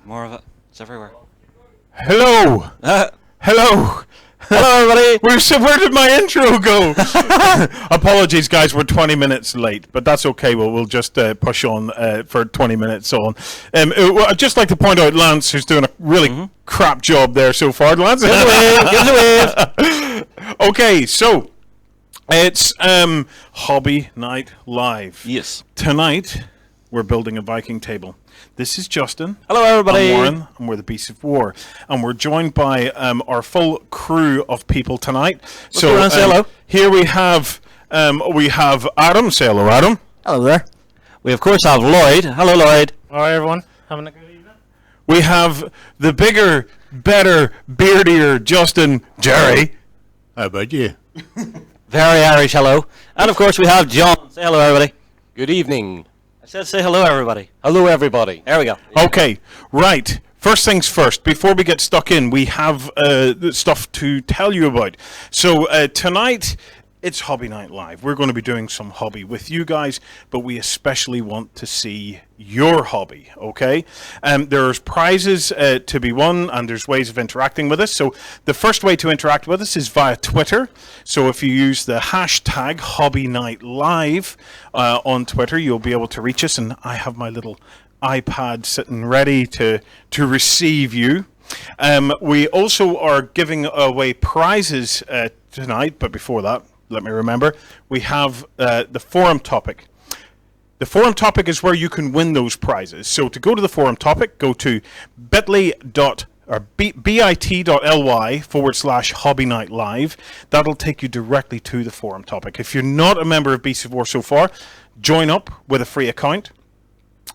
More of it. It's everywhere. Hello! Hello! Hello, everybody! Where did my intro go? Apologies, guys, we're 20 minutes late, but that's okay. We'll just push on for 20 minutes on. I'd just like to point out Lance, who's doing a really crap job there so far. Lance, give us a wave! Okay, so it's Hobby Night Live. Yes. Tonight, we're building a Viking table. This is Justin. Hello, everybody. I'm Warren, and we're the Beasts of War. And we're joined by our full crew of people tonight. Let's go around and say hello. Here we have Adam. Say hello, Adam. Hello there. We, of course, have Lloyd. Hello, Lloyd. Hi, everyone. Having a good evening? We have the bigger, better, beardier Justin, Jerry. How about you? Very Irish hello. And, of course, we have John. Say hello, everybody. Good evening. I said say hello, everybody. Hello, everybody. There we go. Okay, right. First things first, before we get stuck in, we have stuff to tell you about. So tonight, it's Hobby Night Live. We're going to be doing some hobby with you guys, but we especially want to see your hobby, okay? There's prizes to be won, and there's ways of interacting with us. So the first way to interact with us is via Twitter. So if you use the hashtag Hobby Night Live on Twitter, you'll be able to reach us, and I have my little iPad sitting ready to receive you. We also are giving away prizes tonight, but before that, let me remember, we have the forum topic. The forum topic is where you can win those prizes. So to go to the forum topic, go to bit.ly/Hobby Night Live. That'll take you directly to the forum topic. If you're not a member of Beasts of War so far, join up with a free account.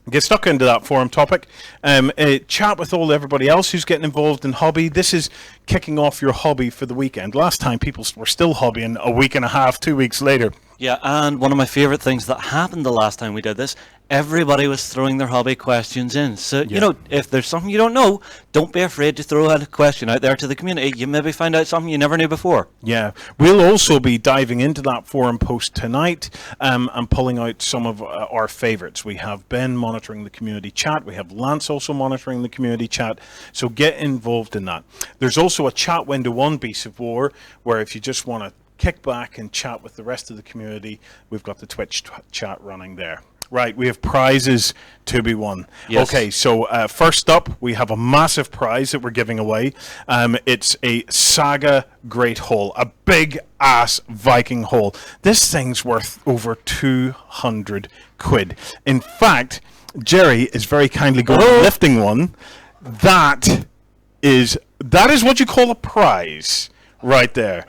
Get stuck into that forum topic. Chat with everybody else who's getting involved in hobby. This is kicking off your hobby for the weekend. Last time people were still hobbying a week and a half, 2 weeks later. Yeah, and one of my favourite things that happened the last time we did this, everybody was throwing their hobby questions in. So, you know, if there's something you don't know, don't be afraid to throw a question out there to the community. You maybe find out something you never knew before. Yeah, we'll also be diving into that forum post tonight and pulling out some of our favourites. We have Ben monitoring the community chat. We have Lance also monitoring the community chat. So get involved in that. There's also a chat window on Beasts of War where if you just want to kick back and chat with the rest of the community, we've got the Twitch chat running there. Right, we have prizes to be won. Yes. Okay, so first up, we have a massive prize that we're giving away. It's a Saga Great Hall, a big-ass Viking hall. This thing's worth over 200 quid. In fact, Jerry is very kindly going lifting one. That is what you call a prize right there.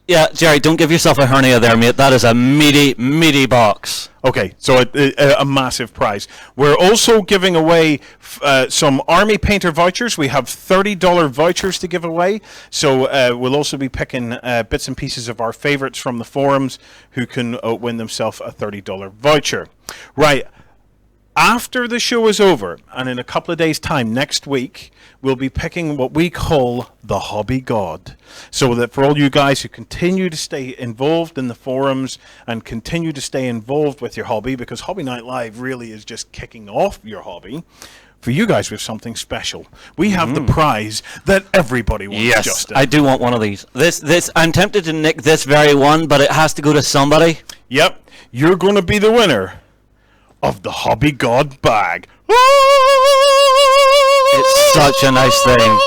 Yeah, Jerry, don't give yourself a hernia there, mate. That is a meaty box. Okay, so a massive prize. We're also giving away some Army Painter vouchers. We have $30 vouchers to give away. So we'll also be picking bits and pieces of our favorites from the forums who can win themselves a $30 voucher. Right. After the show is over, and in a couple of days' time, next week, we'll be picking what we call the Hobby God. So that for all you guys who continue to stay involved in the forums and continue to stay involved with your hobby, because Hobby Night Live really is just kicking off your hobby, for you guys we have something special. We have the prize that everybody wants, yes, Justin. I do want one of these. This I'm tempted to nick this very one, but it has to go to somebody. Yep, you're going to be the winner of the Hobby God bag. It's such a nice thing.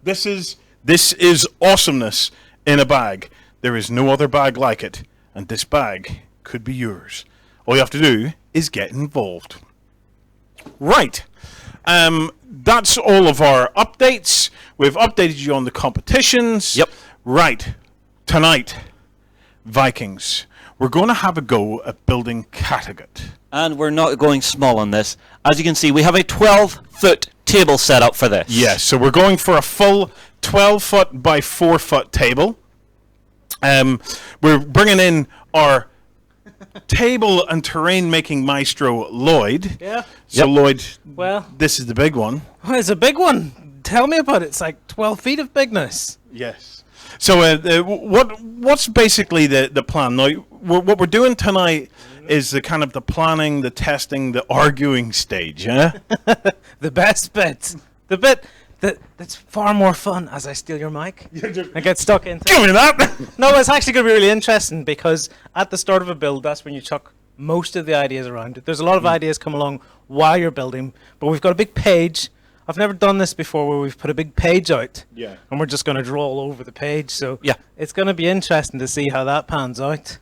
This is awesomeness in a bag. There is no other bag like it, and this bag could be yours. All you have to do is get involved. Right. That's all of our updates. We've updated you on the competitions. Yep. Right. Tonight, Vikings. We're going to have a go at building Kattegat. And we're not going small on this. As you can see, we have a 12-foot table set up for this. Yes, so we're going for a full 12-foot by 4-foot table. We're bringing in our table and terrain making maestro, Lloyd. Yeah. So, Lloyd, Well, this is the big one. it's a big one. Tell me about it. It's like 12 feet of bigness. Yes. So what's basically the plan? Now, what we're doing tonight is the kind of the planning, the testing, the arguing stage. Yeah. The best bit. The bit that's far more fun as I steal your mic. I get stuck into Give me that. No, it's actually going to be really interesting because at the start of a build, that's when you chuck most of the ideas around it. There's a lot of ideas come along while you're building, but we've got a big page. I've never done this before where we've put a big page out. Yeah. And we're just going to draw all over the page. So Yeah. it's going to be interesting to see how that pans out.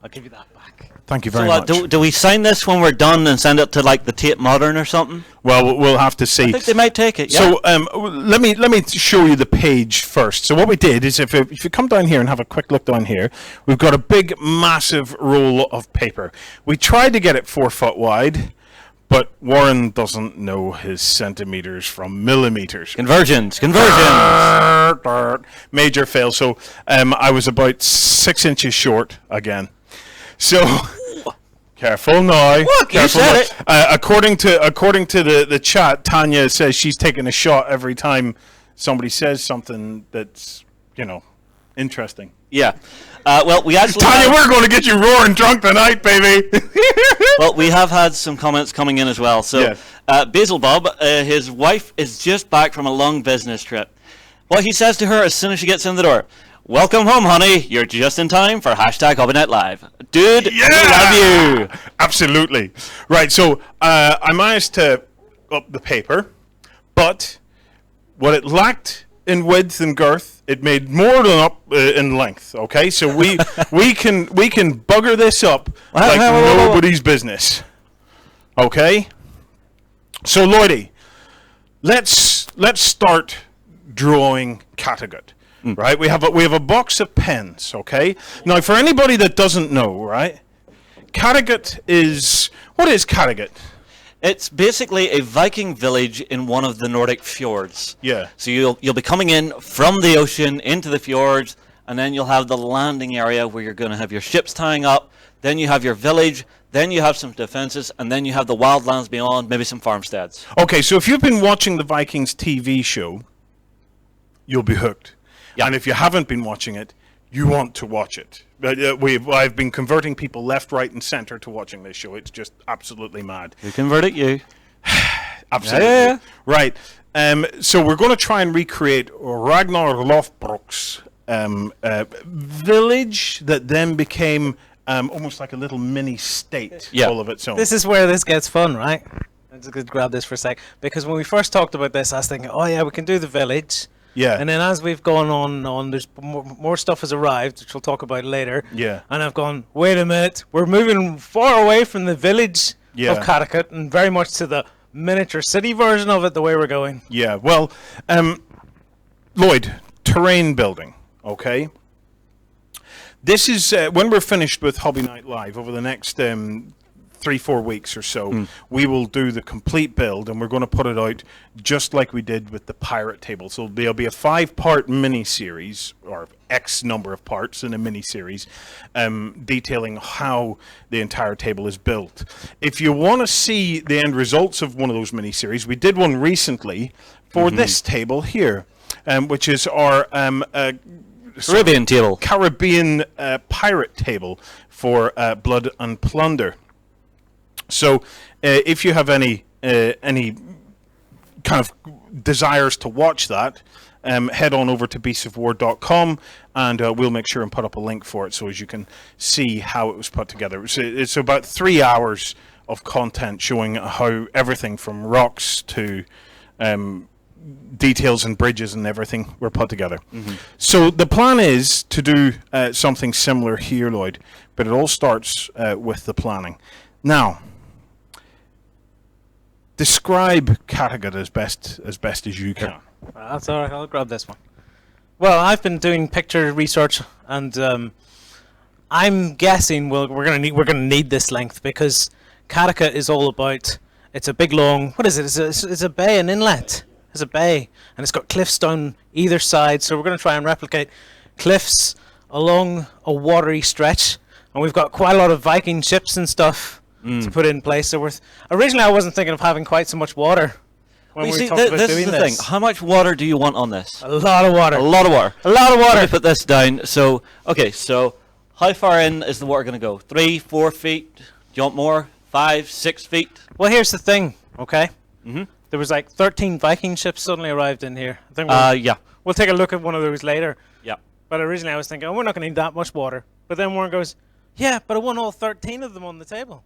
I'll give you that back. Thank you very So, much. do we sign this when we're done and send it to like the Tate Modern or something? Well, we'll have to see. I think they might take it. Yeah. So let me show you the page first. So what we did is if you come down here and have a quick look down here, we've got a big, massive roll of paper. We tried to get it 4 foot wide, but Warren doesn't know his centimeters from millimeters. Conversions. Major fail. So I was about 6 inches short again. So careful now. Look, you Careful said now. it. According to the chat, Tanya says she's taking a shot every time somebody says something that's interesting. Yeah. Well, we actually Tanya, we're going to get you roaring drunk tonight, baby. well, we have had some comments coming in as well. So, Yes. Basil Bob, his wife is just back from a long business trip. What he says to her as soon as she gets in the door: "Welcome home, honey. You're just in time for #HobbyNightLive." Live. Dude, we love you. Absolutely. Right, so I managed to up the paper, but what it lacked in width and girth, it made more than up in length. Okay, so we can bugger this up like nobody's business. Okay, so Lloydie, let's start drawing Kattegat. Right, we have a box of pens. Okay, now for anybody that doesn't know, right, Kattegat is what is Kattegat? It's basically a Viking village in one of the Nordic fjords. Yeah. So you'll be coming in from the ocean into the fjords, and then you'll have the landing area where you're going to have your ships tying up. Then you have your village. Then you have some defenses, and then you have the wildlands beyond, maybe some farmsteads. Okay, so if you've been watching the Vikings TV show, you'll be hooked. Yeah. And if you haven't been watching it, you want to watch it. I've been converting people left, right, and center to watching this show. It's just absolutely mad. Who converted you? Absolutely. Yeah. Right. So we're going to try and recreate Ragnar Lothbrok's village that then became almost like a little mini state all of its own. This is where this gets fun, right? I'm just going to grab this for a sec. Because when we first talked about this, I was thinking, oh yeah, we can do the village. Yeah. And then as we've gone on, there's more stuff has arrived, which we'll talk about later. Yeah. And I've gone, wait a minute, we're moving far away from the village of Kattegat and very much to the miniature city version of it, the way we're going. Yeah, well, Lloyd, terrain building, okay? This is, when we're finished with Hobby Night Live over the next 3-4 weeks or so, we will do the complete build, and we're going to put it out just like we did with the pirate table. So there'll be a 5-part mini-series, or X number of parts in a mini-series, detailing how the entire table is built. If you want to see the end results of one of those mini-series, we did one recently for this table here, which is our Caribbean table. Caribbean pirate table for Blood and Plunder. So, if you have any kind of desires to watch that, head on over to beastsofwar.com, and we'll make sure and put up a link for it so as you can see how it was put together. It's about 3 hours of content showing how everything from rocks to details and bridges and everything were put together. So the plan is to do something similar here, Lloyd, but it all starts with the planning. Now, describe Kattegat as best as you can. That's all right. I'll grab this one. Well, I've been doing picture research, and I'm guessing we're gonna need this length because Kattegat is all about. It's a big long. What is it? It's a bay, an inlet. It's a bay, and it's got cliffs down either side. So we're gonna try and replicate cliffs along a watery stretch, and we've got quite a lot of Viking ships and stuff to put in place. So originally I wasn't thinking of having quite so much water. When Well, we you see, talked about this is doing the thing. How much water do you want on this? A lot of water. A lot of water. A lot of Let water. me put this down. So, okay, so How far in is the water going to go? 3, 4 feet? Do you want more? 5, 6 feet? Well, here's the thing, okay? Mhm. There was like 13 Viking ships suddenly arrived in here. I think Yeah. we'll take a look at one of those later. Yeah. But originally I was thinking, oh, we're not going to need that much water. But then Warren goes, yeah, but I want all 13 of them on the table.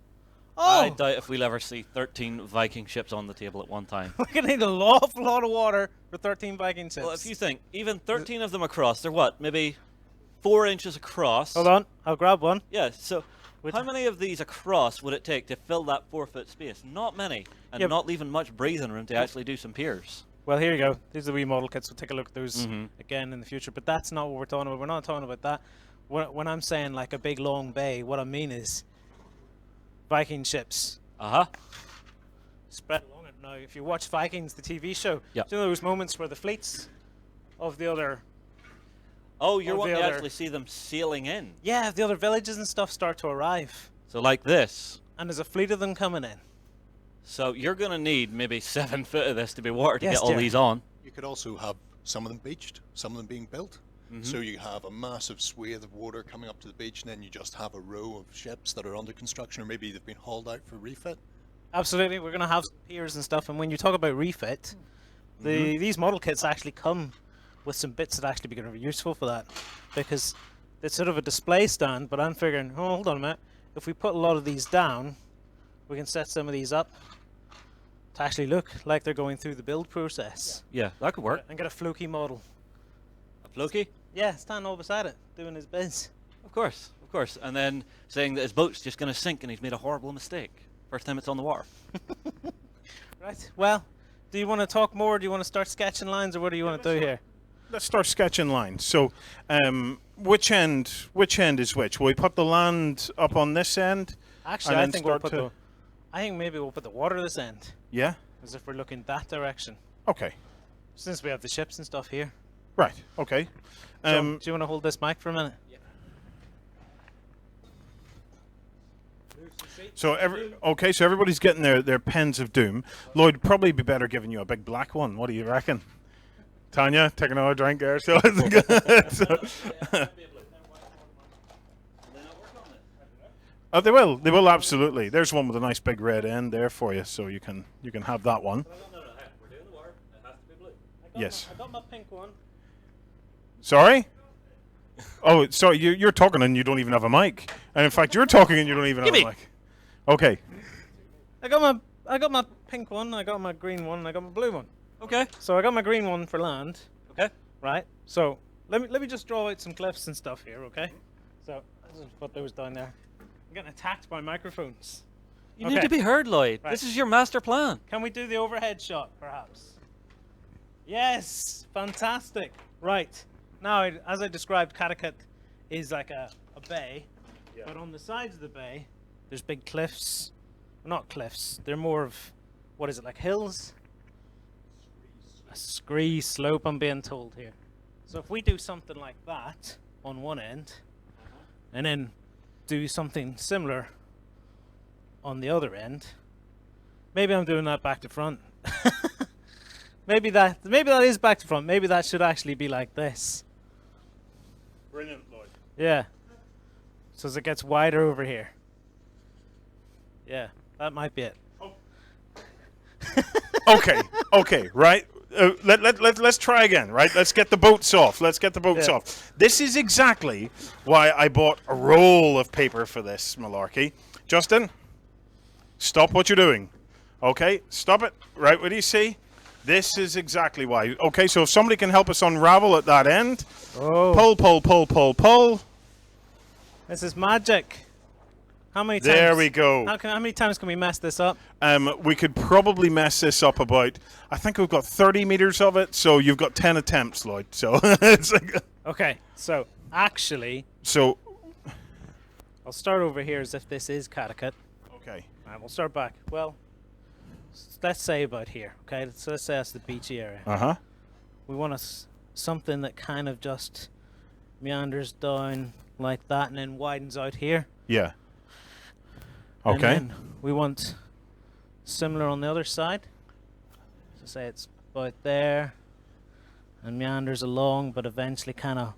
I Oh, doubt if we'll ever see 13 Viking ships on the table at one time. we're going to need an awful lot of water for 13 Viking ships. Well, if you think, even 13 of them across, they're what? Maybe 4 inches across? Hold on, I'll grab one. Yeah, so Which- how many of these across would it take to fill that 4-foot space? Not many, and Yeah, not leaving much breathing room to actually do some piers. Well, here you go. These are the wee model kits. We'll take a look at those Mhm. again in the future. But that's not what we're talking about. We're not talking about that. When I'm saying like a big long bay, what I mean is Viking ships Uh-huh. spread along it. Now, if you watch Vikings, the TV show, Yeah. do you know those moments where the fleets of the other, Oh, you're Of the wanting to other- actually see them sailing in. yeah, the other villages and stuff start to arrive, So like this. and there's a fleet of them coming in. So you're going to need maybe 7 foot of this to be water to Yes, get all Jerry. these on. You could also have some of them beached, some of them being built. So you have a massive swathe of water coming up to the beach, and then you just have a row of ships that are under construction, or maybe they've been hauled out for refit. Absolutely, we're going to have piers and stuff. And when you talk about refit, these model kits actually come with some bits that actually be going to be useful for that, because it's sort of a display stand. But I'm figuring, oh, hold on a minute, if we put a lot of these down, we can set some of these up to actually look like they're going through the build process Yeah, that could work. and get a fluky model. A Floki? Yeah, standing all beside it, doing his biz. Of course, of course. And then saying that his boat's just going to sink and he's made a horrible mistake. First time it's on the water. Right. Well, do you want to talk more? Or do you want to start sketching lines, or what do you want to do here? Let's start sketching lines. So, which end is which? Will we put the land up on this end? Actually, and I then think we'll start put to- the. I think maybe we'll put the water this end, Yeah? as if we're looking that direction. Okay. Since we have the ships and stuff here. Right. Okay. So, do you want to hold this mic for a minute? So everybody's getting their pens of doom. Lloyd, probably be better giving you a big black one. What do you reckon? Tanya, take another drink there. So, oh, they will. They will absolutely. There's one with a nice big red end there for you, so you can have that one. We're doing the water. It has to be blue. Yes. I got my pink one. Sorry? Oh, sorry. You're talking and you don't even have a mic. And in fact, you're talking and you don't even have a mic. Okay. I got my pink one. I got my green one. I got my blue one. Okay. So I got my green one for land. Okay. Right. So let me just draw out some cliffs and stuff here. Okay. So I'll just put those down there. I'm getting attacked by microphones. You Okay. need to be heard, Lloyd. Right. This is your master plan. Can we do the overhead shot, perhaps? Yes, fantastic. Right. Now, as I described, Kattegat is like a bay, but on the sides of the bay, there's big cliffs. Not cliffs, they're more of, what is it, like hills? A scree slope, I'm being told here. So if we do something like that on one end, and then do something similar on the other end, maybe I'm doing that back to front. Maybe that is back to front. Maybe that should actually be like this. Brilliant, Lloyd. Yeah. So as it gets wider over here. Yeah, that might be it. Okay, right. Let's try again, right? Let's get the boats off. Yeah. Off. This is exactly why I bought a roll of paper for this malarkey. Justin, stop what you're doing. Okay, stop it. Right, what do you see? This is exactly why. Okay, so if somebody can help us unravel at that end. Oh. Pull. This is magic. How many times? There we go. How many times can we mess this up? We could probably mess this up about, I think we've got 30 meters of it, so you've got 10 attempts, Lloyd. So it's like, Okay, so actually, so I'll start over here as if this is Kattegat. okay. Alright, we'll start back. Well, let's say about here, okay? So let's say that's the beachy area. Uh-huh. We want something that kind of just meanders down like that and then widens out here. Yeah. And Okay. then we want similar on the other side. So say it's about there and meanders along, but eventually kind of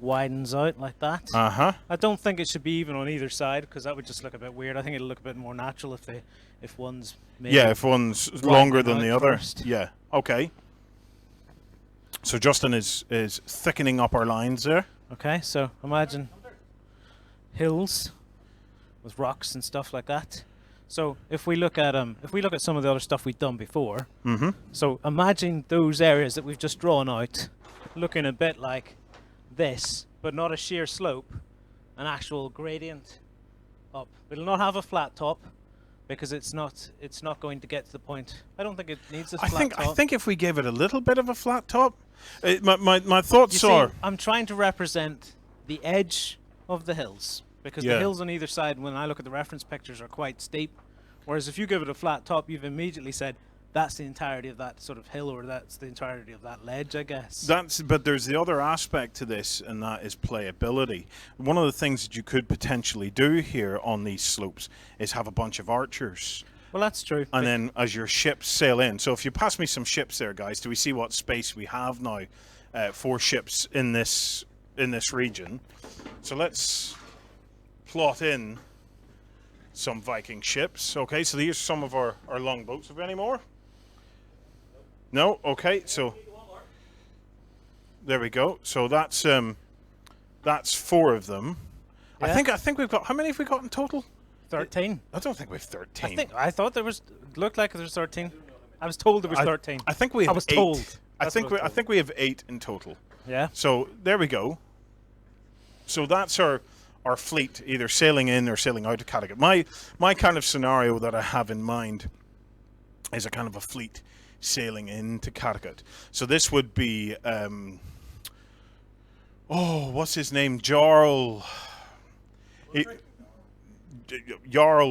widens out like that. Uh-huh. I don't think it should be even on either side because that would just look a bit weird. I think it'll look a bit more natural if one's maybe Yeah, if one's longer than out the other. first. Yeah. Okay. So Justin is thickening up our lines there. Okay, so imagine hills with rocks and stuff like that. So if we look at some of the other stuff we've done before, so imagine those areas that we've just drawn out, looking a bit like this, but not a sheer slope, an actual gradient up. It'll not have a flat top because it's not going to get to the point. I don't think it needs a flat top. I think if we gave it a little bit of a flat top, my thoughts You are. see, I'm trying to represent the edge of the hills because Yeah. the hills on either side, when I look at the reference pictures, are quite steep. Whereas if you give it a flat top, you've immediately said that's the entirety of that sort of hill, or that's the entirety of that ledge, I guess. But there's the other aspect to this, and that is playability. One of the things that you could potentially do here on these slopes is have a bunch of archers. Well, that's true. And then as your ships sail in. So if you pass me some ships there, guys, do we see what space we have now for ships in this region? So let's plot in some Viking ships. Okay, so these are some of our longboats. Have we any more? No? Okay, so there we go. So that's 4 of them. Yeah. I think we've got, how many have we got in total? 13. I don't think we've 13. I thought there was. Looked like there was 13. I was told there was 13. I think we have I was 8. told. I That's think what I I was think we have 8 in total. Yeah. So there we go. So that's our fleet either sailing in or sailing out of Kattegat. My kind of scenario that I have in mind is a kind of a fleet sailing into Kattegat. So this would be what's his name? Jarl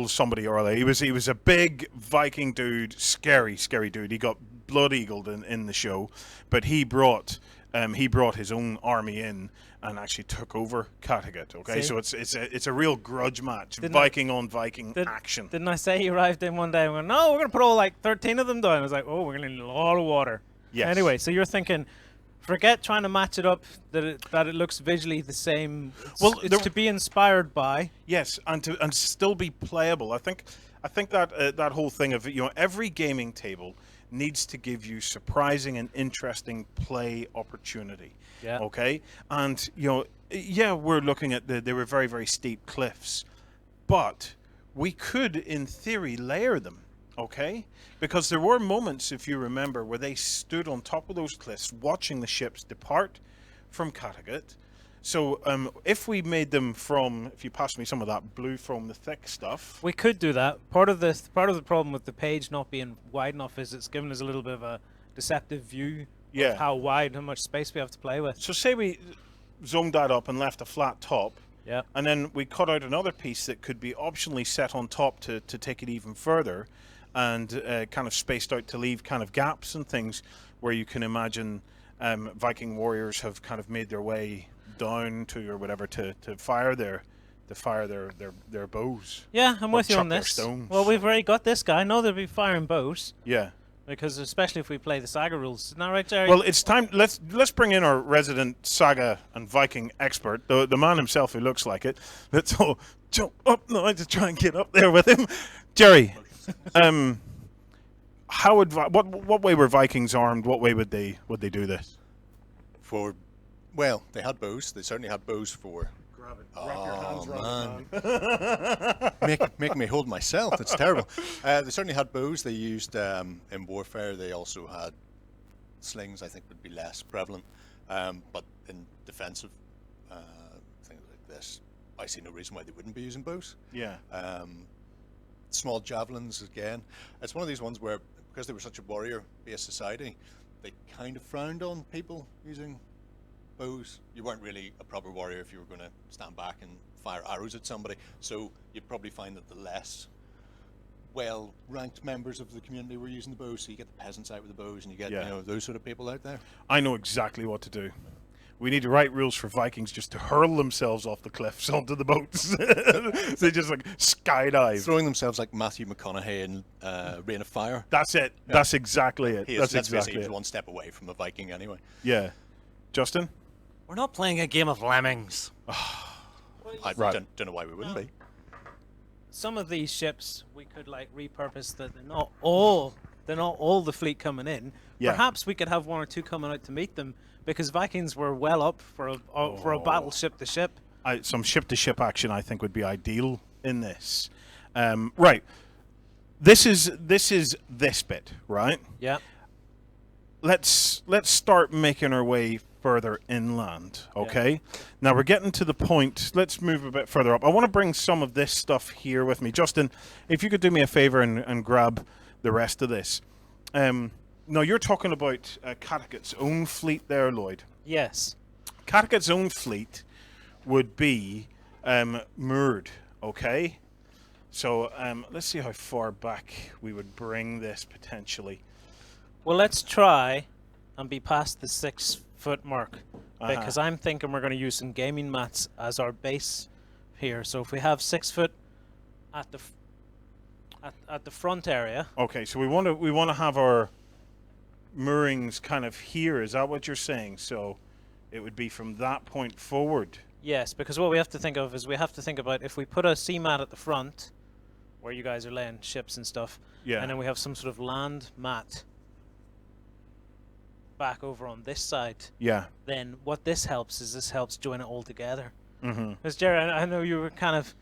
somebody or other. He was a big Viking dude, scary dude. He got blood-eagled in the show, but he brought his own army in and actually took over Kattegat. Okay, See? so it's a real grudge match, Didn't Viking on Viking action. Didn't I say he arrived in one day and went, no, we're going to put all like 13 of them down? I was like, oh, we're going to need a lot of water. Yes. Anyway, so you're thinking, forget trying to match it up that it looks visually the same. It's to be inspired by. Yes, and still be playable. I think that that whole thing of every gaming table needs to give you surprising and interesting play opportunity. Yeah. Okay, and we're looking at they were very, very steep cliffs, but we could in theory layer them. Okay, because there were moments, if you remember, where they stood on top of those cliffs watching the ships depart from Kattegat. So if we made them from, if you pass me some of that blue from the thick stuff. We could do that. Part of the problem with the page not being wide enough is it's given us a little bit of a deceptive view of how much space we have to play with. So say we zoned that up and left a flat top. Yeah. And then we cut out another piece that could be optionally set on top to take it even further, and kind of spaced out to leave kind of gaps and things where you can imagine Viking warriors have kind of made their way down to or whatever to fire their bows. Yeah, I'm Or with you on chuck their this. stones. Well, we've already got this guy. I know they'll be firing bows Yeah. because especially if we play the Saga rules. Isn't that right, Jerry? Well, it's time. Let's bring in our resident Saga and Viking expert, the man himself who looks like it. Let's all jump up now to try and get up there with him, Jerry. How would what way were Vikings armed? What way would they do this? Well, they had bows. They certainly had bows for. Wrap your hands around Making me hold myself. It's terrible. They certainly had bows. They used in warfare. They also had slings. I think would be less prevalent, but in defensive things like this, I see no reason why they wouldn't be using bows. Yeah. Small javelins again. It's one of these ones where because they were such a warrior-based society, they kind of frowned on people using bows. You weren't really a proper warrior if you were going to stand back and fire arrows at somebody. So you'd probably find that the less well-ranked members of the community were using the bows. So you get the peasants out with the bows, and you get those sort of people out there. I know exactly what to do. We need to write rules for Vikings just to hurl themselves off the cliffs onto the boats. They just like skydive. Throwing themselves like Matthew McConaughey in Reign of Fire. That's it. Yeah. That's exactly it. That's exactly it. One step away from a Viking anyway. Yeah. Justin? We're not playing a game of lemmings. I Right. don't know why we wouldn't be. Some of these ships we could like repurpose that they're not all the fleet coming in. Yeah. Perhaps we could have one or two coming out to meet them because Vikings were well up for a battle ship to ship. Some ship-to-ship action, I think, would be ideal in this. Right. This is this bit, right? Yeah. Let's start making our way further inland, okay? Now we're getting to the point. Let's move a bit further up. I want to bring some of this stuff here with me. Justin, if you could do me a favor and grab the rest of this. Now you're talking about Kattegat's own fleet there, Lloyd. Yes. Kattegat's own fleet would be moored, okay? So let's see how far back we would bring this potentially. Well, let's try and be past the 6-foot mark because I'm thinking we're going to use some gaming mats as our base here. So if we have 6 foot at the at the front area, Okay, so we want to have our moorings kind of here. Is that what you're saying? So it would be from that point forward. yes, because what we have to think of is we have to think about if we put a sea mat at the front, where you guys are laying ships and stuff, Yeah. and then we have some sort of land mat back over on this side. Yeah. Then what this helps is this helps join it all together. Mm-hmm. Because Jerry, I know you were kind of,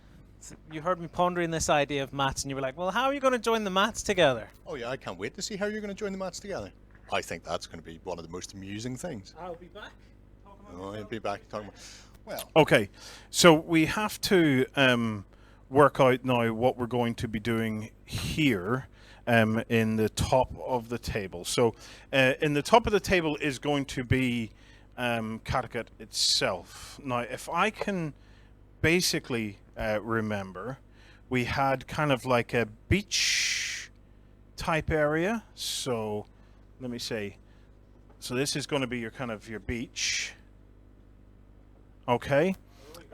you heard me pondering this idea of mats, and you were like, well, how are you going to join the mats together? Oh yeah, I can't wait to see how you're going to join the mats together. I think that's going to be one of the most amusing things. I'll be back. Oh, I'll be back talking about. Well, Okay, so we have to work out now what we're going to be doing here in the top of the table. So in the top of the table is going to be Kattegat itself. Now, if I can basically remember, we had kind of like a beach type area. So let me say, so this is going to be your kind of your beach. Okay.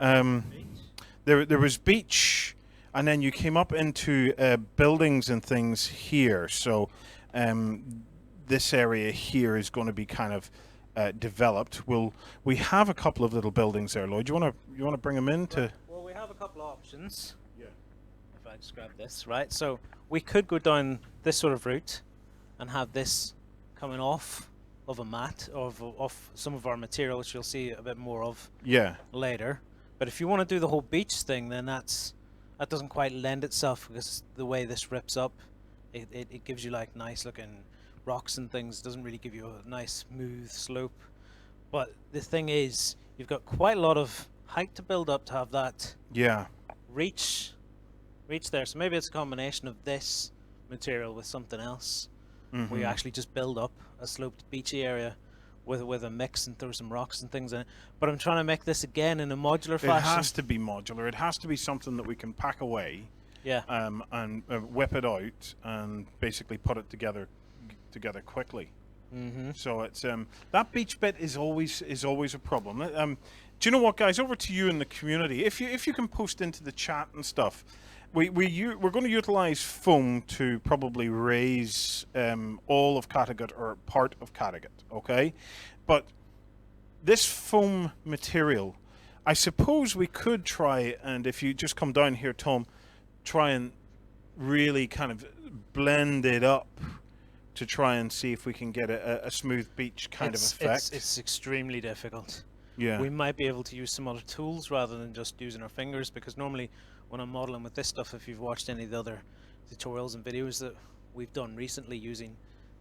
There was beach, and then you came up into buildings and things here. So this area here is going to be kind of developed. We have a couple of little buildings there, Lloyd. You want to bring them in to? Well, we have a couple of options. Yeah. If I just grab this, right? So we could go down this sort of route and have this coming off of a mat of some of our material, which you'll see a bit more of Yeah. later. But if you want to do the whole beach thing, then that doesn't quite lend itself because the way this rips up, it gives you like nice looking rocks and things. It doesn't really give you a nice smooth slope. But the thing is, you've got quite a lot of height to build up to have that Yeah. reach there. So maybe it's a combination of this material with something else, where you actually just build up a sloped beachy area with a mix and throw some rocks and things in it. But I'm trying to make this again in a modular It fashion. has to be modular. It has to be something that we can pack away. Yeah. And whip it out and basically put it together quickly. Mm-hmm. So it's that beach bit is always a problem. Do you know what, guys? Over to you in the community. If you can post into the chat and stuff, we're going to utilize foam to probably raise all of Kattegat or part of Kattegat. Okay, but this foam material, I suppose we could try, and if you just come down here, Tom, try and really kind of blend it up to try and see if we can get a smooth beach kind of effect. It's extremely difficult. Yeah. We might be able to use some other tools rather than just using our fingers, because normally when I'm modeling with this stuff, if you've watched any of the other tutorials and videos that we've done recently using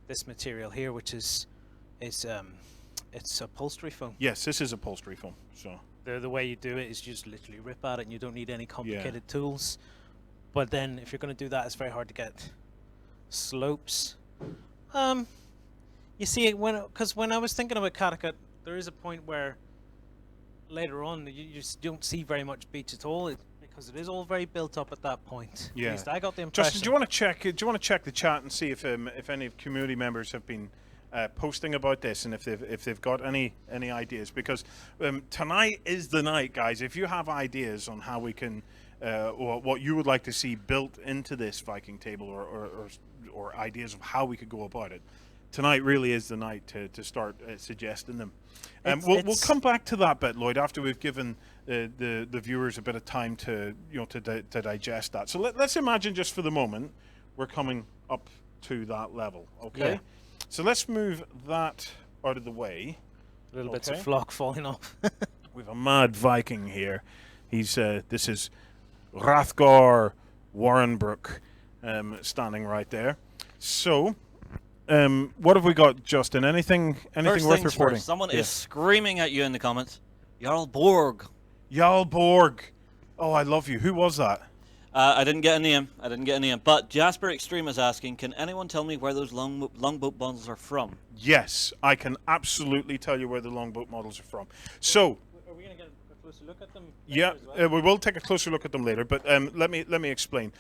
this material here, which is it's upholstery foam. Yes, this is upholstery foam. So The way you do it is you just literally rip at it and you don't need any complicated tools. But then if you're going to do that, it's very hard to get slopes. You see, because when I was thinking about Kattegat, there is a point where later on you just don't see very much beach at all, because it is all very built up at that point. Yeah. At least I got the impression. Justin, do you want to check? Do you want to check the chat and see if any community members have been posting about this and if they've got any ideas? Because tonight is the night, guys. If you have ideas on how we can or what you would like to see built into this Viking table, or ideas of how we could go about it, tonight really is the night to start suggesting them. We'll It's- come back to that bit, Lloyd, after we've given the viewers a bit of time to to digest that. So let's imagine just for the moment we're coming up to that level. Okay, Yeah. so let's move that out of the way. Little bits of Okay. flock falling off. We've a mad Viking here. He's this is Rathgar Warrenbrook standing right there. So, what have we got, Justin? Anything First worth things reporting? first, someone Yeah. is screaming at you in the comments. Jarl Borg. Jarl Borg. Oh, I love you. Who was that? I didn't get a name. But Jasper Extreme is asking, can anyone tell me where those longboat bundles are from? Yes, I can absolutely tell you where the longboat models are from. So, Are we going to get a closer look at them? yeah, we will take a closer look at them later. But let me explain.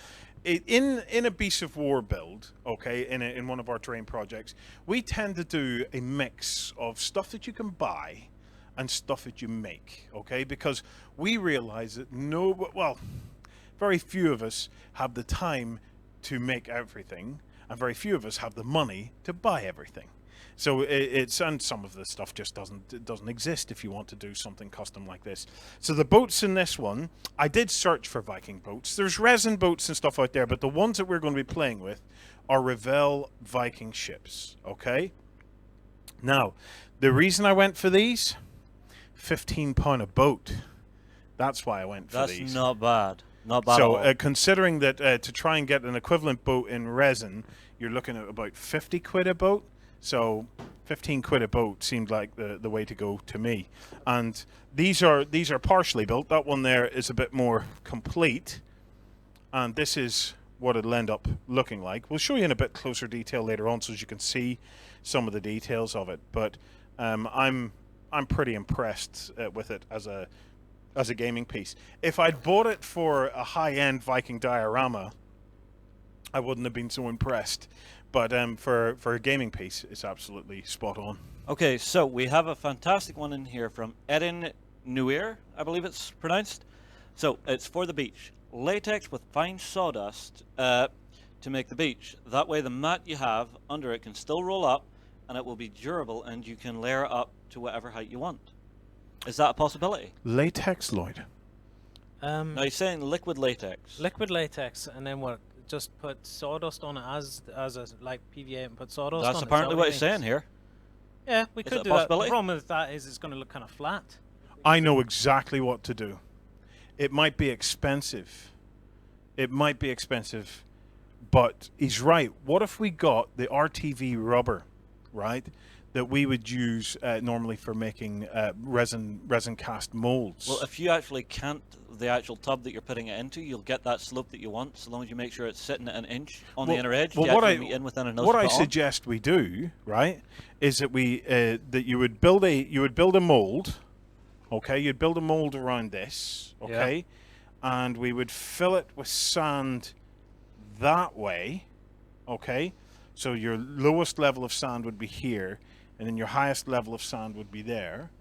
In a Beast of War build, okay, in one of our terrain projects, we tend to do a mix of stuff that you can buy and stuff that you make, okay, because we realize that very few of us have the time to make everything, and very few of us have the money to buy everything. So and some of this stuff just doesn't exist if you want to do something custom like this. So the boats in this one, I did search for Viking boats. There's resin boats and stuff out there, but the ones that we're going to be playing with are Revell Viking ships. Okay. Now, the reason I went for these, £15 a boat. That's why I went for That's these. not bad. Not bad So, at all. considering that to try and get an equivalent boat in resin, you're looking at about 50 quid a boat. So, 15 quid a boat seemed like the way to go to me. And these are partially built. That one there is a bit more complete, and this is what it'll end up looking like. We'll show you in a bit closer detail later on, so as you can see some of the details of it. But I'm pretty impressed with it as a gaming piece. If I'd bought it for a high-end Viking diorama, I wouldn't have been so impressed. But for a gaming piece, it's absolutely spot on. Okay, so we have a fantastic one in here from Edin Nuir, I believe it's pronounced. So it's for the beach. Latex with fine sawdust to make the beach. That way the mat you have under it can still roll up and it will be durable and you can layer it up to whatever height you want. Is that a possibility? Latex, Lloyd. Now you're saying liquid latex. Liquid latex, and then what? Just put sawdust on it as a like PVA and put sawdust on it. That's Is that apparently what it he's saying here. Yeah, we Is could it a do that. The possibility? problem with that is it's going to look kind of flat. I know exactly what to do. It might be expensive. But he's right. What if we got the RTV rubber, right, that we would use normally for making resin cast molds? Well, if you actually cant the actual tub that you're putting it into, you'll get that slope that you want, so long as you make sure it's sitting at an inch on the inner edge. Well, you what actually meet in within a nose what to I put on. suggest we do, right, is that that you would build a mold, okay? You'd build a mold around this, okay, and we would fill it with sand that way, okay. So your lowest level of sand would be here, and then your highest level of sand would be there.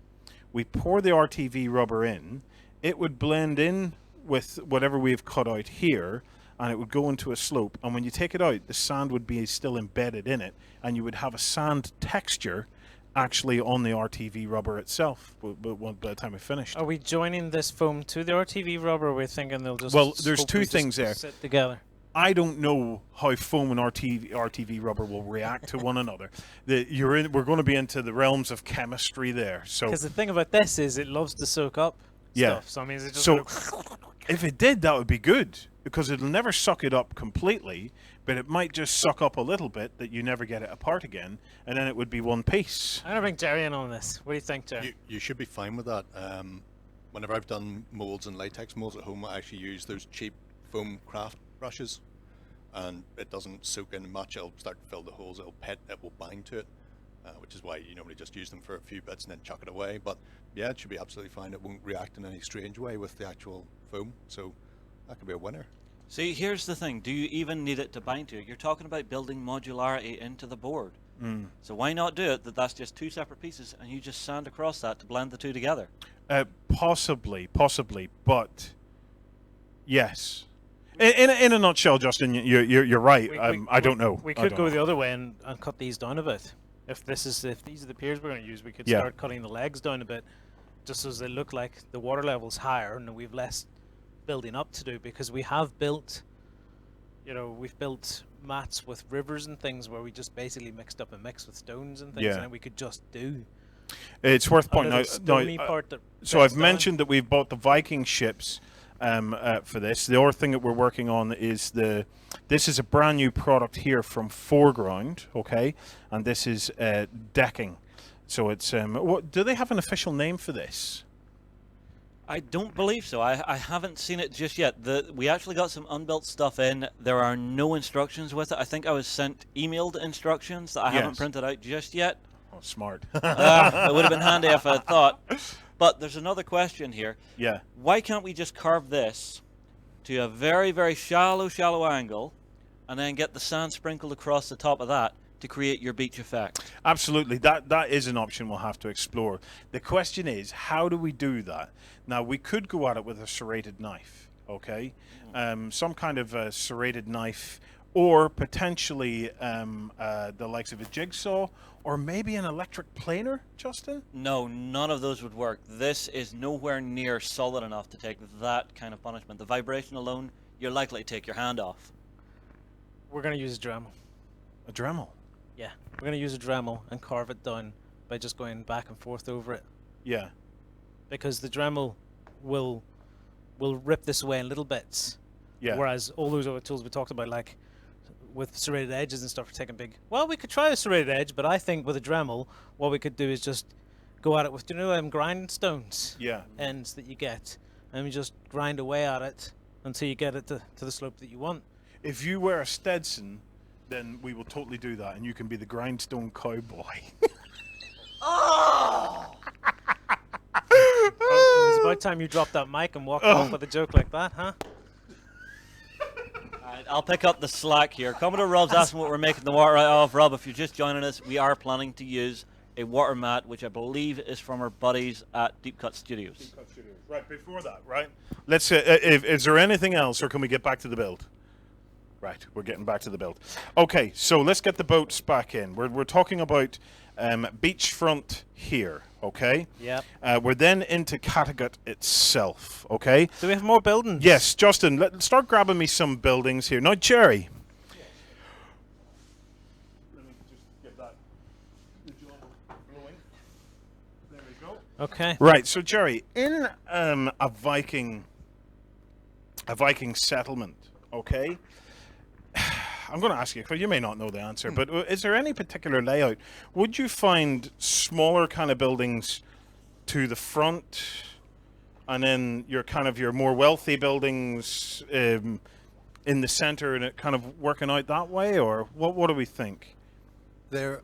We pour the RTV rubber in. It would blend in with whatever we've cut out here, and it would go into a slope. And when you take it out, the sand would be still embedded in it, and you would have a sand texture actually on the RTV rubber itself by the time we finished. Are we joining this foam to the RTV rubber? Or we're thinking they'll just Well, there's hopefully two things there. sit together. I don't know how foam and RTV rubber will react to one another. We're going to be into the realms of chemistry there. So Because the thing about this is it loves to soak up stuff. So I mean, is it just So gonna- if it did, that would be good, because it'll never suck it up completely, but it might just suck up a little bit that you never get it apart again, and then it would be one piece. I'm gonna bring Jerry in on this. What do you think, Jerry? You should be fine with that. Whenever I've done molds and latex molds at home, I actually use those cheap foam craft brushes, and it doesn't soak in much. It'll start to fill the holes. It will bind to it, which is why you normally just use them for a few bits and then chuck it away. But yeah, it should be absolutely fine. It won't react in any strange way with the actual foam, so that could be a winner. See, here's the thing. Do you even need it to bind to? You're talking about building modularity into the board. So why not do it that's just two separate pieces and you just sand across that to blend the two together? Possibly, but yes. In a nutshell, Justin, you're right. I don't know. We I could don't go know. the other way and cut these down a bit. If these are the piers we're going to use, we could Yeah. start cutting the legs down a bit, just so they look like the water level's higher and we've less building up to do, because we have built, we've built mats with rivers and things where we just basically mixed up a mix with stones and things, Yeah. and then we could just do It's worth a pointing little out. stony part that So bends I've down. mentioned that we've bought the Viking ships for this. The other thing that we're working on is this is a brand new product here from Foreground, okay, and this is decking. So it's what do they have an official name for this? I don't believe so. I haven't seen it just yet. We actually got some unbuilt stuff in. There are no instructions with it. I think I was sent emailed instructions that I haven't Yes. printed out just yet. Oh, smart. It would have been handy if I had thought. But there's another question here. Yeah. Why can't we just carve this to a very, very shallow angle and then get the sand sprinkled across the top of that to create your beach effect? Absolutely, that is an option we'll have to explore. The question is, how do we do that? Now, we could go at it with a serrated knife, okay? Some kind of a serrated knife, or potentially the likes of a jigsaw, or maybe an electric planer, Justin? No, none of those would work. This is nowhere near solid enough to take that kind of punishment. The vibration alone, you're likely to take your hand off. We're going to use a Dremel. A Dremel? Yeah, we're going to use a Dremel and carve it down by just going back and forth over it, Yeah. because the Dremel will rip this away in little bits. Yeah. Whereas all those other tools we talked about, like with serrated edges and stuff, are taking big. Well, we could try a serrated edge, but I think with a Dremel, what we could do is just go at it with, grindstones Yeah. ends that you get, and we just grind away at it until you get it to the slope that you want. If you wear a Stetson, then we will totally do that, and you can be the grindstone cowboy. It's about time you dropped that mic and walked off with a joke like that, huh? Alright, I'll pick up the slack here. Commodore Rob's asking what we're making the water out of. Rob, if you're just joining us, we are planning to use a water mat, which I believe is from our buddies at Deep Cut Studios. Right, before that, right? Let's. Is there anything else, or can we get back to the build? Right, we're getting back to the build. Okay, so let's get the boats back in. We're talking about beachfront here, okay? Yep. We're then into Kattegat itself, okay? Do we have more buildings? Yes, Justin, start grabbing me some buildings here. Now, Jerry. Let me just get that. There we go. Okay. Right, so Jerry, in a Viking settlement, okay? I'm going to ask you, because you may not know the answer, but is there any particular layout? Would you find smaller kind of buildings to the front, and then your more wealthy buildings in the center, and it kind of working out that way, or what do we think? There's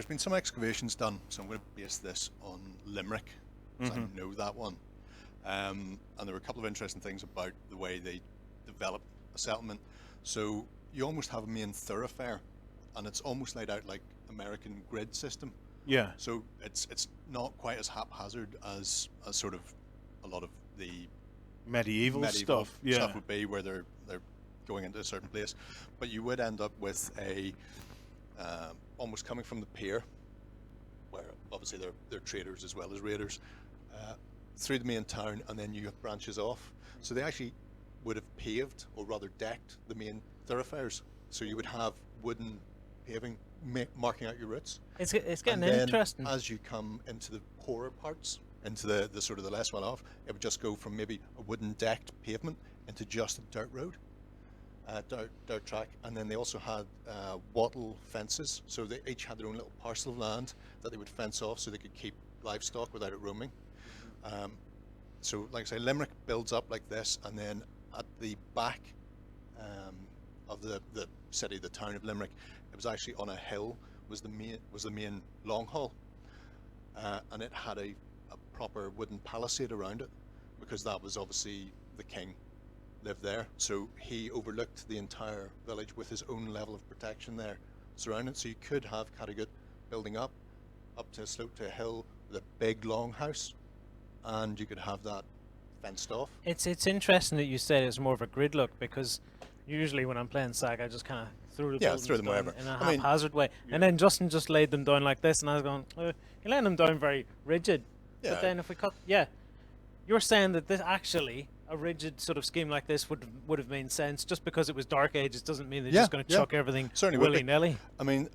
been some excavations done, so I'm going to base this on Limerick, because I know that one. And there were a couple of interesting things about the way they developed a settlement. So you almost have a main thoroughfare, and it's almost laid out like American grid system. Yeah. So it's not quite as haphazard as sort of a lot of the Medieval stuff. Yeah. stuff would be, where they're going into a certain place, but you would end up with a almost coming from the pier, where obviously they're traders as well as raiders, through the main town, and then you have branches off. So they actually would have paved, or rather decked, the main thoroughfares. So you would have wooden paving marking out your routes. It's getting And then interesting. as you come into the poorer parts, into the sort of the less well off, it would just go from maybe a wooden decked pavement into just a dirt road, dirt track. And then they also had wattle fences, so they each had their own little parcel of land that they would fence off so they could keep livestock without it roaming. So like I say, Limerick builds up like this, and then at the back of the city, the town of Limerick, it was actually on a hill, was the main long hall, and it had a proper wooden palisade around it, because that was obviously the king lived there, so he overlooked the entire village with his own level of protection there surrounding it. So you could have Kattegat building up to a slope to a hill with a big long house, and you could have that fenced off. It's interesting that you said it's more of a grid look, because usually when I'm playing SAG, I just kind of threw the buildings throw them down wherever. in a I mean, haphazard way, and then Justin just laid them down like this, and I was going, you're laying them down very rigid. Yeah. But then if we cut, you're saying that this actually a rigid sort of scheme like this would have made sense. Just because it was Dark Ages doesn't mean they're just going to chuck everything Certainly would be. willy-nilly. I mean,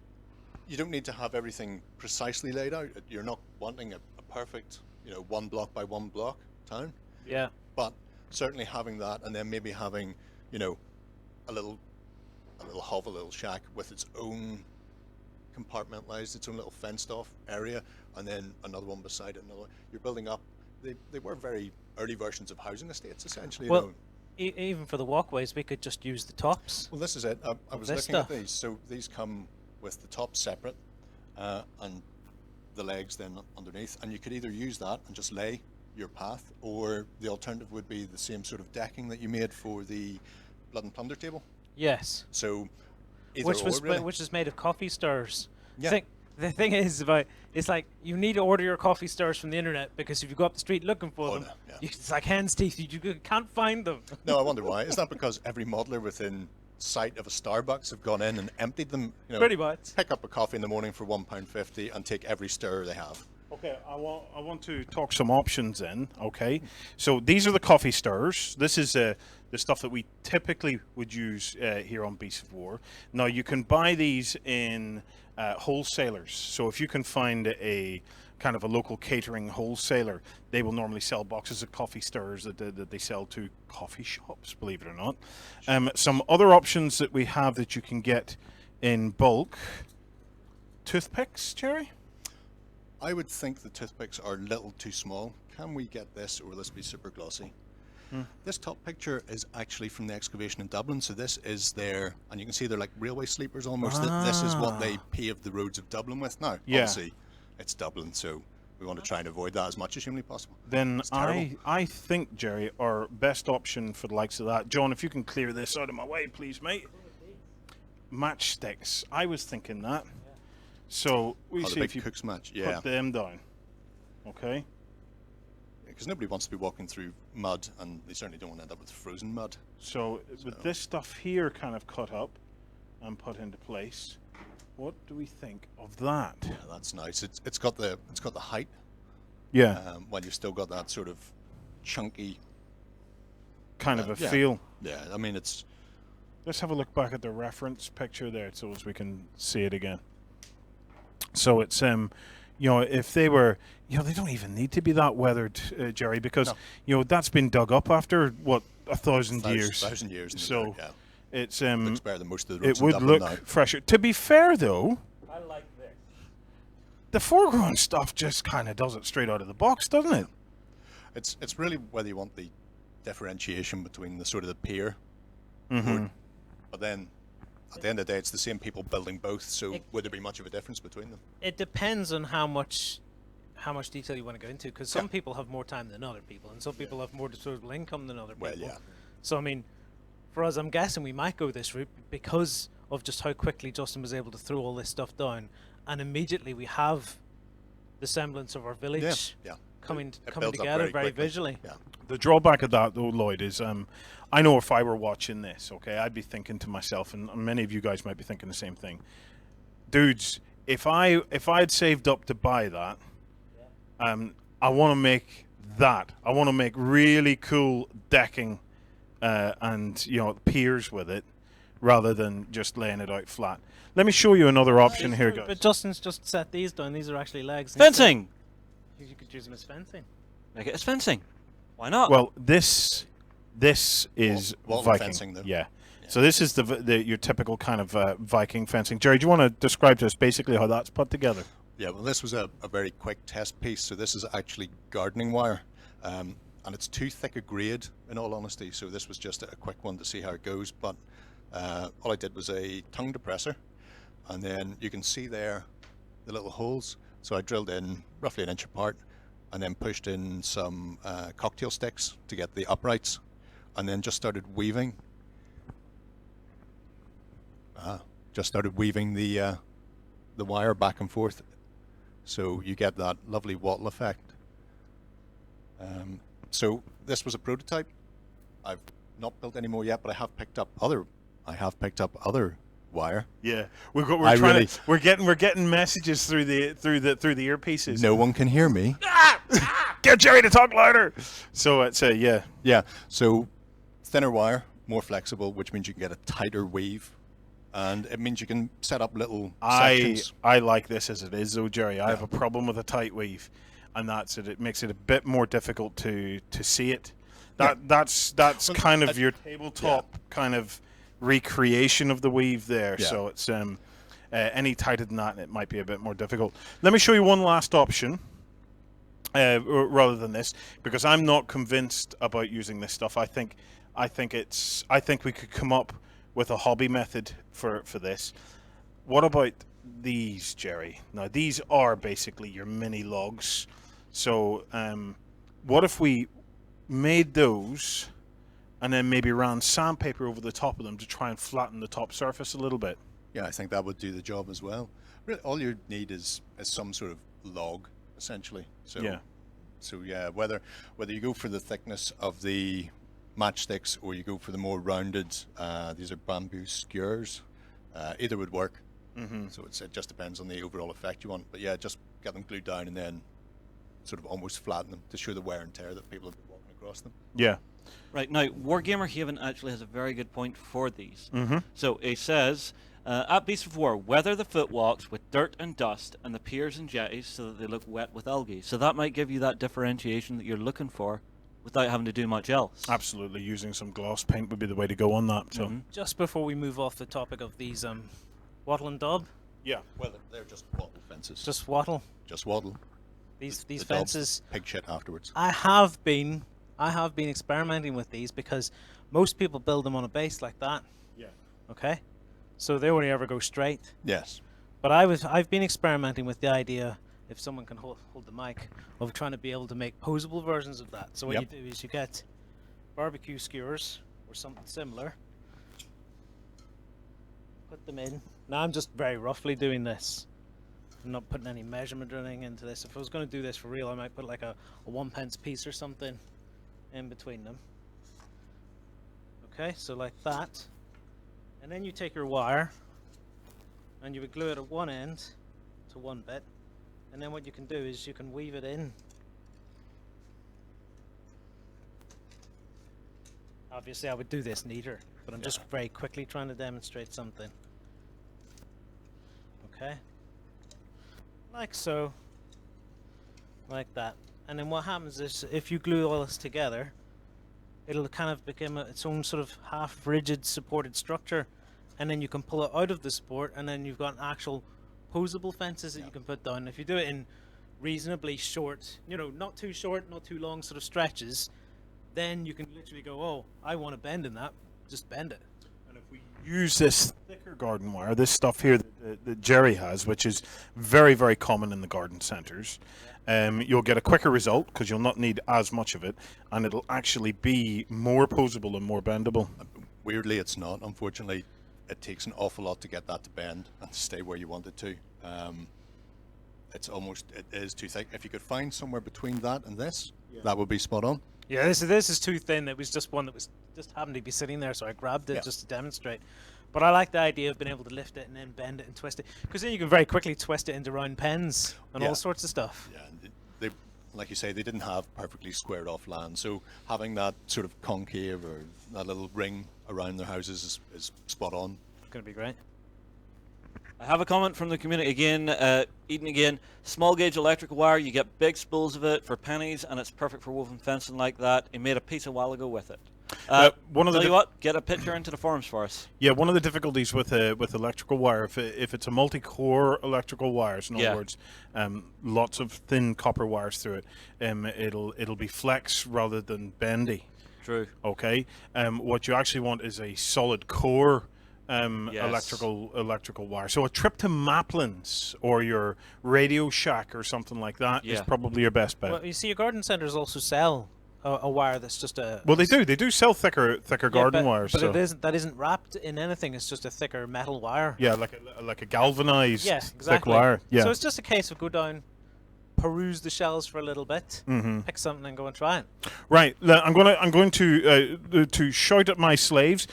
you don't need to have everything precisely laid out. You're not wanting a perfect, one block by one block town. Yeah. But certainly having that, and then maybe having, a little hovel, a little shack with its own compartmentalized, its own little fenced off area, and then another one beside it. You're building up. They were very early versions of housing estates, essentially. Well, even for the walkways, we could just use the tops. Well, this is it. I was looking at these. So these come with the top separate, and the legs then underneath, and you could either use that and just lay your path, or the alternative would be the same sort of decking that you made for the Blood and Plunder table. Yes. So Which is made of coffee stirrers. Yeah. The thing is it's like you need to order your coffee stirrers from the internet, because if you go up the street looking for them, it's like hen's teeth. You can't find them. No, I wonder why. Is that because every modeler within sight of a Starbucks have gone in and emptied them? Pretty much. Pick up a coffee in the morning for £1.50 and take every stirrer they have. Okay, I want to talk some options then. Okay, so these are the coffee stirrers. This is the stuff that we typically would use here on Beasts of War. Now you can buy these in wholesalers. So if you can find a kind of a local catering wholesaler, they will normally sell boxes of coffee stirrers that they sell to coffee shops, believe it or not. Some other options that we have that you can get in bulk: toothpicks, Jerry. I would think the toothpicks are a little too small. Can we get this, or will this be super glossy? This top picture is actually from the excavation in Dublin, so this is their, and you can see they're like railway sleepers almost. This is what they paved the roads of Dublin with. Now, obviously, it's Dublin, so we want to try and avoid that as much as humanly possible. Then I think, Jerry, our best option for the likes of that, John, if you can clear this out of my way, please, mate. Matchsticks. I was thinking that. So we see if you cook's match, put them down. Okay. Because nobody wants to be walking through mud, and they certainly don't want to end up with frozen mud. So with this stuff here kind of cut up and put into place, what do we think of that? Yeah, that's nice. It's got the height. Yeah. While you've still got that sort of chunky kind of a feel. Yeah, I mean it's. Let's have a look back at the reference picture there, so as we can see it again. So it's if they were, they don't even need to be that weathered, Jerry, because that's been dug up after what 1,000 years. 1,000 years. So dirt, it's looks better than most of the roads it would in Dublin look now. fresher. To be fair, though, I like this. the foreground stuff just kind of does it straight out of the box, doesn't it? It's really whether you want the differentiation between the sort of the pier, but then at the end of the day, it's the same people building both. So would there be much of a difference between them? It depends on how much detail you want to go into, because some people have more time than other people, and some people have more disposable income than other people. Well, yeah. So I mean, for us, I'm guessing we might go this route because of just how quickly Justin was able to throw all this stuff down, and immediately we have the semblance of our village coming together very quickly. Visually. Yeah. The drawback of that, though, Lloyd, is I know if I were watching this, okay, I'd be thinking to myself, and many of you guys might be thinking the same thing, dudes. If I'd saved up to buy that, I want to make that. I want to make really cool decking and piers with it, rather than just laying it out flat. Let me show you another option here, guys. But Justin's just set these down. These are actually legs. Fencing! You could use them as fencing. Make it as fencing. Why not? Well, this is Wall Viking. fencing, though. Yeah. So this is your typical kind of Viking fencing. Jerry, do you want to describe to us basically how that's put together? Yeah, well, this was a very quick test piece. So this is actually gardening wire, and it's too thick a grade, in all honesty. So this was just a quick one to see how it goes. But all I did was a tongue depressor, and then you can see there the little holes. So I drilled in roughly 1 inch apart, and then pushed in some cocktail sticks to get the uprights, and then just started weaving. The wire back and forth, so you get that lovely wattle effect. So this was a prototype. I've not built any more yet, but I have picked up other wire. Yeah, we're getting messages through the earpieces. No one can hear me. Get Jerry to talk louder. So it's yeah. Yeah. So thinner wire, more flexible, which means you can get a tighter weave, and it means you can set up little sections. I like this as it is, though, Jerry. I have a problem with a tight weave, and that's it. It makes it a bit more difficult to see it. That's kind of your tabletop kind of recreation of the weave there. Yeah. So it's any tighter than that, it might be a bit more difficult. Let me show you one last option. Rather than this, because I'm not convinced about using this stuff. I think we could come up with a hobby method for this. What about these, Jerry? Now these are basically your mini logs. So what if we made those and then maybe ran sandpaper over the top of them to try and flatten the top surface a little bit? Yeah, I think that would do the job as well. Really, all you need is some sort of log, essentially. So yeah, whether you go for the thickness of the matchsticks or you go for the more rounded, these are bamboo skewers, either would work. So it just depends on the overall effect you want. But yeah, just get them glued down and then sort of almost flatten them to show the wear and tear that people have been walking across them. Yeah. Right, now, Wargamer Haven actually has a very good point for these. So it says, at Beasts of War, weather the footwalks with dirt and dust and the piers and jetties so that they look wet with algae. So that might give you that differentiation that you're looking for without having to do much else. Absolutely, using some gloss paint would be the way to go on that. So Just before we move off the topic of these wattle and daub, yeah, Well, they're just wattle fences. just wattle. Just wattle. These The fences. daub's pig shit afterwards. I have been experimenting with these because most people build them on a base like that. yeah. Okay, so they only ever go straight. Yes. But I've been experimenting with the idea, if someone can hold the mic, of trying to be able to make posable versions of that. So what you do is you get barbecue skewers or something similar, put them in. Now I'm just very roughly doing this. I'm not putting any measurement or anything into this. If I was going to do this for real, I might put like a 1p piece or something in between them. Okay, so like that. And then you take your wire and you would glue it at one end to one bit. And then what you can do is you can weave it in. Obviously I would do this neater, but I'm just very quickly trying to demonstrate something. Okay. Like so. Like that. And then what happens is if you glue all this together, it'll kind of become its own sort of half rigid supported structure, and then you can pull it out of the support, and then you've got actual posable fences that you can put down. If you do it in reasonably short, not too short, not too long sort of stretches, then you can literally go, oh, I want to bend in that, just bend it. And if we use this thicker garden wire, this stuff here that Jerry has, which is very, very common in the garden centres, you'll get a quicker result because you'll not need as much of it, and it'll actually be more posable and more bendable. Weirdly, it's not. Unfortunately, it takes an awful lot to get that to bend and stay where you want it to. It is too thick. If you could find somewhere between that and this, that would be spot on. Yeah, this is too thin. It was just one that was just happened to be sitting there, so I grabbed it just to demonstrate. But I like the idea of being able to lift it and then bend it and twist it, because then you can very quickly twist it into round pens and all sorts of stuff. Yeah, and they, like you say, they didn't have perfectly squared off land, so having that sort of concave or that little ring around their houses is spot on. Going to be great. I have a comment from the community again. Eden again. Small gauge electrical wire. You get big spools of it for pennies, and it's perfect for woven fencing like that. He made a piece a while ago with it. One of Tell you what, get a picture into the forums for us. Yeah, one of the difficulties with electrical wire, if it's a multi-core electrical wires, in other words, lots of thin copper wires through it, it'll be flex rather than bendy. True. Okay. What you actually want is a solid core Yes. electrical wire. So a trip to Maplin's or your Radio Shack or something like that is probably your best bet. Well, you see, your garden centres also sell a wire that's just a. Well, they do sell thicker garden wires. But so. that isn't wrapped in anything. It's just a thicker metal wire. Yeah, like a galvanized Yeah, thick exactly. wire. Yeah. So it's just a case of go down, peruse the shells for a little bit, pick something and go and try it. Right, I'm going to shout at my slaves.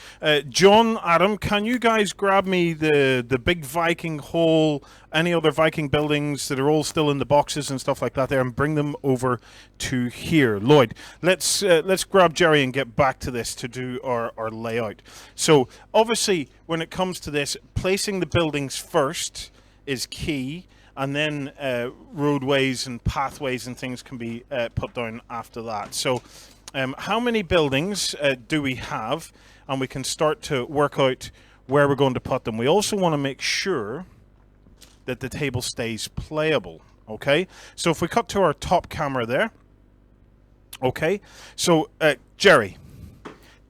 John, Adam, can you guys grab me the big Viking hall, any other Viking buildings that are all still in the boxes and stuff like that there, and bring them over to here. Lloyd, let's grab Jerry and get back to this to do our layout. So obviously, when it comes to this, placing the buildings first is key. And then roadways and pathways and things can be put down after that. So how many buildings do we have? And we can start to work out where we're going to put them. We also want to make sure that the table stays playable. Okay, so if we cut to our top camera there. Okay, so Jerry,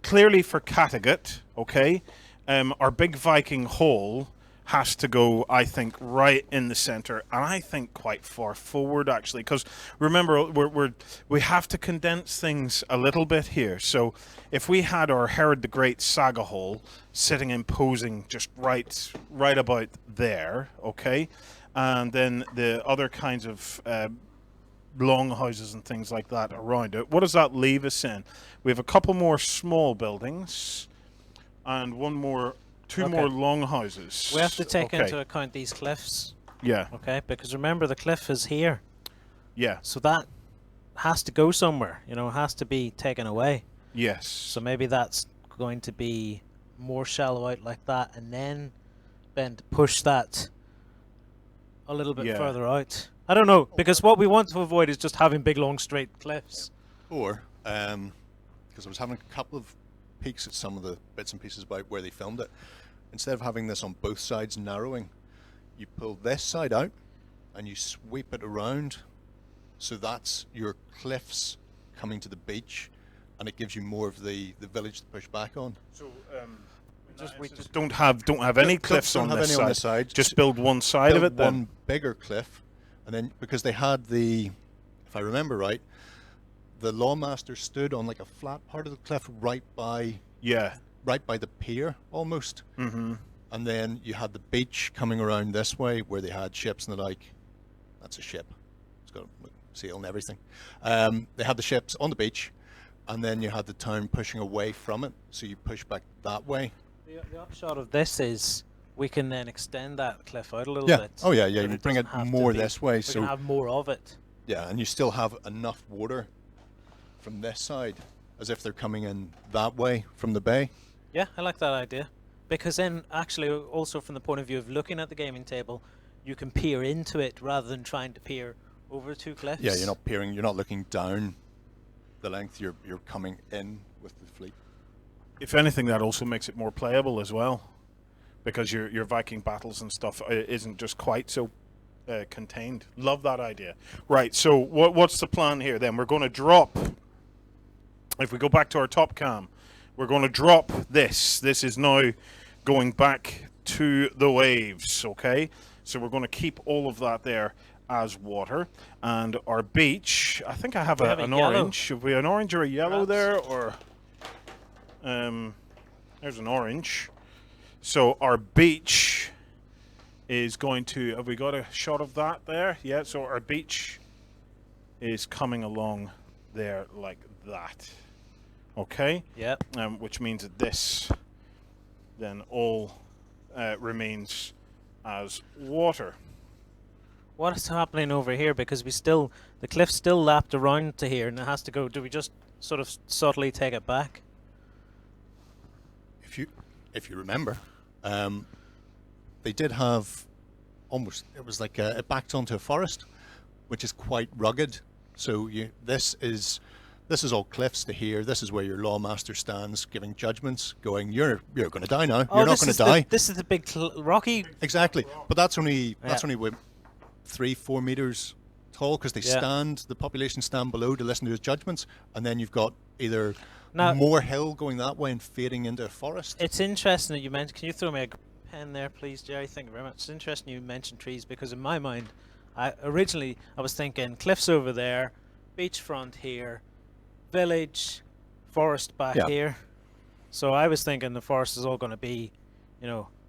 clearly for Kattegat, okay, our big Viking hall has to go, I think, right in the center, and I think quite far forward actually, because remember we have to condense things a little bit here. So if we had our Herod the Great saga hall sitting imposing just right about there, okay, and then the other kinds of long houses and things like that around it, what does that leave us in? We have a couple more small buildings and two more long houses. We have to take into account these cliffs. Yeah. Okay, because remember the cliff is here. Yeah. So that has to go somewhere, it has to be taken away. Yes. So maybe that's going to be more shallow out like that, and then to push that a little bit further out. I don't know, because what we want to avoid is just having big, long, straight cliffs. Or, because I was having a couple of peeks at some of the bits and pieces about where they filmed it, instead of having this on both sides narrowing, you pull this side out and you sweep it around, so that's your cliffs coming to the beach, and it gives you more of the village to push back on. So we just don't have any cliffs on this side. Just build one side of it then. One bigger cliff, and then because they had if I remember right, the Lawmaster stood on like a flat part of the cliff right by the pier almost. Mm-hmm. And then you had the beach coming around this way where they had ships and they're like, that's a ship. It's got a sail and everything. They had the ships on the beach, and then you had the town pushing away from it, so you push back that way. The upshot of this is we can then extend that cliff out a little bit. Oh yeah, you bring it more this way. We can have more of it. Yeah, and you still have enough water from this side as if they're coming in that way from the bay. Yeah, I like that idea, because then actually also from the point of view of looking at the gaming table, you can peer into it rather than trying to peer over two cliffs. Yeah, you're not looking down the length, you're coming in with the fleet. If anything, that also makes it more playable as well, because your Viking battles and stuff isn't just quite so contained. Love that idea. Right, so what's the plan here then? We're going to drop, if we go back to our top cam, we're going to drop this. This is now going back to the waves, okay? So we're going to keep all of that there as water. And our beach, I think I have an orange. Have we an orange or a yellow there? Or there's an orange. So our beach is going to, have we got a shot of that there? Yeah, so our beach is coming along there like that. Okay? Yep. Which means that this then all remains as water. What is happening over here? Because the cliff's still lapped around to here, and it has to go. Do we just sort of subtly take it back? If you remember, they did have it was like it backed onto a forest, which is quite rugged. So this is all cliffs to here. This is where your Lawmaster stands, giving judgments, going, "You're going to die now. You're not going to die." This is the big rocky. Exactly, but that's only 3-4 meters tall, because the population stand below to listen to his judgments, and then you've got either more hill going that way and fading into a forest. It's interesting that you mentioned. Can you throw me a pen there, please, Jerry? Thank you very much. It's interesting you mentioned trees, because in my mind, originally I was thinking cliffs over there, beachfront here, village, forest back here. So I was thinking the forest is all going to be,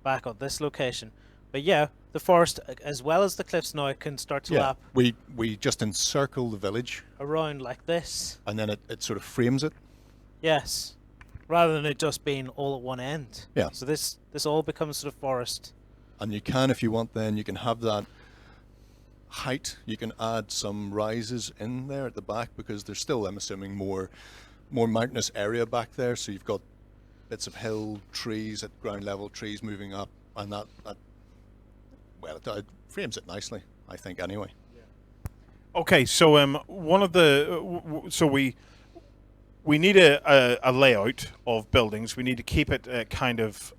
back at this location. But yeah, the forest, as well as the cliffs now, can start to lap we just encircle the village, around like this. and then it sort of frames it. Yes. Rather than it just being all at one end. Yeah. So this all becomes sort of forest. And you can, if you want, then you can have that height. You can add some rises in there at the back, because there's still, I'm assuming, more mountainous area back there. So you've got bits of hill, trees at ground level, trees moving up, and that it frames it nicely, I think, anyway. Okay, so one of the so we need a layout of buildings. We need to keep it kind of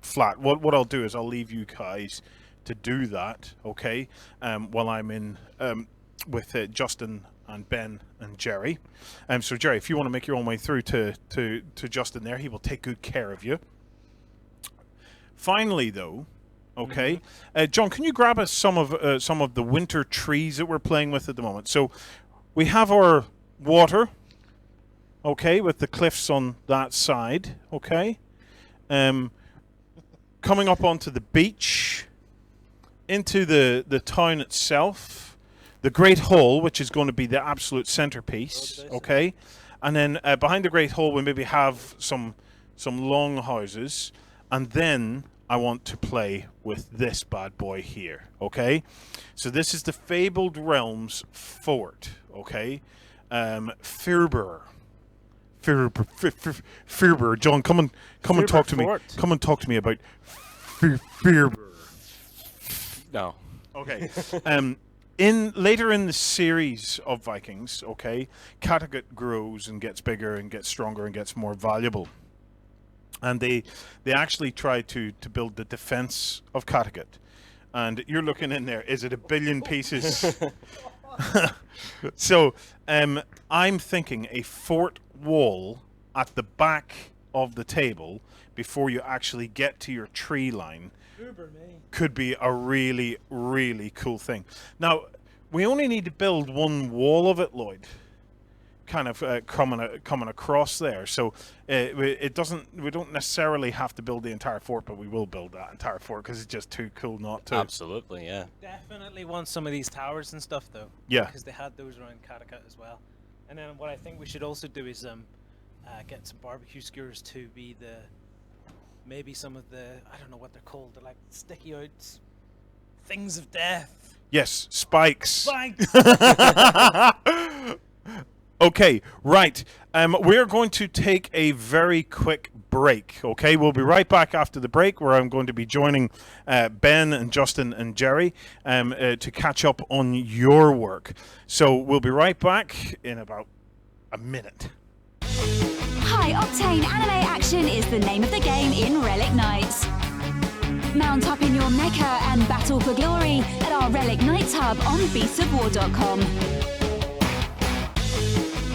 flat. What I'll do is I'll leave you guys to do that, okay? While I'm in with Justin and Ben and Jerry. So Jerry, if you want to make your own way through to Justin there, he will take good care of you. Finally, though, okay, John, can you grab us some of the winter trees that we're playing with at the moment? So we have our water, okay, with the cliffs on that side, okay. Coming up onto the beach, into the town itself, the Great Hall, which is going to be the absolute centerpiece, okay, and then behind the Great Hall we maybe have some long houses, and then I want to play with this bad boy here, okay? So this is the Fabled Realms Fort, okay? Firber. John, come and talk to me. Fort. Come and talk to me about Firber. No. Okay. Later in the series of Vikings, okay, Kattegat grows and gets bigger and gets stronger and gets more valuable. And they actually try to build the defense of Kattegat. And you're looking in there, is it 1 billion pieces? So I'm thinking a fort wall at the back of the table before you actually get to your tree line could be a really, really cool thing. Now, we only need to build one wall of it, Lloyd. Kind of coming across there, so it doesn't. We don't necessarily have to build the entire fort, but we will build that entire fort because it's just too cool not to. Absolutely, yeah. Definitely want some of these towers and stuff, though. Yeah. Because they had those around Kattegat as well. And then what I think we should also do is get some barbecue skewers to be maybe some of the, I don't know what they're called, they're like sticky out things of death. Yes, spikes. Spikes! Okay, right. We're going to take a very quick break, okay? We'll be right back after the break, where I'm going to be joining Ben and Justin and Jerry to catch up on your work. So we'll be right back in about a minute. High Octane Anime Action is the name of the game in Relic Knights. Mount up in your mecha and battle for glory at our Relic Knights hub on beastsofwar.com.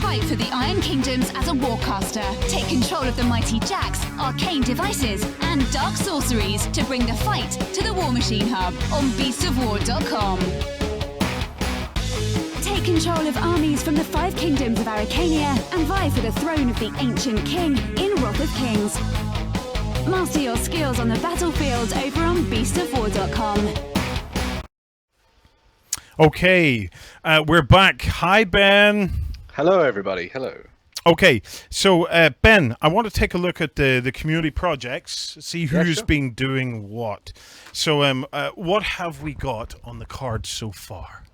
Fight for the Iron Kingdoms as a warcaster. Take control of the mighty jacks, arcane devices, and dark sorceries to bring the fight to the War Machine hub on beastsofwar.com. Take control of armies from the 5 kingdoms of Araucania and vie for the throne of the ancient king in Wrath of Kings. Master your skills on the battlefield over on beastofwar.com. Okay, we're back. Hi, Ben. Hello, everybody. Hello. Okay, so Ben, I want to take a look at the community projects, see who's been doing what. So what have we got on the cards so far?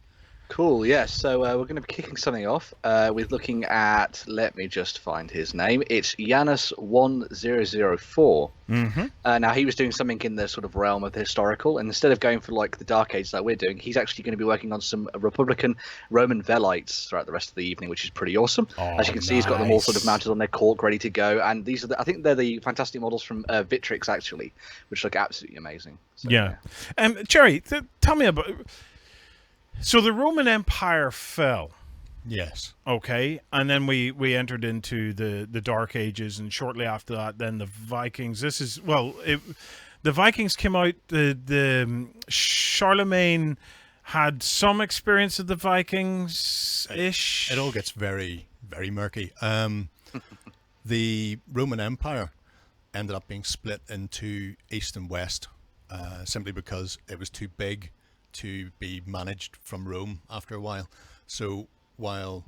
Cool, yes. So we're going to be kicking something off with looking at, let me just find his name. It's Janus1004. Mm-hmm. Now, he was doing something in the sort of realm of the historical, and instead of going for like the Dark Ages like we're doing, he's actually going to be working on some Republican Roman Velites throughout the rest of the evening, which is pretty awesome. As you can see, he's got them all sort of mounted on their cork, ready to go, and these are I think they're the fantastic models from Vitrix, actually, which look absolutely amazing. So, yeah. Jerry, tell me about... So the Roman Empire fell. Yes. Okay, and then we entered into the Dark Ages, and shortly after that, then the Vikings. This is the Vikings came out. The Charlemagne had some experience of the Vikings ish. It all gets very, very murky. The Roman Empire ended up being split into East and West, simply because it was too big to be managed from Rome after a while. So while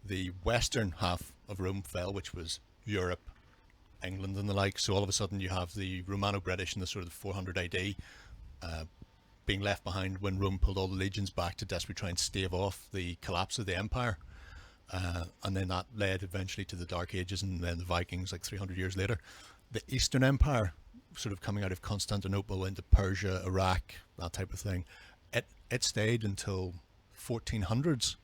the western half of Rome fell, which was Europe, England and the like, so all of a sudden you have the Romano-British in the sort of 400 AD being left behind when Rome pulled all the legions back to desperately try and stave off the collapse of the empire. And then that led eventually to the Dark Ages and then the Vikings like 300 years later. The Eastern Empire, sort of coming out of Constantinople into Persia, Iraq, that type of thing, it stayed until 1400s.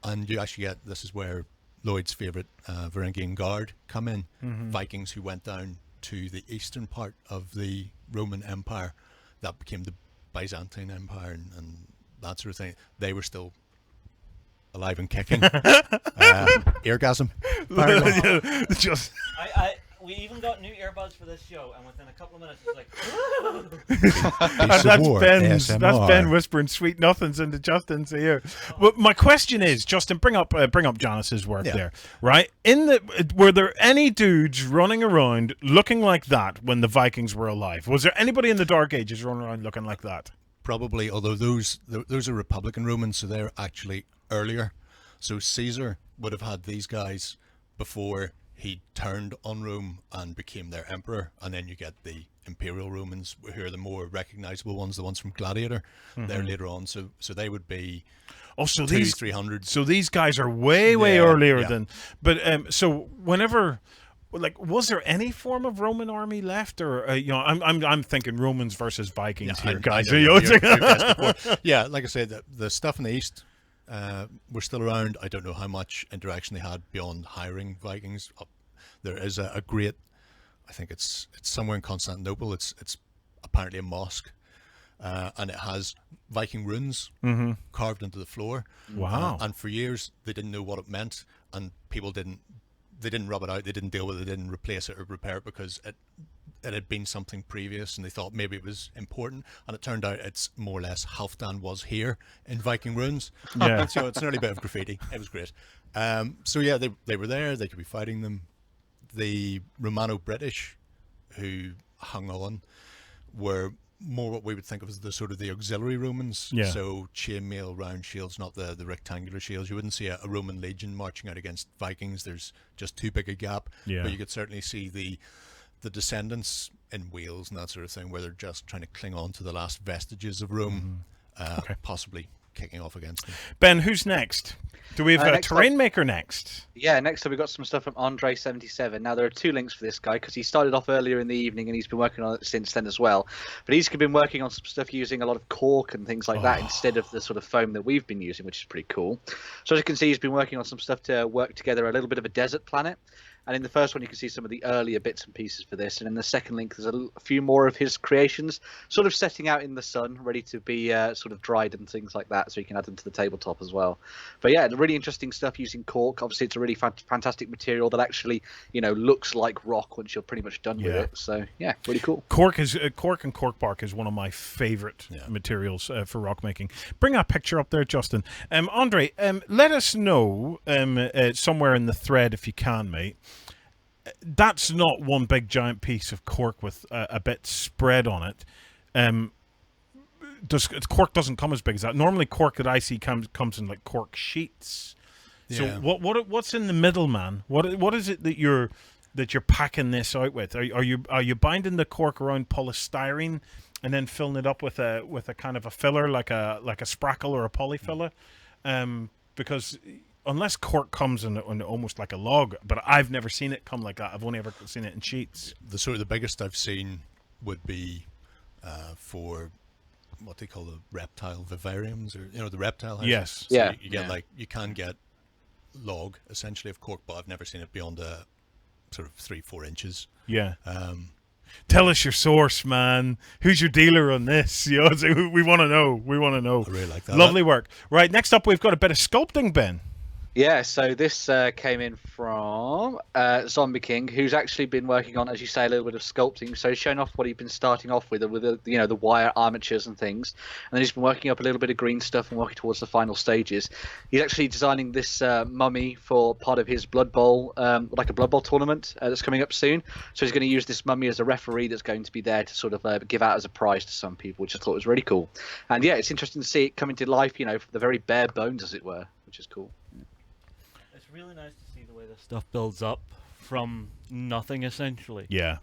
And you actually get, this is where Lloyd's favourite Varangian Guard come in, Vikings who went down to the eastern part of the Roman Empire. That became the Byzantine Empire and that sort of thing. They were still alive and kicking. Eargasm. Just We even got new earbuds for this show, and within a couple of minutes, it's like. that's Ben whispering sweet nothings into Justin's ear. Well, my question is, Justin, bring up Janice's work there, right? Were there any dudes running around looking like that when the Vikings were alive? Was there anybody in the Dark Ages running around looking like that? Probably, although those are Republican Romans, so they're actually earlier. So Caesar would have had these guys before he turned on Rome and became their emperor, and then you get the Imperial Romans, who are the more recognizable ones, the ones from Gladiator. They're later on, so they would be these 300. So these guys are way earlier than. But so whenever. Like, was there any form of Roman army left, or I'm thinking Romans versus Vikings here, guys. Yeah, like I said, the stuff in the east were still around. I don't know how much interaction they had beyond hiring Vikings. There is a great, I think it's somewhere in Constantinople. It's apparently a mosque, and it has Viking runes carved into the floor. Wow! And for years they didn't know what it meant, and people didn't rub it out. They didn't deal with it. They didn't replace it or repair it because it had been something previous, and they thought maybe it was important. And it turned out it's more or less Halfdan was here in Viking runes. Yeah. So it's an early bit of graffiti. It was great. So yeah, they were there. They could be fighting them. The Romano-British, who hung on, were more what we would think of as the sort of the auxiliary Romans. Yeah. So chainmail round shields, not the rectangular shields. You wouldn't see a Roman legion marching out against Vikings. There's just too big a gap. Yeah. But you could certainly see the descendants in Wales and that sort of thing, where they're just trying to cling on to the last vestiges of Rome, possibly kicking off against them. Ben, who's next? Do we have a terrain maker next? Yeah, next up we've got some stuff from Andre77. Now, there are two links for this guy because he started off earlier in the evening and he's been working on it since then as well. But he's been working on some stuff using a lot of cork and things like that instead of the sort of foam that we've been using, which is pretty cool. So as you can see, he's been working on some stuff to work together a little bit of a desert planet. And in the first one, you can see some of the earlier bits and pieces for this. And in the second link, there's a few more of his creations, sort of setting out in the sun, ready to be sort of dried and things like that, so you can add them to the tabletop as well. But yeah, really interesting stuff using cork. Obviously, it's a really fantastic material that actually, looks like rock once you're pretty much done with it. So yeah, really cool. Cork and cork bark is one of my favorite materials for rock making. Bring that picture up there, Justin. Andre, let us know somewhere in the thread if you can, mate. That's not one big giant piece of cork with a bit spread on it. Cork doesn't come as big as that. Normally, cork that I see comes in like cork sheets. Yeah. So what's in the middle, man? What is it that you're packing this out with? Are you binding the cork around polystyrene and then filling it up with a kind of a filler like a sprackle or a polyfiller? Because unless cork comes in almost like a log, but I've never seen it come like that. I've only ever seen it in sheets. The biggest I've seen would be for what they call the reptile vivariums, or the reptile houses. Yes. So you get you can get log essentially of cork, but I've never seen it beyond a sort of 3-4 inches. Yeah. Tell us your source, man. Who's your dealer on this? We want to know. We want to know. I really like that. Lovely work. Right, next up we've got a bit of sculpting, Ben. Yeah, so this came in from Zombie King, who's actually been working on, as you say, a little bit of sculpting. So he's shown off what he's been starting off with the wire armatures and things, and then he's been working up a little bit of green stuff and working towards the final stages. He's actually designing this mummy for part of his Blood Bowl, like a Blood Bowl tournament that's coming up soon. So he's going to use this mummy as a referee that's going to be there to sort of give out as a prize to some people, which I thought was really cool. And yeah, it's interesting to see it coming to life, the very bare bones, as it were, which is cool. It's really nice to see the way this stuff builds up from nothing, essentially. Yeah.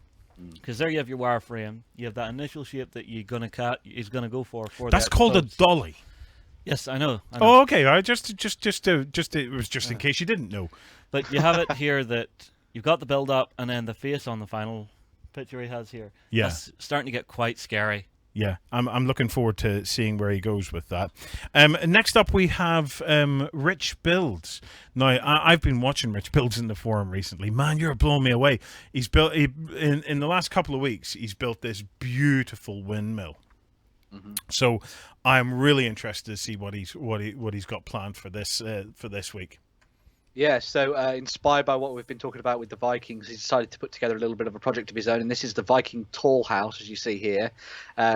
Because there you have your wireframe. You have that initial shape that is gonna go for. That's that called a post. dolly. Yes, I know. Oh, okay. It was just in case you didn't know. But you have it here that you've got the build up, and then the face on the final picture he has here. Yeah. That's starting to get quite scary. Yeah, I'm looking forward to seeing where he goes with that. Next up, we have Rich Builds. Now, I've been watching Rich Builds in the forum recently. Man, you're blowing me away. He's built in the last couple of weeks. He's built this beautiful windmill. Mm-hmm. So I'm really interested to see what he's got planned for this week. Yeah, so inspired by what we've been talking about with the Vikings, he decided to put together a little bit of a project of his own, and this is the Viking tall house, as you see here.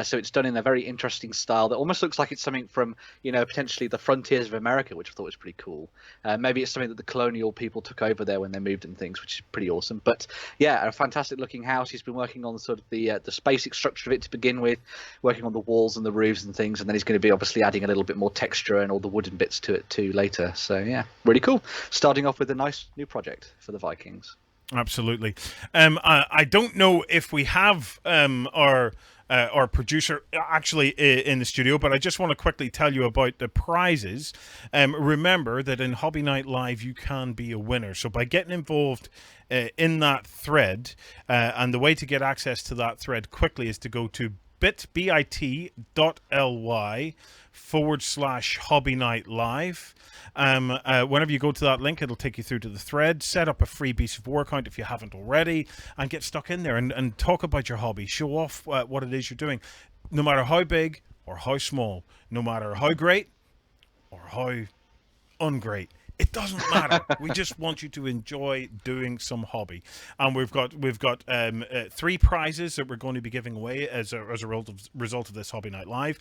So it's done in a very interesting style that almost looks like it's something from, potentially the frontiers of America, which I thought was pretty cool. Maybe it's something that the colonial people took over there when they moved and things, which is pretty awesome. But yeah, a fantastic looking house. He's been working on sort of the basic structure of it to begin with, working on the walls and the roofs and things, and then he's going to be obviously adding a little bit more texture and all the wooden bits to it too later. So yeah, really cool. Starting off with a nice new project for the Vikings. Absolutely. I don't know if we have our producer actually in the studio, but I just want to quickly tell you about the prizes. Remember that in Hobby Night Live you can be a winner. So by getting involved in that thread, and the way to get access to that thread quickly is to go to bit.ly/Hobby Night Live. Whenever you go to that link, it'll take you through to the thread. Set up a free Beast of War account if you haven't already, and get stuck in there and talk about your hobby. Show off what it is you're doing, no matter how big or how small, no matter how great or how ungreat. It doesn't matter. We just want you to enjoy doing some hobby, and we've got 3 prizes that we're going to be giving away as a result of this Hobby Night Live.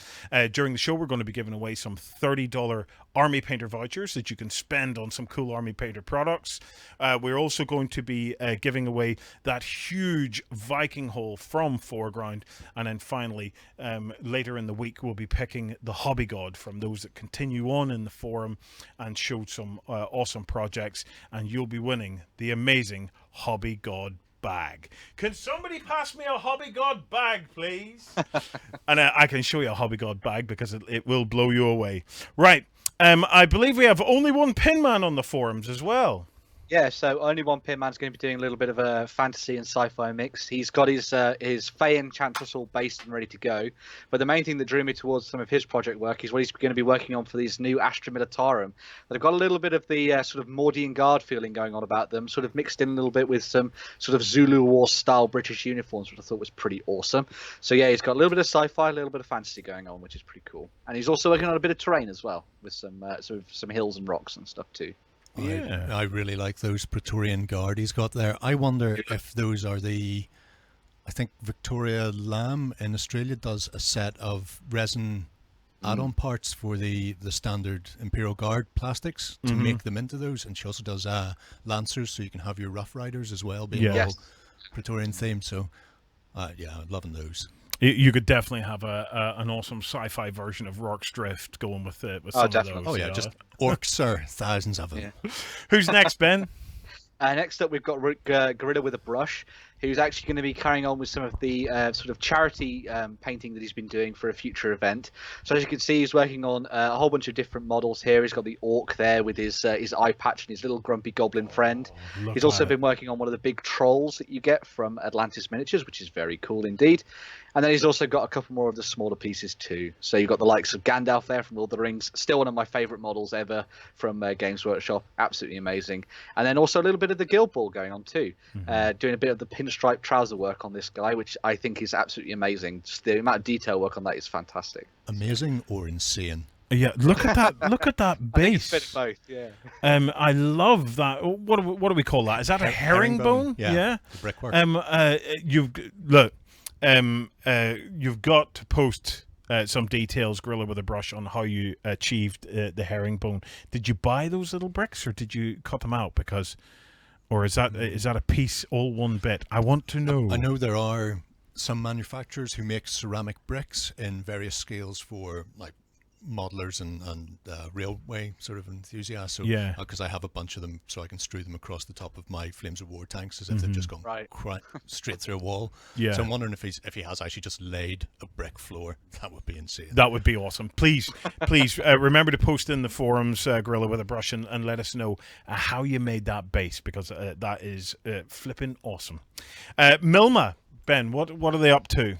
During the show, we're going to be giving away some $30 Army Painter vouchers that you can spend on some cool Army Painter products. We're also going to be giving away that huge Viking hole from Foreground, and then finally, later in the week, we'll be picking the Hobby God from those that continue on in the forum and showed some awesome projects, and you'll be winning the amazing Hobby God bag. Can somebody pass me a Hobby God bag, please? And I can show you a Hobby God bag because it will blow you away. Right. I believe we have only one pin man on the forums as well. Yeah, so Only One Pin Man's going to be doing a little bit of a fantasy and sci-fi mix. He's got his Fey Enchantress all based and ready to go. But the main thing that drew me towards some of his project work is what he's going to be working on for these new Astra Militarum. They've got a little bit of the sort of Mordian Guard feeling going on about them, sort of mixed in a little bit with some sort of Zulu War style British uniforms, which I thought was pretty awesome. So yeah, he's got a little bit of sci-fi, a little bit of fantasy going on, which is pretty cool. And he's also working on a bit of terrain as well, with some sort of some hills and rocks and stuff too. Yeah. I really like those Praetorian Guard he's got there. I wonder if those are I think Victoria Lamb in Australia does a set of resin add-on parts for the standard Imperial Guard plastics to make them into those, and she also does Lancers, so you can have your Rough Riders as well, being all Praetorian themed. So yeah, I'm loving those. You could definitely have an awesome sci-fi version of Rock's Drift going with some of those. Oh yeah, just orcs are thousands of them. Yeah. Who's next, Ben? Next up, we've got Gorilla with a Brush, who's actually going to be carrying on with some of the sort of charity painting that he's been doing for a future event. So as you can see, he's working on a whole bunch of different models here. He's got the orc there with his eye patch and his little grumpy goblin friend. He's also been working on one of the big trolls that you get from Atlantis Miniatures, which is very cool indeed. And then he's also got a couple more of the smaller pieces too. So you've got the likes of Gandalf there from Lord of the Rings, still one of my favourite models ever from Games Workshop, absolutely amazing. And then also a little bit of the Guild Ball going on too, doing a bit of the pinstripe trouser work on this guy, which I think is absolutely amazing. Just the amount of detail work on that is fantastic. Amazing or insane? Yeah, look at that! Look at that I think it's base. a bit of both. Yeah. I love that. What do we call that? Is that a herringbone? Yeah, the brickwork. You've got to post some details, Gorilla with a brush, on how you achieved the herringbone. Did you buy those little bricks, or did you cut them out? Or is that a piece, all one bit? I want to know. I know there are some manufacturers who make ceramic bricks in various scales for like modelers and railway sort of enthusiasts. So, Yeah. because I have a bunch of them, so I can strew them across the top of my Flames of War tanks as if they've just gone straight through a wall. Yeah. So I'm wondering if he has actually just laid a brick floor. That would be insane. That would be awesome. Please remember to post in the forums, Gorilla with a brush, and let us know how you made that base, because that is flipping awesome. Milma, Ben, what are they up to?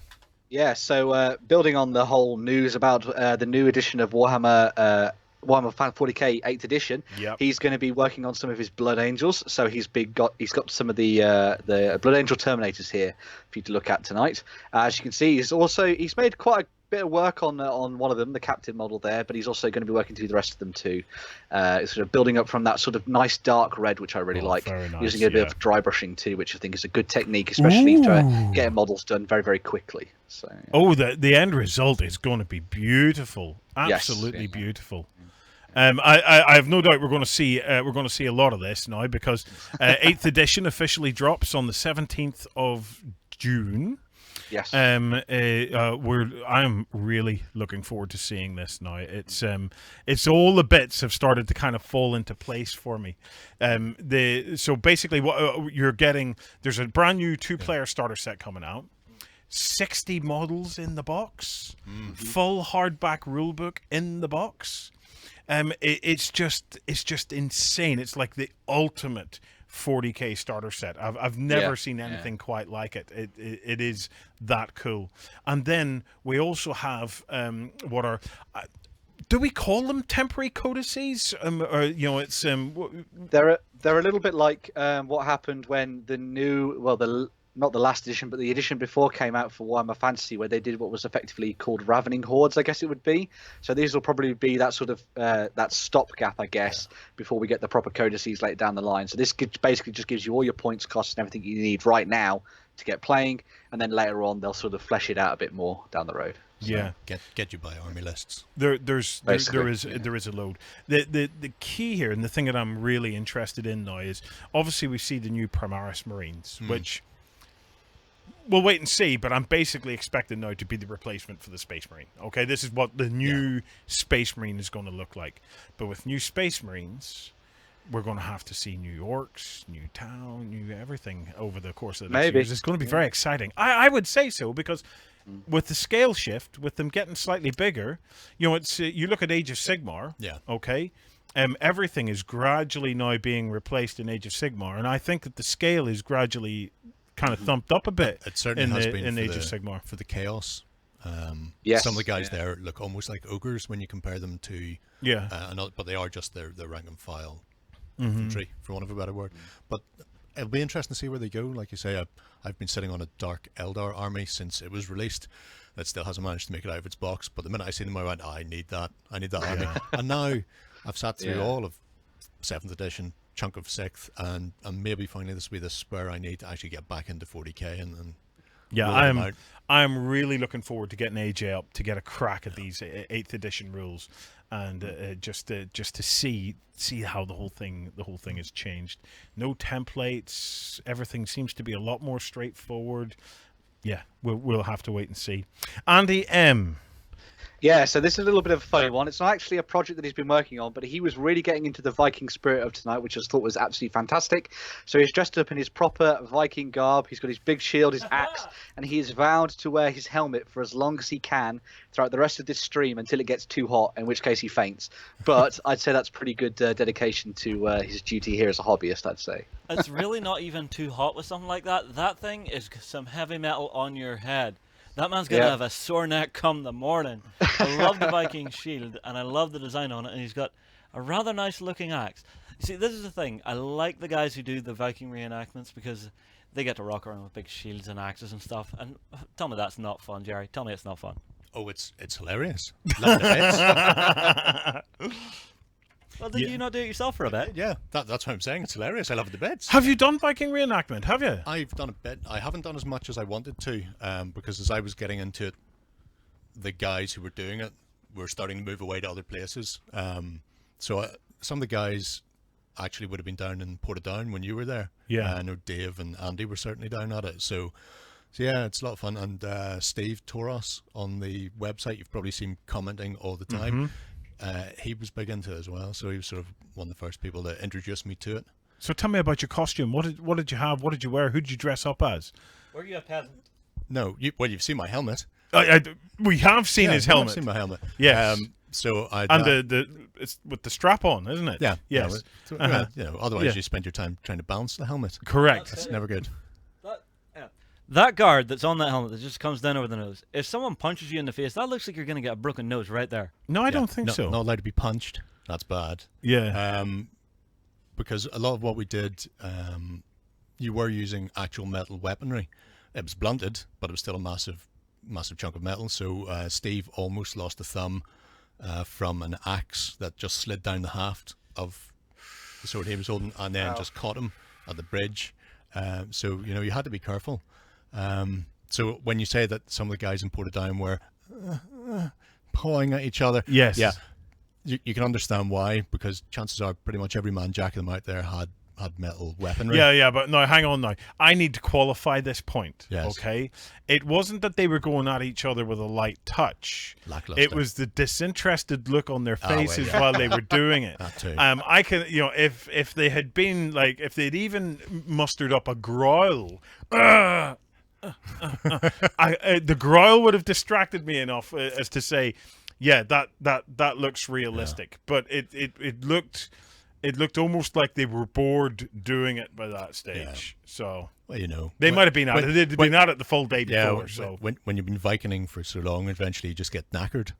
Yeah, so building on the whole news about the new edition of Warhammer 40k 8th edition, Yep. he's going to be working on some of his Blood Angels. So he's got some of the Blood Angel Terminators here for you to look at tonight. As you can see, he's made quite a bit of work on one of them, the Captain model there, but he's also going to be working through the rest of them too. Sort of building up from that sort of nice dark red, which I really like, very nice, using a bit of dry brushing too, which I think is a good technique, especially to get models done very, very quickly. So The end result is going to be beautiful, absolutely Yes, yeah. beautiful. I have no doubt we're going to see a lot of this now, because 8th edition officially drops on the 17th of June. Yes. I'm really looking forward to seeing this now. It's all the bits have started to kind of fall into place for me. So basically, what you're getting, there's a brand new 2-player starter set coming out. 60 models in the box, full hardback rulebook in the box. It's just insane. It's like the ultimate 40k starter set. I've never seen anything quite like it. It is that cool. And then we also have what are do we call them temporary codices? It's They're a little bit like what happened when the new not the last edition, but the edition before came out for Warhammer Fantasy, where they did what was effectively called Ravening Hordes, I guess it would be. So these will probably be that sort of that stopgap, I guess, before we get the proper codices later down the line. So this basically just gives you all your points, costs, and everything you need right now to get playing, and then later on they'll sort of flesh it out a bit more down the road. So, yeah, get you by army lists. There is a load. The key here, and the thing that I'm really interested in now, is obviously we see the new Primaris Marines, which we'll wait and see, but I'm basically expecting now to be the replacement for the Space Marine. Okay, this is what the new Space Marine is going to look like. But with new Space Marines, we're going to have to see new orcs, new town, new everything over the course of the next years. It's going to be very exciting. I would say so, because with the scale shift, with them getting slightly bigger, it's you look at Age of Sigmar. Yeah. Okay. Everything is gradually now being replaced in Age of Sigmar, and I think that the scale is gradually kind of thumped up a bit. It certainly has been in for Age of Sigmar for the chaos. Yes, some of the guys there look almost like ogres when you compare them to but they are just their rank and file infantry, for want of a better word. But it'll be interesting to see where they go. Like you say, I've been sitting on a Dark Eldar army since it was released. That still hasn't managed to make it out of its box. But the minute I see them, I went, I need that army. And now I've sat through all of 7th edition, chunk of 6th, and maybe finally this will be the spur I need to actually get back into 40k and I'm really looking forward to getting AJ up to get a crack at these 8th edition rules, and just to see how the whole thing has changed. No templates, everything seems to be a lot more straightforward. Yeah, we'll have to wait and see. Andy M. Yeah, so this is a little bit of a funny one. It's not actually a project that he's been working on, but he was really getting into the Viking spirit of tonight, which I thought was absolutely fantastic. So he's dressed up in his proper Viking garb. He's got his big shield, his axe, and he has vowed to wear his helmet for as long as he can throughout the rest of this stream until it gets too hot, in which case he faints. But I'd say that's pretty good dedication to his duty here as a hobbyist, I'd say. It's really not even too hot with something like that. That thing is some heavy metal on your head. That man's going to have a sore neck come the morning. I love the Viking shield, and I love the design on it, and he's got a rather nice looking axe. You see, this is the thing. I like the guys who do the Viking reenactments, because they get to rock around with big shields and axes and stuff. And tell me that's not fun, Jerry. Tell me it's not fun. Oh, it's hilarious. Love the bits. Well, did you not do it yourself for a bit? Yeah, that's what I'm saying. It's hilarious. I love the bits. Have you done Viking reenactment? Have you? I've done a bit. I haven't done as much as I wanted to, because as I was getting into it, the guys who were doing it were starting to move away to other places. So some of the guys actually would have been down in Portadown when you were there. Yeah. I know Dave and Andy were certainly down at it. So yeah, it's a lot of fun. And Steve Toros on the website, you've probably seen commenting all the time. He was big into it as well, so he was sort of one of the first people that introduced me to it. So tell me about your costume. What did you have? What did you wear? Who did you dress up as? Were you a peasant? No, you've seen my helmet. We have seen his helmet. I've seen my helmet. Yes. So it's with the strap on, isn't it? Yeah. Yes. Otherwise you spend your time trying to balance the helmet. Correct. It's never good. That guard that's on that helmet that just comes down over the nose, if someone punches you in the face, that looks like you're going to get a broken nose right there. No, I don't think so. Not allowed to be punched. That's bad. Yeah. Because a lot of what we did, you were using actual metal weaponry. It was blunted, but it was still a massive chunk of metal. So Steve almost lost a thumb from an axe that just slid down the haft of the sword he was holding, and then just caught him at the bridge. So you had to be careful. So when you say that some of the guys in Portadown were pawing at each other, yes, yeah, you can understand why, because chances are pretty much every man jack of them out there had metal weaponry. Yeah, but no, hang on now. I need to qualify this point. Yes. Okay, it wasn't that they were going at each other with a light touch. Lackluster. It was the disinterested look on their faces while they were doing it. That too. I can, if they had been like, if they'd even mustered up a growl. The growl would have distracted me enough as to say, yeah, that looks realistic. Yeah. But it looked almost like they were bored doing it by that stage. Yeah. So well, they might have been at it. They'd been at it the full day before. So when you've been Vikinging for so long, eventually you just get knackered.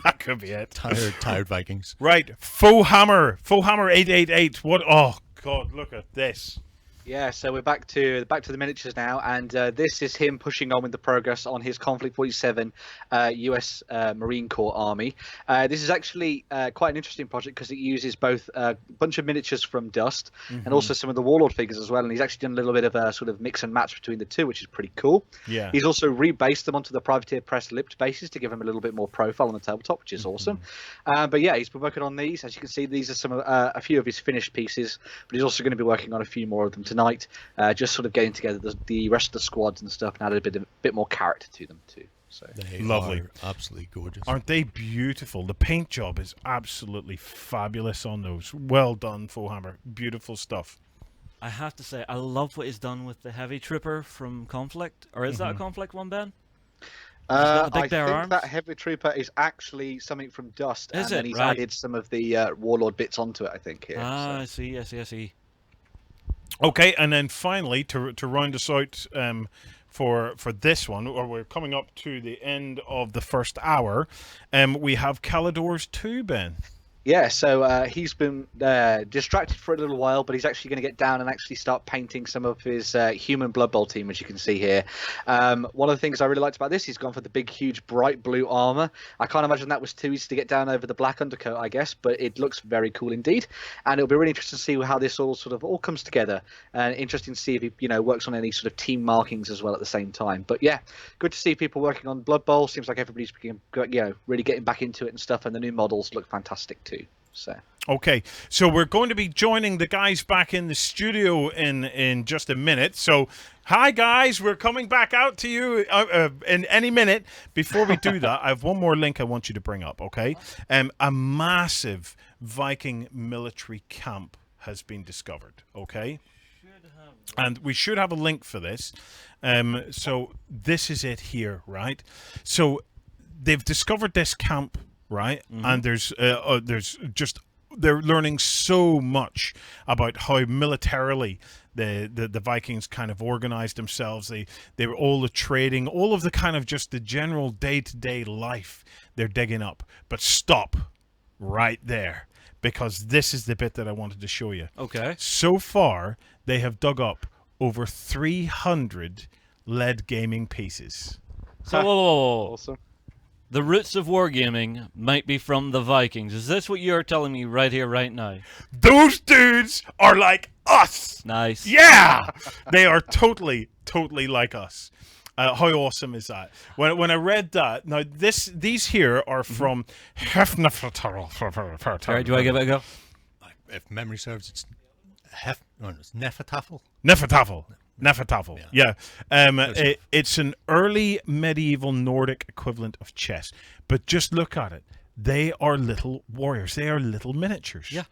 That could be it. Tired Vikings. Right, Faux Hammer 888. What? Oh God, look at this. Yeah, so we're back to the miniatures now, and this is him pushing on with the progress on his Conflict 47 U.S. Marine Corps Army. This is actually quite an interesting project because it uses both a bunch of miniatures from Dust and also some of the Warlord figures as well, and he's actually done a little bit of a sort of mix and match between the two, which is pretty cool. Yeah. He's also rebased them onto the Privateer Press lipped bases to give them a little bit more profile on the tabletop, which is awesome. But yeah, he's been working on these. As you can see, these are some of a few of his finished pieces, but he's also going to be working on a few more of them tonight, just sort of getting together the rest of the squads and stuff and added a bit more character to them too. So they lovely, are absolutely gorgeous. Aren't they beautiful? The paint job is absolutely fabulous on those. Well done, Faux Hammer. Beautiful stuff. I have to say, I love what he's done with the heavy trooper from Conflict. Or is that a Conflict one, Ben? I big bare think arms? that heavy trooper is actually something from Dust, Is and then it? he's Right. added some of the Warlord bits onto it, I think. Here, Ah, so. I see. Okay, and then finally, to round us out for this one, or we're coming up to the end of the first hour, we have Calidor's 2, Ben. Yeah, so he's been distracted for a little while, but he's actually going to get down and actually start painting some of his human Blood Bowl team, as you can see here. One of the things I really liked about this, he's gone for the big, huge, bright blue armor. I can't imagine that was too easy to get down over the black undercoat, I guess, but it looks very cool indeed. And it'll be really interesting to see how this all comes together. And interesting to see if he, works on any sort of team markings as well at the same time. But yeah, good to see people working on Blood Bowl. Seems like everybody's really getting back into it and stuff. And the new models look fantastic too. So. Okay, so we're going to be joining the guys back in the studio in just a minute. So, hi guys, we're coming back out to you in any minute. Before we do that, I have one more link I want you to bring up, okay? A massive Viking military camp has been discovered, okay? And we should have a link for this. So this is it here, right? So they've discovered this camp, right? And there's just, they're learning so much about how militarily the Vikings kind of organized themselves. They were all the trading, all of the kind of just the general day-to-day life they're digging up. But stop right there, because this is the bit that I wanted to show you. Okay. So far, they have dug up over 300 lead gaming pieces. So, whoa. Awesome. The roots of wargaming might be from the Vikings. Is this what you're telling me right here, right now? Those dudes are like us. Nice. Yeah, they are totally like us. How awesome is that? When I read that, now these here are from Sorry, do I give it a go? If memory serves, it's it's Nefertafel. Nefertafel. Yeah. It's an early medieval Nordic equivalent of chess. But just look at it. They are little warriors. They are little miniatures. Yeah.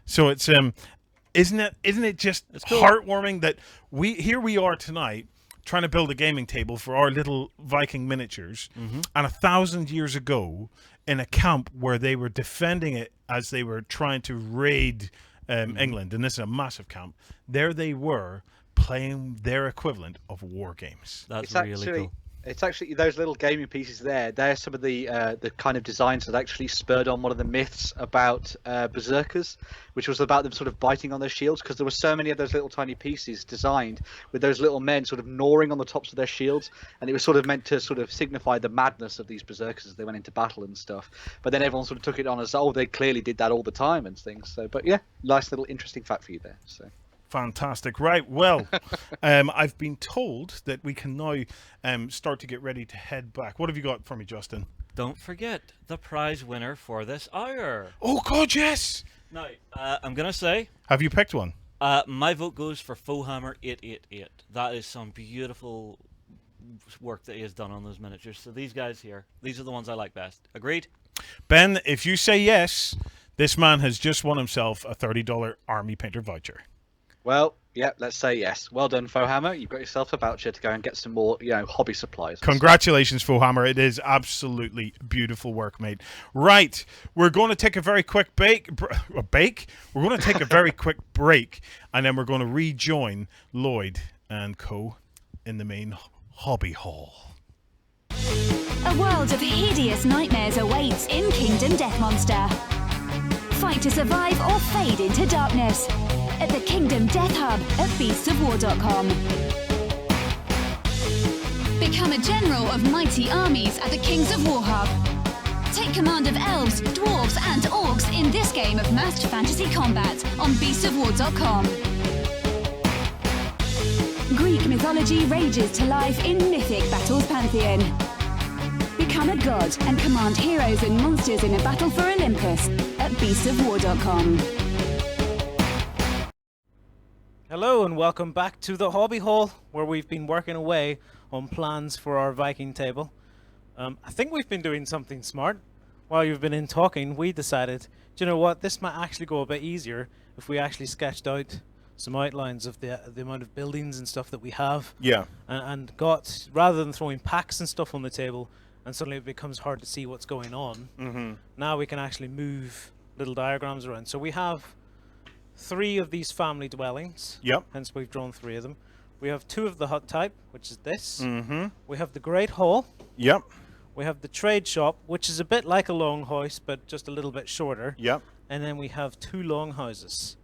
So it's isn't it just cool. heartwarming that we are tonight trying to build a gaming table for our little Viking miniatures, and 1,000 years ago in a camp where they were defending it as they were trying to raid England, and this is a massive camp, there they were playing their equivalent of war games. That's It's really actually, cool. it's actually those little gaming pieces there. They're some of the kind of designs that actually spurred on one of the myths about berserkers, which was about them sort of biting on their shields, because there were so many of those little tiny pieces designed with those little men sort of gnawing on the tops of their shields, and it was sort of meant to sort of signify the madness of these berserkers as they went into battle and stuff. But then everyone sort of took it on as, oh, they clearly did that all the time and things. So, but yeah, nice little interesting fact for you there. So. Fantastic. Right. Well, I've been told that we can now start to get ready to head back. What have you got for me, Justin? Don't forget the prize winner for this hour. Oh, God, yes. Now, I'm going to say, Have you picked one? my vote goes for Fohammer 888. That is some beautiful work that he has done on those miniatures. So these guys here, these are the ones I like best. Agreed? Ben, if you say yes, this man has just won himself a $30 Army Painter voucher. Well, yeah, let's say yes. Well done, Fohammer. You've got yourself a voucher to go and get some more, hobby supplies. Congratulations, Fohammer. It is absolutely beautiful work, mate. Right, we're going to take a very quick We're going to take a very quick break, and then we're going to rejoin Lloyd and co in the main hobby hall. A world of hideous nightmares awaits in Kingdom Death Monster. Fight to survive or fade into darkness at the Kingdom Death Hub at beastsofwar.com. Become a general of mighty armies at the Kings of War Hub. Take command of elves, dwarves and orcs in this game of massed fantasy combat on beastsofwar.com. Greek mythology rages to life in mythic battles pantheon. Become a god and command heroes and monsters in a battle for Olympus at beastsofwar.com. Hello and welcome back to the Hobby Hall, where we've been working away on plans for our Viking table. I think we've been doing something smart. While you've been in talking, we decided, do you know what, this might actually go a bit easier if we actually sketched out some outlines of the amount of buildings and stuff that we have. Yeah. And got, rather than throwing packs and stuff on the table, and suddenly it becomes hard to see what's going on, now we can actually move little diagrams around. So we have 3 of these family dwellings. Yep. Hence we've drawn 3 of them. We have 2 of the hut type, which is this. We have the Great Hall. Yep. We have the trade shop, which is a bit like a longhouse, but just a little bit shorter. Yep. And then we have 2 longhouses.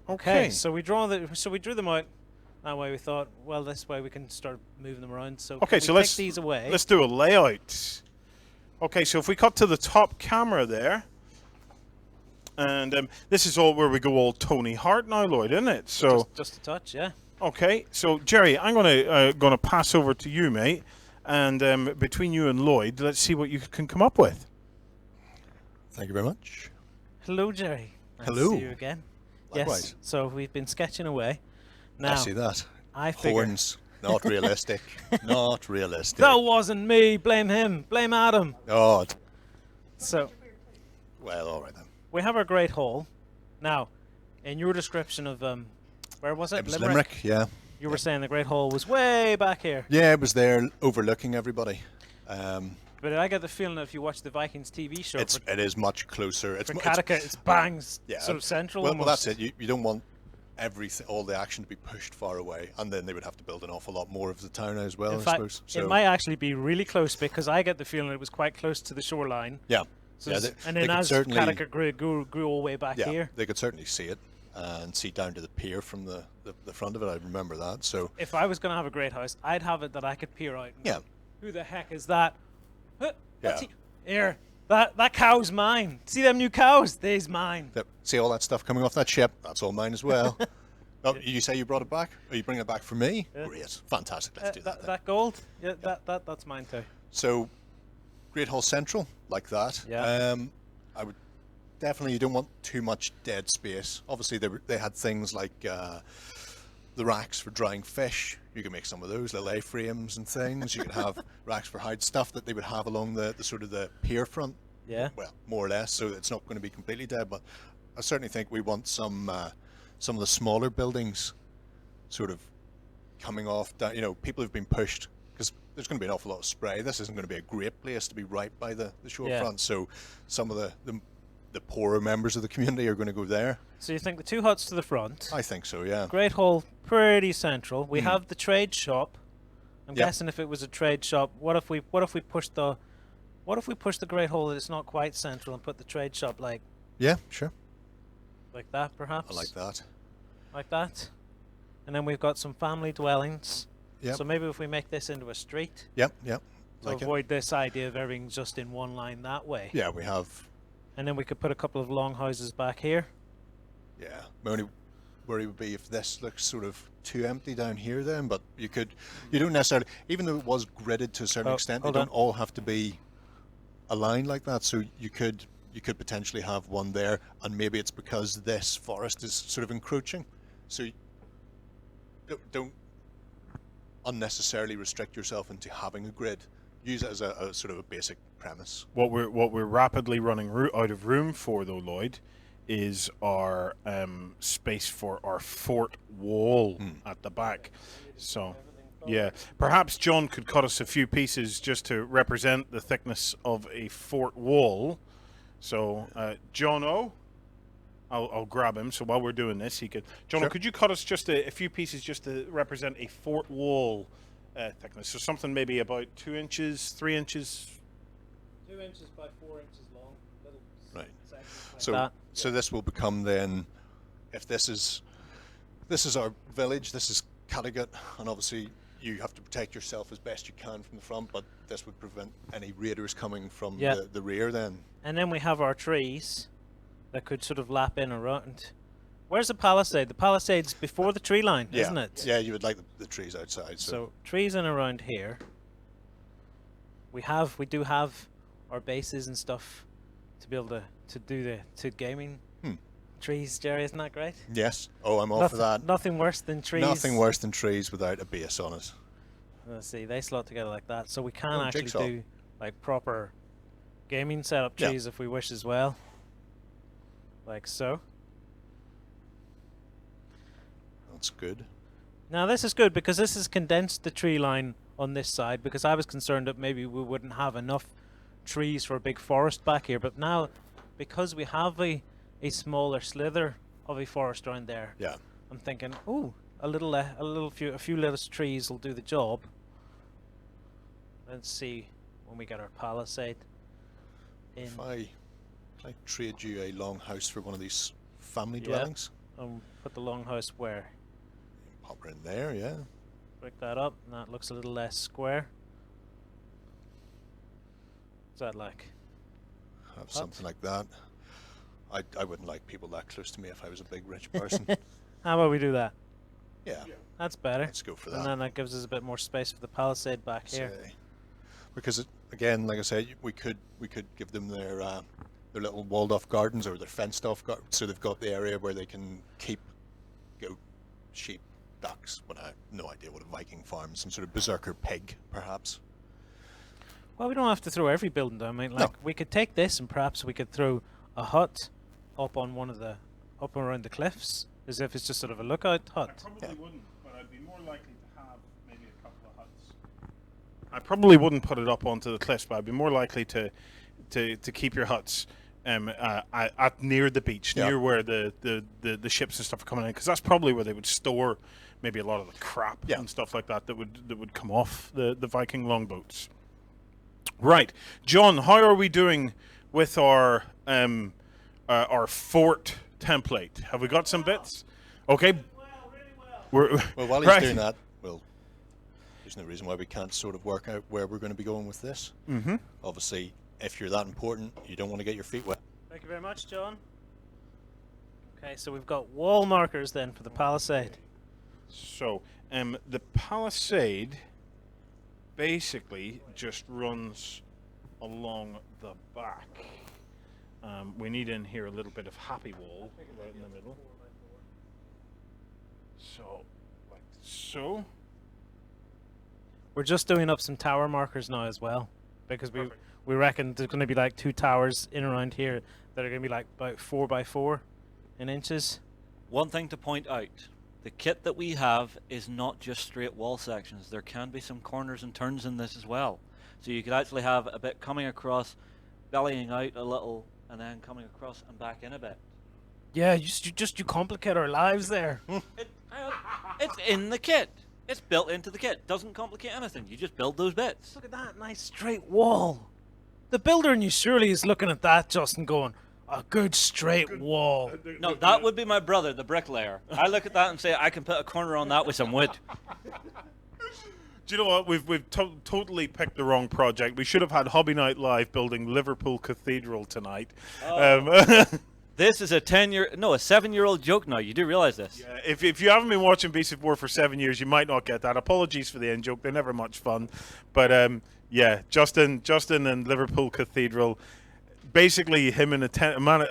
Okay. So we drew them out. That way we thought, well, this way we can start moving them around. So Okay, can so we let's take these away. Let's do a layout. Okay, so if we cut to the top camera there, and this is all where we go all Tony Hart now, Lloyd, isn't it? So just a touch, yeah. okay, so Jerry, I'm gonna pass over to you, mate, and between you and Lloyd, let's see what you can come up with. Thank you very much. Hello, Jerry. Nice to Hello. see you again. Likewise. Yes. So we've been sketching away. Now I see that. I figure Horns. Not realistic. Not realistic. that wasn't me. Blame him. Blame Adam. Oh, So well, all right then. we have our great hall. Now, in your description of where was it? It was Limerick, yeah. You were saying the great hall was way back here. Yeah, it was there overlooking everybody. But I get the feeling that if you watch the Vikings TV show, It is much closer. It's for mu- Kattegat, it's bangs, yeah, sort of central. Well, almost. that's it. You don't want all the action to be pushed far away, and then they would have to build an awful lot more of the town as well. In I fact, suppose. So it might actually be really close because I get the feeling it was quite close to the shoreline. yeah, So yeah. and then as Kattegat grew all the way back yeah, here. they could certainly see it and see down to the pier from the front of it. I remember that. So If I was going to have a great house, I'd have it that I could peer out. And yeah, go, who the heck is that? Huh, yeah. what's he- Here, that cow's mine. See them new cows? They's mine. See all that stuff coming off that ship? That's all mine as well. Oh, you say you brought it back? Are you bringing it back for me? Yeah. Great, fantastic. Let's do that. Then. That gold? Yeah, that's mine too. So, Great Hall Central, like that. Yeah. I would definitely. You don't want too much dead space. Obviously, they had things like the racks for drying fish. You can make some of those little A-frames and things. You could have racks for hide stuff that they would have along the sort of the pier front. Yeah. Well, more or less. So it's not going to be completely dead, but I certainly think we want some of the smaller buildings sort of coming off. You know, people who've been pushed because there's going to be an awful lot of spray. This isn't going to be a great place to be right by the shorefront. So some of the poorer members of the community are going to go there. So you think the two huts to the front? I think so, yeah. Great Hall, pretty central. We have the trade shop. I'm guessing if it was a trade shop, what if we push the Great Hall that it's not quite central and put the trade shop like Yeah, sure. like that perhaps? I like that. Like that. And then we've got some family dwellings. Yep. So maybe if we make this into a street Yep. to Like it. avoid this idea of everything just in one line that way. Yeah, we have. And then we could put a couple of long houses back here. Yeah. My only worry would be if this looks sort of too empty down here then, but you don't necessarily, even though it was gridded to a certain extent, they hold don't on. all have to be aligned like that. So you could potentially have one there, and maybe it's because this forest is sort of encroaching. So don't unnecessarily restrict yourself into having a grid. Use it as a sort of a basic premise. What we're rapidly running out of room for, though, Lloyd, is our space for our fort wall at the back. So, yeah, perhaps John could cut us a few pieces just to represent the thickness of a fort wall. So, John O, I'll grab him. So while we're doing this, he could. John, Sure. could you cut us just a few pieces just to represent a fort wall thickness? So something maybe about 2 inches, 3 inches. 2 inches by 4 inches long. Right. Like So that. so this will become then, if this is our village, this is Kattegat, and obviously you have to protect yourself as best you can from the front, but this would prevent any raiders coming from the rear then. And then we have our trees that could sort of lap in around. Where's the palisade? The palisade's before the tree line, Yeah. isn't it? Yeah, you would like the trees outside. So trees in around here. We do have our bases and stuff to be able to do the gaming trees, Jerry. Isn't that great? Yes. Oh, I'm all for that. Nothing worse than trees. Nothing worse than trees without a base on it. Let's see, they slot together like that, so we can Oh, actually jigsaw. do like proper gaming setup Yeah. trees if we wish as well, like so. That's good. Now this is good because this has condensed the tree line on this side, because I was concerned that maybe we wouldn't have enough trees for a big forest back here, but now because we have a smaller slither of a forest around there, Yeah. I'm thinking, ooh, a few little trees will do the job. Let's see when we get our palisade in. If I trade you a long house for one of these family dwellings, Put the longhouse where? pop her in there, yeah. Break that up, and that looks a little less square. What's that like? Have something like that. I wouldn't like people that close to me if I was a big rich person. How about we do that? Yeah, That's better. let's go for And that. then that gives us a bit more space for the palisade back here. Say. Because again, like I said, we could give them their little walled off gardens or their fenced off gardens, so they've got the area where they can keep goat, sheep, ducks. What I have no idea what a Viking farm, some sort of berserker pig, perhaps. Well, we don't have to throw every building down. I mean, like we could take this and perhaps we could throw a hut up on up around the cliffs, as if it's just sort of a lookout hut. I probably wouldn't, but I'd be more likely to have maybe a couple of huts. I probably wouldn't put it up onto the cliffs, but I'd be more likely to keep your huts at near the beach, near where the ships and stuff are coming in, because that's probably where they would store maybe a lot of the crap and stuff like that would come off the Viking longboats. Right, John, how are we doing with our fort template? Have we got some bits? Okay. Really well. Well, while he's doing that, there's no reason why we can't sort of work out where we're going to be going with this. Mm-hmm. Obviously, if you're that important, you don't want to get your feet wet. Thank you very much, John. Okay, so we've got wall markers then for the palisade. So, the palisade basically just runs along the back. We need in here a little bit of happy wall right in the middle. So, like so. We're just doing up some tower markers now as well, because we reckon there's going to be like 2 towers in around here that are going to be like about 4 by 4 in inches. One thing to point out, the kit that we have is not just straight wall sections. There can be some corners and turns in this as well. So you could actually have a bit coming across, bellying out a little, and then coming across and back in a bit. Yeah, you complicate our lives there. It's in the kit. It's built into the kit. Doesn't complicate anything. You just build those bits. Look at that nice straight wall. The builder in you surely is looking at that, Justin, going, a good straight wall. No, that would be my brother, the bricklayer. I look at that and say, I can put a corner on that with some wood. Do you know what? We've totally picked the wrong project. We should have had Hobby Night Live building Liverpool Cathedral tonight. This is a 7-year-old joke now. You do realize this? Yeah, if you haven't been watching Beasts of War for 7 years, you might not get that. Apologies for the end joke; they're never much fun. But yeah, Justin and Liverpool Cathedral, basically him and a 10-man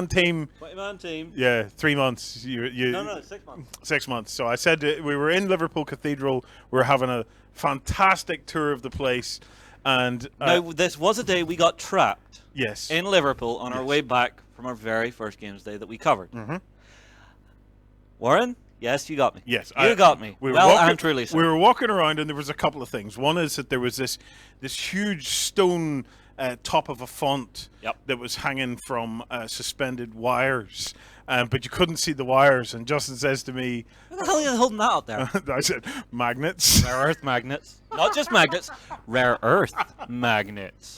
team. 20-man team. Yeah, 3 months. No, 6 months. 6 months. So I said we were in Liverpool Cathedral. We were having a fantastic tour of the place, and now this was a day we got trapped. Yes. In Liverpool on our way back from our very first games day that we covered. Mm-hmm. Warren? Yes, you got me. Yes. You got me. And truly so. We were walking around and there was a couple of things. One is that there was this huge stone top of a font that was hanging from suspended wires. But you couldn't see the wires. And Justin says to me, "What the hell are you holding that out there?" I said, magnets. Rare earth magnets. Not just magnets, rare earth magnets.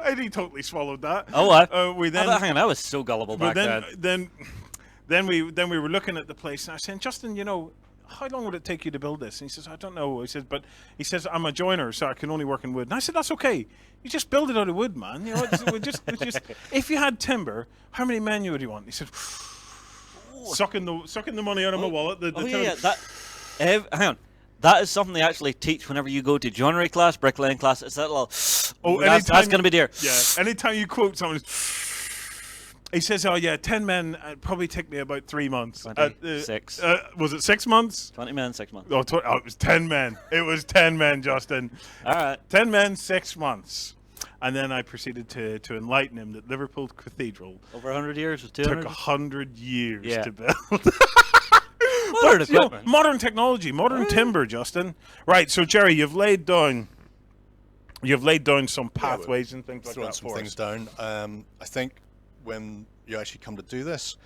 And he totally swallowed that. Oh, what? Hang on, I was so gullible back then. Then we were looking at the place, and I said, Justin, how long would it take you to build this? And he says, I don't know. But he says, I'm a joiner, so I can only work in wood. And I said, that's okay. You just build it out of wood, man. We just if you had timber, how many men would you want? He said, sucking the money out of my wallet. Hang on. That is something they actually teach whenever you go to joinery class, bricklaying class. It's that little. That's going to be dear. Yeah. Anytime you quote someone, he says, "Oh yeah, 10 men. It'd probably take me about 3 months." 6. Was it 6 months? 20 men, 6 months. Oh, it was 10 men. It was 10 men, Justin. All right. 10 men, 6 months. And then I proceeded to enlighten him that Liverpool Cathedral over 100 years was 200. Took 100 years to build. Modern equipment. Modern technology, modern timber, Justin. Right, so Jerry, you've laid down some pathways and things like that some for things us. down. I think when you actually come to do this,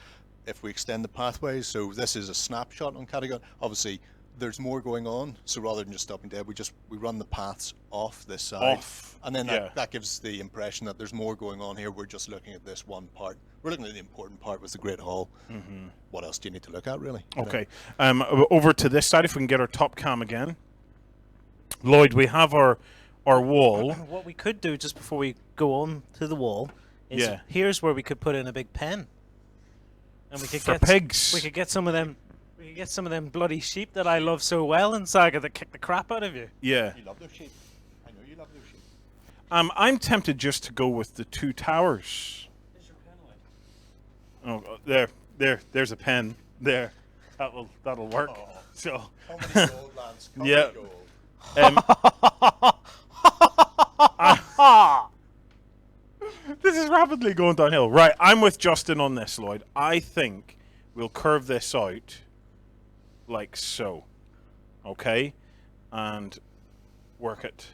if we extend the pathways, so this is a snapshot on Kattegat. Obviously, there's more going on. So rather than just stopping dead, we run the paths off this side, and then that gives the impression that there's more going on here. We're just looking at this one part. We're looking at the important part, was the Great Hall. Mm-hmm. What else do you need to look at, really? Okay, over to this side, if we can get our top cam again. Lloyd, we have our wall. What we could do just before we go on to the wall is here's where we could put in a big pen, and we could pigs. We could get some of them. We could get some of them bloody sheep that I love so well in Saga that kick the crap out of you. Yeah. You love those sheep. I know you love those sheep. I'm tempted just to go with the 2 towers. Oh, there's a pen there. That'll work. Oh. So. How many gold lands? Yeah. This is rapidly going downhill. Right, I'm with Justin on this, Lloyd. I think we'll curve this out like so. Okay? And work it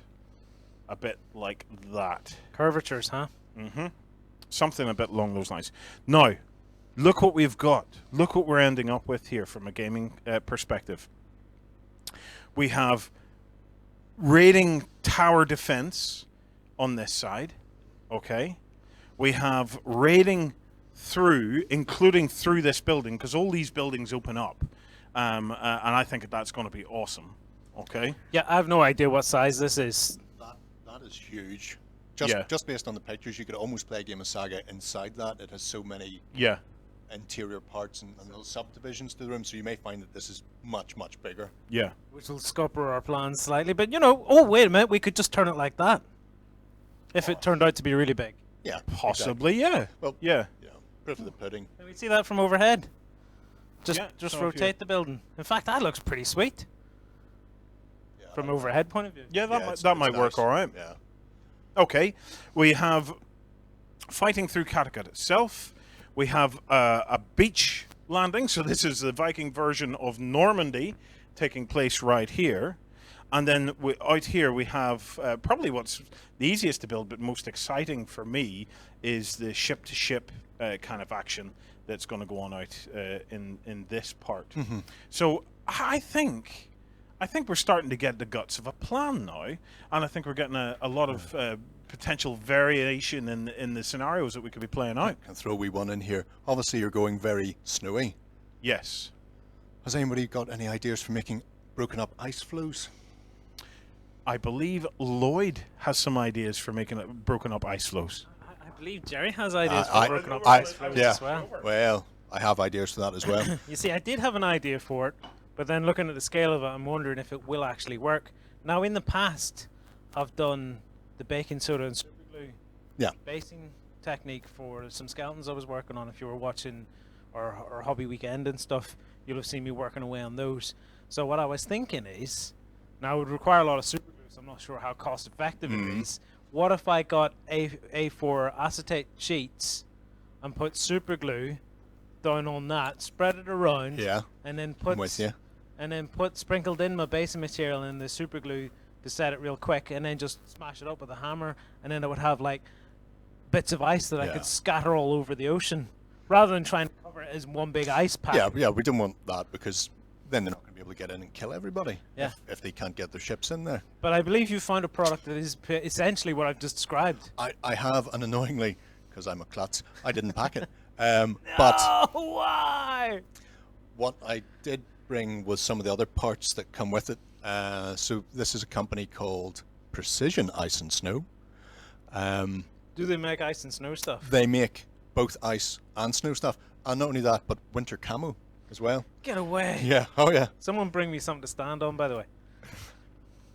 a bit like that. Curvatures, huh? Mm-hmm. Something a bit along those lines. Now, look what we've got. Look what we're ending up with here from a gaming perspective. We have raiding tower defense on this side. Okay? We have raiding through, including through this building, because all these buildings open up. And I think that's going to be awesome. Okay? Yeah, I have no idea what size this is. That is huge. just based on the pictures, you could almost play a game of Saga inside that. It has so many Yeah. interior parts and little subdivisions to the room, so you may find that this is much, much bigger. Yeah. Which will scupper our plans slightly. But, you know, oh, wait a minute, we could just turn it like that. If it turned out to be really big. Yeah, Possibly, exactly. yeah. Well, Yeah. you know, proof of the pudding. Can we see that from overhead? Just Yeah, just so if you- rotate the building. In fact, that looks pretty sweet Yeah, from overhead point of view. Yeah, that yeah, might, it's- that it's might work nice. all right. Yeah. Okay, we have fighting through Kattegat itself. We have a beach landing. So this is the Viking version of Normandy taking place right here. And then out here we have probably what's the easiest to build but most exciting for me is the ship-to-ship kind of action that's going to go on out in this part. So I think we're starting to get the guts of a plan now, and I think we're getting a lot of potential variation in the scenarios that we could be playing out. Can throw a wee one in here. Obviously, you're going very snowy. Yes. Has anybody got any ideas for making broken up ice floes? I believe Lloyd has some ideas for making broken up ice flows. I believe Jerry has ideas I- for broken up I- ice flows yeah. as well. Well, I have ideas for that as well. You see, I did have an idea for it, but then looking at the scale of it, I'm wondering if it will actually work. Now, in the past, I've done the baking soda and super glue Yeah. basing technique for some skeletons I was working on. If you were watching our hobby weekend and stuff, you'll have seen me working away on those. So what I was thinking is, now it would require a lot of super glue, so I'm not sure how cost effective it is. What if I got A4 acetate sheets and put super glue down on that, spread it around, Yeah. and then I'm put with you. sprinkled in my basing material and the super glue to set it real quick, and then just smash it up with a hammer, and then I would have like bits of ice that I Yeah. could scatter all over the ocean, rather than trying to cover it as one big ice pack. Yeah, we don't want that because then they're not going to be able to get in and kill everybody Yeah. if they can't get their ships in there. But I believe you found a product that is essentially what I've just described. I have, and annoyingly, because I'm a klutz, I didn't pack it. But Oh, why? what I did bring was some of the other parts that come with it. So this is a company called Precision Ice and Snow. Do they make ice and snow stuff? They make both ice and snow stuff, and not only that, but winter camo as well. Get away. Yeah, oh yeah. Someone bring me something to stand on, by the way.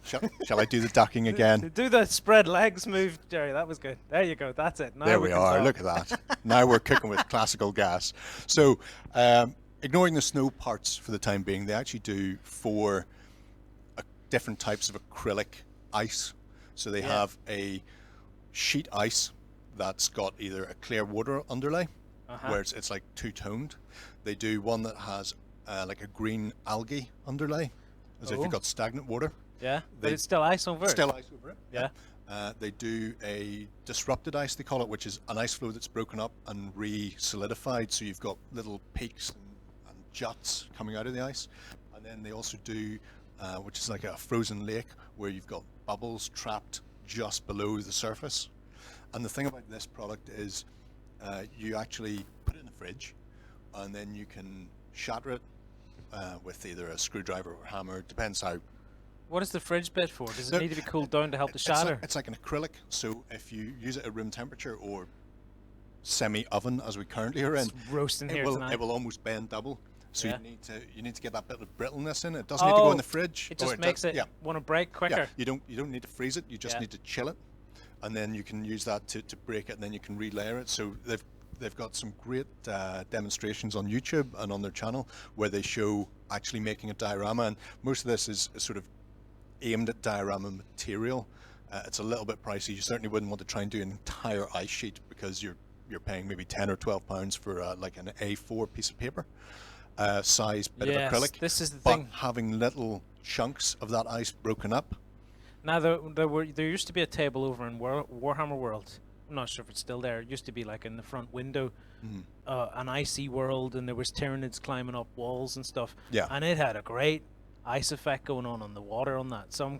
Shall I do the ducking again? Do the spread legs move, Jerry. That was good. There you go. That's it. Now There we can are. talk. Look at that. Now we're cooking with classical gas. So, ignoring the snow parts for the time being, they actually do 4 different types of acrylic ice. So they have a sheet ice that's got either a clear water underlay, where it's like two-toned. They do one that has like a green algae underlay, as if Oh. you've got stagnant water. Yeah, but They- it's still ice over it. Still ice over it. Yeah. They do a disrupted ice, they call it, which is an ice flow that's broken up and re-solidified. So you've got little peaks and juts coming out of the ice. And then they also do, which is like a frozen lake, where you've got bubbles trapped just below the surface. And the thing about this product is you actually put it in the fridge, and then you can shatter it with either a screwdriver or hammer. Depends how. What is the fridge bit for? Does it No, need to be cooled down to help the It's shatter? like, it's like an acrylic, so if you use it at room temperature or semi-oven, as we currently are in, It's roasting here it will tonight. it will almost bend double. So Yeah. you need to get that bit of brittleness in it. It doesn't need to go in the fridge. It or just makes it yeah, want to break quicker. yeah. You don't need to freeze it. You just Yeah. need to chill it, and then you can use that to break it, and then you can relayer it. So they've got some great demonstrations on YouTube and on their channel where they show actually making a diorama, and most of this is sort of aimed at diorama material. It's a little bit pricey. You certainly wouldn't want to try and do an entire ice sheet because you're paying maybe £10 or £12 for like an A4 piece of paper size bit Yes, of acrylic. this is the but thing. having little chunks of that ice broken up. Now there used to be a table over in Warhammer World. I'm not sure if it's still there. It used to be like in the front window, an icy world, and there was Tyranids climbing up walls and stuff. Yeah. And it had a great ice effect going on the water on that. So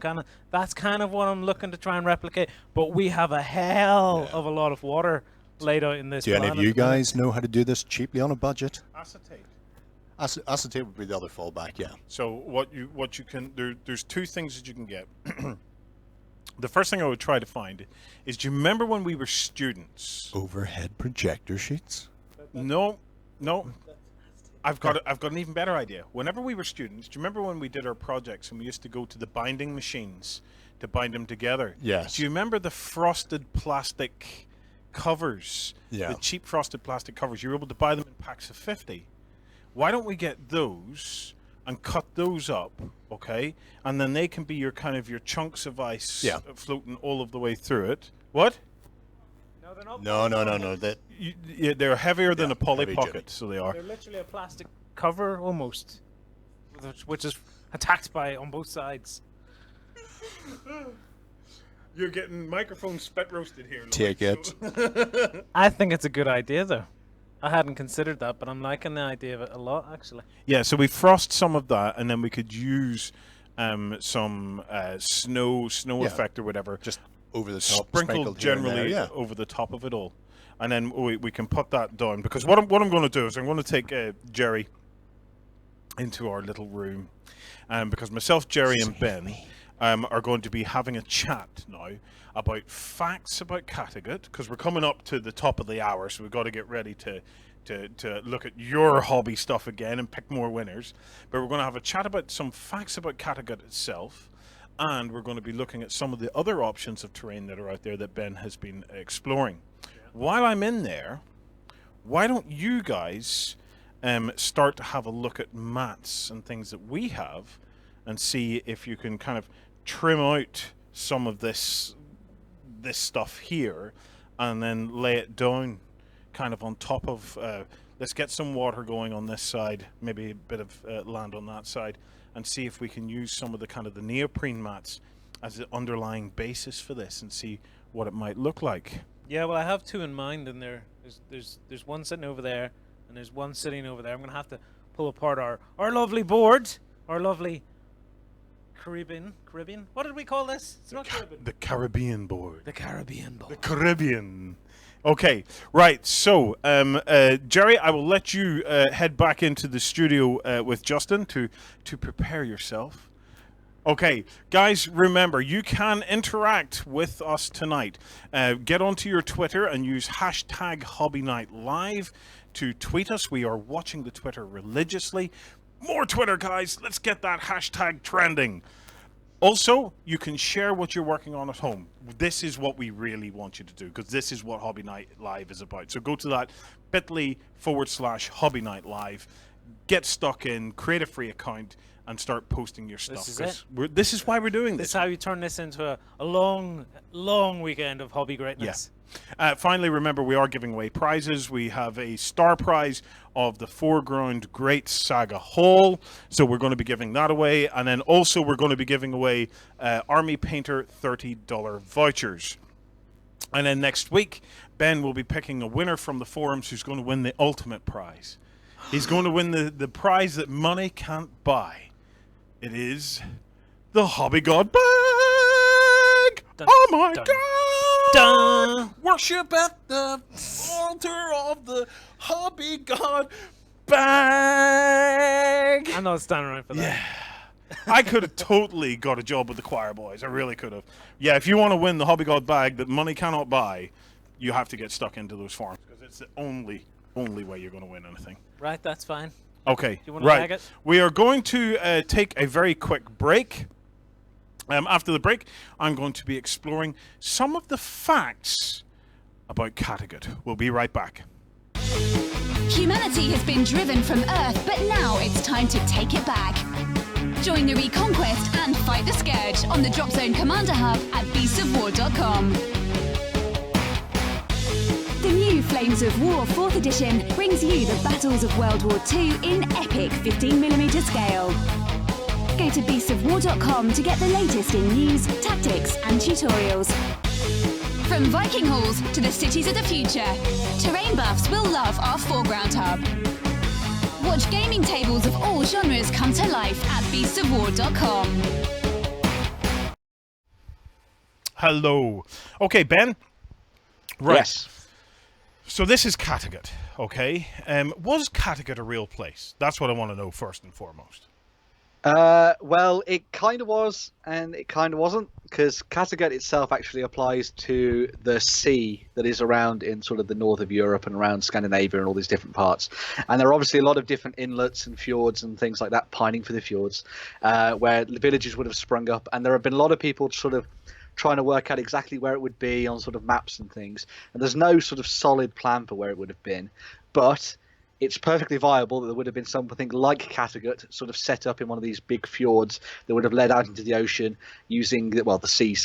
that's kind of what I'm looking to try and replicate. But we have a hell of a lot of water laid out in this. Do any plan of you at the minute. guys know how to do this cheaply on a budget? Acetate. Acetate would be the other fallback, yeah. So what you can there's 2 things that you can get. the first thing I would try to find is, do you remember when we were students? Overhead projector sheets. No. I've got an even better idea. Whenever we were students, do you remember when we did our projects and we used to go to the binding machines to bind them together? Yes. Do you remember the frosted plastic covers? Yeah. The cheap frosted plastic covers. You were able to buy them in packs of 50. Why don't we get those and cut those up, okay? And then they can be your kind of your chunks of ice floating all of the way through it. What? No, they're not. No. That They're heavier than a Polly heavy Pocket, duty. so they are. They're literally a plastic cover almost, which is attacked by on both sides. You're getting microphone spit roasted here. take it. I think it's a good idea, though. I hadn't considered that, but I'm liking the idea of it a lot, actually. Yeah, so we frost some of that, and then we could use some snow Yeah. effect or whatever, Just over the top, sprinkled here and there, generally yeah. over the top of it all, and then we can put that down. Because what I'm going to do is I'm going to take Jerry into our little room, because myself, Jerry, and Ben are going to be having a chat now about facts about Kattegat, because we're coming up to the top of the hour, so we've got to get ready to look at your hobby stuff again and pick more winners. But we're going to have a chat about some facts about Kattegat itself, and we're going to be looking at some of the other options of terrain that are out there that Ben has been exploring. While I'm in there, why don't you guys start to have a look at mats and things that we have, and see if you can kind of trim out some of this stuff here, and then lay it down kind of on top of let's get some water going on this side, maybe a bit of land on that side, and see if we can use some of the kind of the neoprene mats as the underlying basis for this, and see what it might look like. Yeah, well, I have two in mind, and there's one sitting over there, and there's one sitting over there. I'm gonna have to pull apart our lovely board, our lovely Caribbean. What did we call this? It's not Caribbean. The Caribbean board. The Caribbean board. The Caribbean. Okay, right. So, Jerry, I will let you head back into the studio with Justin to prepare yourself. Okay, guys, remember, you can interact with us tonight. Get onto your Twitter and use hashtag HobbyNightLive to tweet us. We are watching the Twitter religiously. More Twitter, guys. Let's get that hashtag trending. Also, you can share what you're working on at home. This is what we really want you to do, because this is what Hobby Night Live is about. So go to that bit.ly/Hobby Night Live, get stuck in, create a free account, and start posting your stuff. This is it. This is why we're doing This this. is how you turn this into a long weekend of hobby greatness. Finally, remember, we are giving away prizes. We have a star prize of the Foreground Great Saga Hall, so we're going to be giving that away. And then also we're going to be giving away Army Painter $30 vouchers. And then next week, Ben will be picking a winner from the forums who's going to win the ultimate prize. He's going to win the prize that money can't buy. It is the Hobby God bag! Dun, Oh my dun, God! Dun. Worship at the altar of the Hobby God bag! I'm not standing around for that. Yeah. I could have totally got a job with the choir boys. I really could have. Yeah, if you want to win the Hobby God bag that money cannot buy, you have to get stuck into those forums, because it's the only way you're going to win anything. Right, that's fine. Okay, you wanna right. bag it? We are going to take a very quick break. After the break, I'm going to be exploring some of the facts about Kattegat. We'll be right back. Humanity has been driven from Earth, but now it's time to take it back. Join the Reconquest and fight the Scourge on the Drop Zone Commander Hub at beastsofwar.com. The new Flames of War 4th edition brings you the battles of World War II in epic 15mm scale. Go to beastsofwar.com to get the latest in news, tactics and tutorials. From Viking halls to the cities of the future, terrain buffs will love our foreground hub. Watch gaming tables of all genres come to life at beastsofwar.com. Hello. Okay, Ben. Right. Yes. So this is Kattegat, okay? Was Kattegat a real place? That's what I want to know first and foremost. Well, it kind of was, and it kind of wasn't, because Kattegat itself actually applies to the sea that is around in sort of the north of Europe and around Scandinavia and all these different parts. And there are obviously a lot of different inlets and fjords and things like that, pining for the fjords, where the villages would have sprung up. And there have been a lot of people sort of trying to work out exactly where it would be on sort of maps and things. And there's no sort of solid plan for where it would have been. But it's perfectly viable that there would have been something like Kattegat sort of set up in one of these big fjords that would have led out into the ocean using, the sea,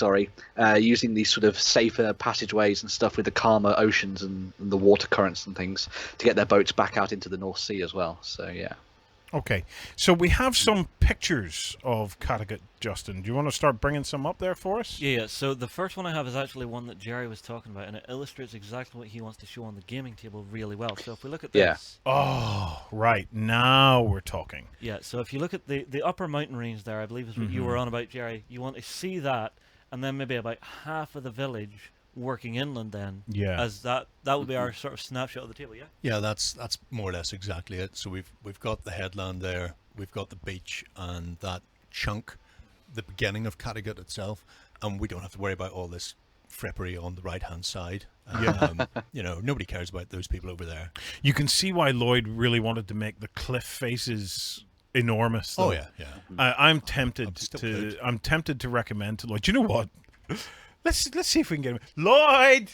using these sort of safer passageways and stuff with the calmer oceans and the water currents and things to get their boats back out into the North Sea as well. So, yeah. Okay, so we have some pictures of Kattegat, Justin. Do you want to start bringing some up there for us? Yeah, so the first one I have is actually one that Jerry was talking about, and it illustrates exactly what he wants to show on the gaming table really well. So if we look at this... Oh, right. Now we're talking. Yeah, so if you look at the upper mountain range there, I believe is what you were on about, Jerry. You want to see that, and then maybe about half of the village working inland then. Yeah. As that would be our sort of snapshot of the table, yeah? Yeah, that's more or less exactly it. So we've got the headland there, we've got the beach and that chunk, the beginning of Kattegat itself, and we don't have to worry about all this frippery on the right hand side. Nobody cares about those people over there. You can see why Lloyd really wanted to make the cliff faces enormous, though. Oh yeah. I'm tempted to recommend to Lloyd. Do you know what? Let's see if we can get him. Lloyd,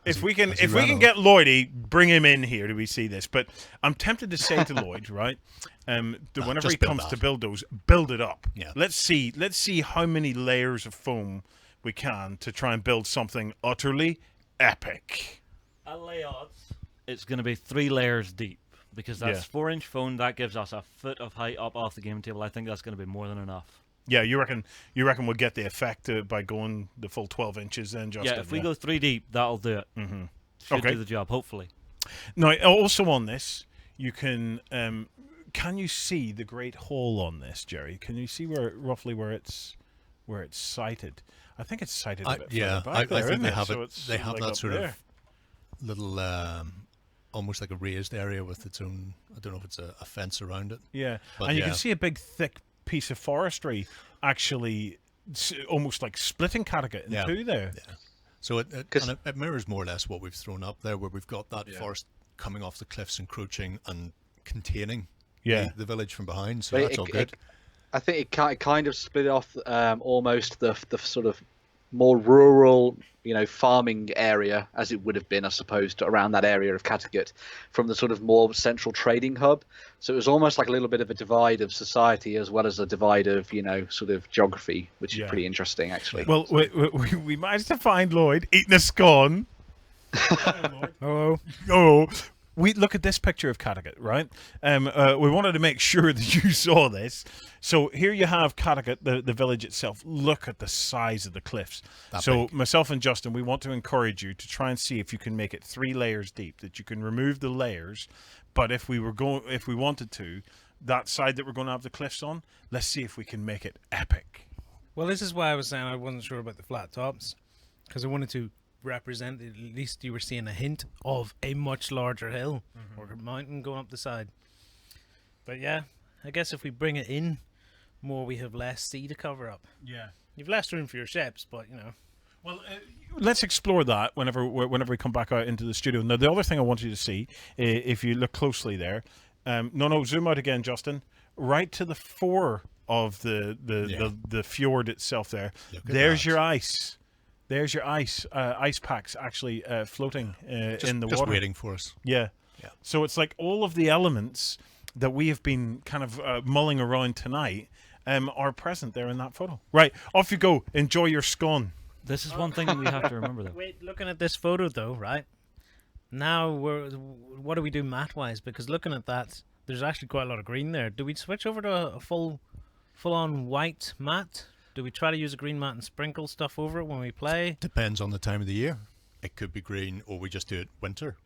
if we can get Lloydie, bring him in here. Do we see this? But I'm tempted to say to Lloyd, right? Whenever he comes to build those, build it up. Yeah. Let's see how many layers of foam we can to try and build something utterly epic. I'll lay odds. It's going to be 3 layers deep because that's 4-inch foam. That gives us a foot of height up off the gaming table. I think that's going to be more than enough. Yeah, you reckon we'll get the effect by going the full 12 inches then, Justin? Yeah, if we go 3 deep, that'll do it. Mm-hmm. Should do the job, hopefully. Now, also on this, you can you see the great hole on this, Jerry? Can you see roughly where it's sighted? I think it's sighted a bit further back there, I think they have so it. They have like that up sort there. of little, almost like a raised area with its own. I don't know if it's a fence around it. Yeah, but and you can see a big thick piece of forestry actually almost like splitting Kattegat in two there. Yeah. So it mirrors more or less what we've thrown up there, where we've got that forest coming off the cliffs, encroaching and containing the village from behind. So that's all good. I think it kind of split off almost the sort of more rural, farming area, as it would have been, I suppose, around that area of Kattegat, from the sort of more central trading hub. So it was almost like a little bit of a divide of society as well as a divide of, sort of geography, which is pretty interesting, actually. Well, we managed to find Lloyd eating a scone. Hello. Oh. We look at this picture of Kattegat, right? We wanted to make sure that you saw this. So here you have Kattegat, the village itself. Look at the size of the cliffs. Myself and Justin, we want to encourage you to try and see if you can make it 3 layers deep, that you can remove the layers. But if we wanted to, that side that we're going to have the cliffs on, let's see if we can make it epic. Well, this is why I was saying I wasn't sure about the flat tops, because I wanted to represent, at least you were seeing a hint of a much larger hill or a mountain going up the side. But yeah, I guess if we bring it in more, we have less sea to cover up. Yeah, you've less room for your ships, but Well, let's explore that whenever we come back out into the studio. Now, the other thing I want you to see, if you look closely there, zoom out again, Justin, right to the fore of the fjord itself there. There's your ice. There's your ice packs actually floating in the water. Just waiting for us. Yeah. So it's like all of the elements that we have been kind of mulling around tonight are present there in that photo. Right, off you go. Enjoy your scone. This is one thing that we have to remember, though. Wait, looking at this photo, though, right? Now, what do we do math-wise? Because looking at that, there's actually quite a lot of green there. Do we switch over to a full-on white mat? Do we try to use a green mat and sprinkle stuff over it when we play? Depends on the time of the year. It could be green, or we just do it winter.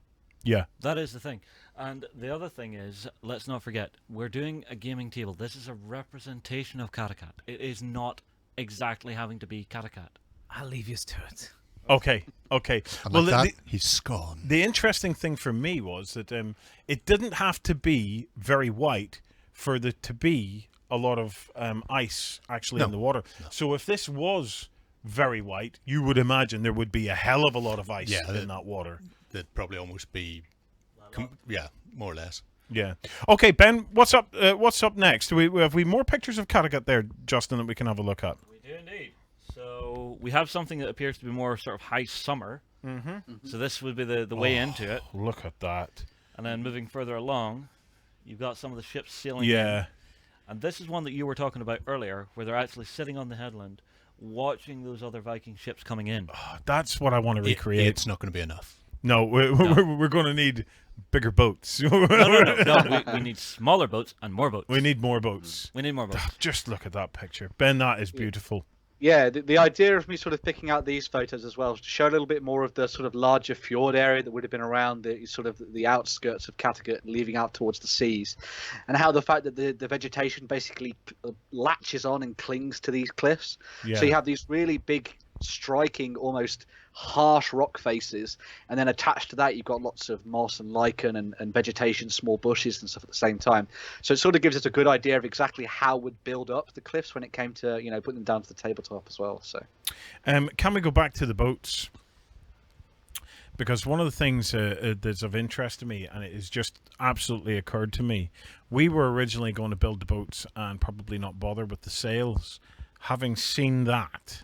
Yeah. That is the thing. And the other thing is, let's not forget, we're doing a gaming table. This is a representation of Kattegat. It is not exactly having to be Kattegat. I'll leave you to it. Okay. And Well, like that, he's gone. the interesting thing for me was that it didn't have to be very white for there to be a lot of ice actually in the water. So if this was very white, you would imagine there would be a hell of a lot of ice in that water. That'd probably almost be, more or less. Yeah. Okay, Ben, what's up? What's up next? Have we more pictures of Kattegat there, Justin, that we can have a look at? We do indeed. So we have something that appears to be more sort of high summer. So this would be the way into it. Look at that. And then moving further along, you've got some of the ships sailing in. Yeah. And this is one that you were talking about earlier, where they're actually sitting on the headland, watching those other Viking ships coming in. That's what I want to recreate. It's not going to be enough. No, we're going to need bigger boats. No, we need smaller boats and more boats. We need more boats. We need more boats. Just look at that picture. Ben, that is beautiful. Yeah, the idea of me sort of picking out these photos as well is to show a little bit more of the sort of larger fjord area that would have been around the sort of the outskirts of Kattegat, leaving out towards the seas, and how the fact that the vegetation basically latches on and clings to these cliffs. Yeah. So you have these really big, striking, almost harsh rock faces, and then attached to that you've got lots of moss and lichen and vegetation, small bushes and stuff at the same time. So it sort of gives us a good idea of exactly how we'd build up the cliffs when it came to putting them down to the tabletop as well. So can we go back to the boats? Because one of the things that's of interest to me, and it has just absolutely occurred to me, we were originally going to build the boats and probably not bother with the sails. Having seen that,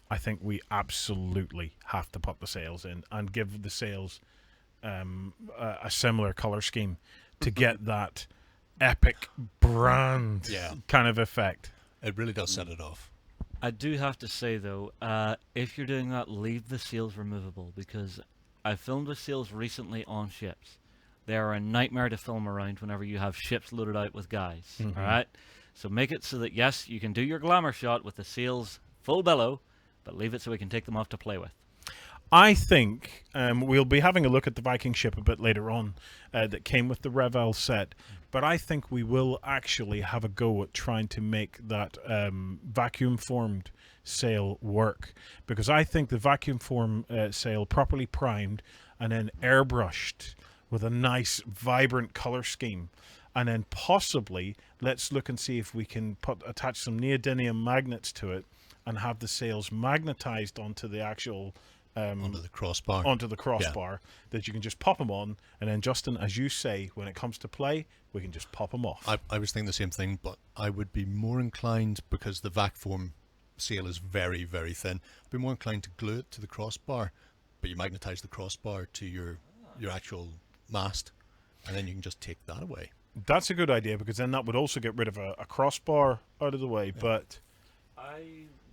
I think we absolutely have to put the sails in and give the sails a similar color scheme to get that epic brand kind of effect. It really does set it off. I do have to say, though, if you're doing that, leave the sails removable, because I filmed with sails recently on ships. They are a nightmare to film around whenever you have ships loaded out with guys. All right? So make it so that, yes, you can do your glamour shot with the sails full bellow, but leave it so we can take them off to play with. I think we'll be having a look at the Viking ship a bit later on that came with the Revel set, but I think we will actually have a go at trying to make that vacuum-formed sail work, because I think the vacuum-form sail properly primed and then airbrushed with a nice, vibrant color scheme, and then possibly let's look and see if we can attach some neodymium magnets to it and have the sails magnetized onto the actual onto the crossbar. That you can just pop them on, and then, Justin, as you say, when it comes to play, we can just pop them off. I was thinking the same thing, but I would be more inclined, because the vac form sail is very, very thin, I'd be more inclined to glue it to the crossbar, but you magnetize the crossbar to your actual mast, and then you can just take that away. That's a good idea, because then that would also get rid of a crossbar out of the way, but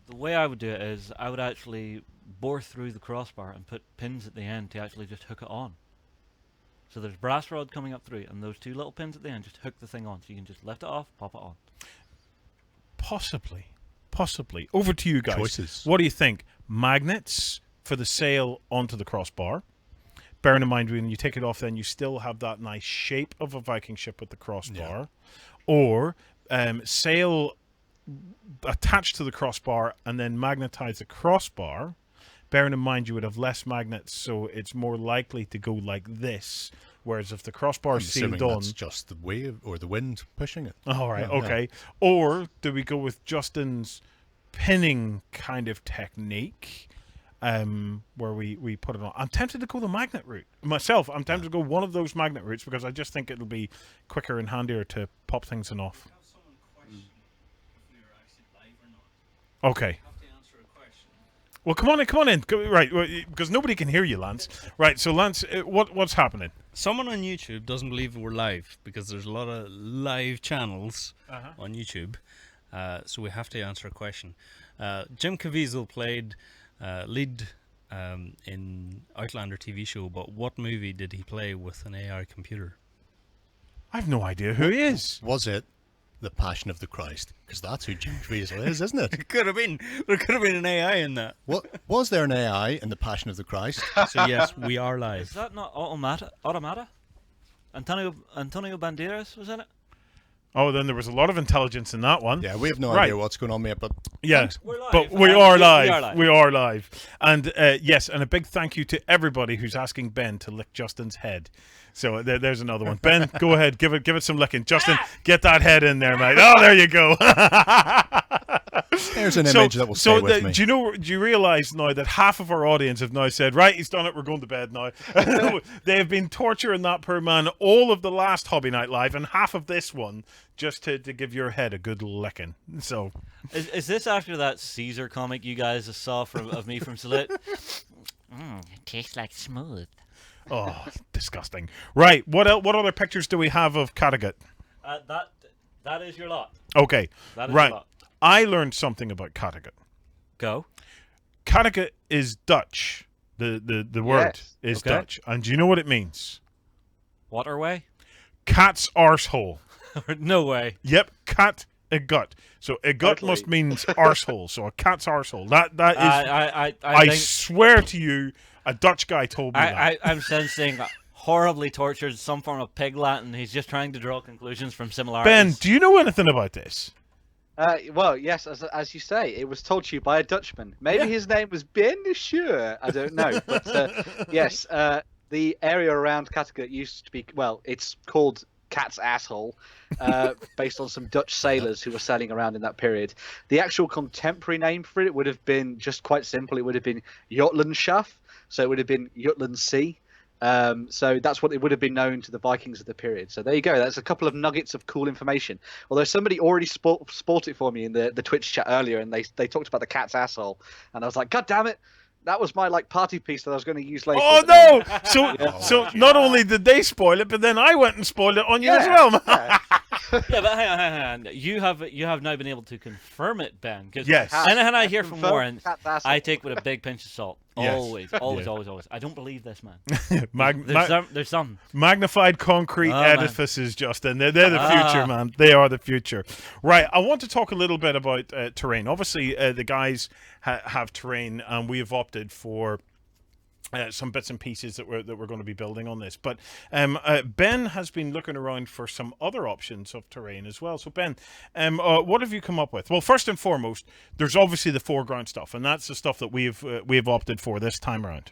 The way I would do it is I would actually bore through the crossbar and put pins at the end to actually just hook it on. So there's brass rod coming up through, and those two little pins at the end just hook the thing on. So you can just lift it off, pop it on. Possibly. Over to you guys. Choices. What do you think? Magnets for the sail onto the crossbar. Bearing in mind, when you take it off, then you still have that nice shape of a Viking ship with the crossbar. Or sail attached to the crossbar and then magnetize the crossbar. Bearing in mind you would have less magnets, so it's more likely to go like this, whereas if the crossbar is sealed on, that's just the wave or the wind pushing it. all right, okay. Or do we go with Justin's pinning kind of technique, where we put it on? I'm tempted to go the magnet route myself. I'm tempted to go one of those magnet routes, because I just think it'll be quicker and handier to pop things in off. Okay. Well, come on in. Right, because nobody can hear you, Lance. Right, so Lance, what's happening? Someone on YouTube doesn't believe we're live, because there's a lot of live channels on YouTube, so we have to answer a question. Jim Caviezel played lead in Outlander TV show, but what movie did he play with an AI computer? I have no idea who he is. Was it The Passion of the Christ? Because that's who Jim Caviezel is, isn't it? It could have been. There could have been an AI in that. What was there an AI in The Passion of the Christ? So yes, we are live. Is that not Automata? Antonio Banderas was in it? Oh, then there was a lot of intelligence in that one. Yeah, we have no Right. idea what's going on, mate, but Yeah, We're live. but we We are are live. live. We are live. And yes, and a big thank you to everybody who's asking Ben to lick Justin's head. So there's another one. Ben, go ahead, give it some licking. Justin, get that head in there, mate. Oh, there you go. there's an image that will stay with me. Do you realize now that half of our audience have now said, right, he's done it, we're going to bed now. They have been torturing that poor man all of the last Hobby Night Live and half of this one just to give your head a good licking. So Is this after that Caesar comic you guys saw of me from Salute? It tastes like smooth. oh, disgusting. Right, what other pictures do we have of Kattegat? That is your lot. Okay, That is right. your lot. I learned something about Kattegat. Go. Kattegat is Dutch. The word Yes. is Okay. Dutch. And do you know what it means? Waterway? Cat's arsehole. No way. Yep, cat a gut. So a gut Totally. must means arsehole. So a cat's arsehole. That is. I I think swear to you, a Dutch guy told me that. I'm sensing horribly tortured some form of pig Latin. He's just trying to draw conclusions from similarities. Ben, do you know anything about this? Well, yes, as you say, it was told to you by a Dutchman. Maybe his name was Ben Sure. I don't know, but yes, the area around Kattegat used to be. Well, it's called Cat's Asshole, based on some Dutch sailors who were sailing around in that period. The actual contemporary name for it would have been just quite simple. It would have been Jutlandschaft, so it would have been Jutland Sea. So that's what it would have been known to the Vikings of the period. So there you go. That's a couple of nuggets of cool information. Although somebody already sport it for me in the Twitch chat earlier, and they talked about the cat's asshole, and I was like, God damn it! That was my party piece that I was going to use later. Oh no! So not only did they spoil it, but then I went and spoiled it on you as well. Yeah. Yeah, but hang on. You have now been able to confirm it, Ben. Because Yes. anything I hear from confirmed Warren, cat's asshole. I take with a big pinch of salt. Yes. Always. Yeah. I don't believe this, man. Mag- There's some. Magnified concrete Oh, man. edifices, Justin. They're the future, man. They are the future. Right. I want to talk a little bit about terrain. Obviously, the guys have terrain, and we have opted for some bits and pieces that we're going to be building on this. But Ben has been looking around for some other options of terrain as well. So Ben, what have you come up with? Well, first and foremost, there's obviously the foreground stuff, and that's the stuff that we've opted for this time around.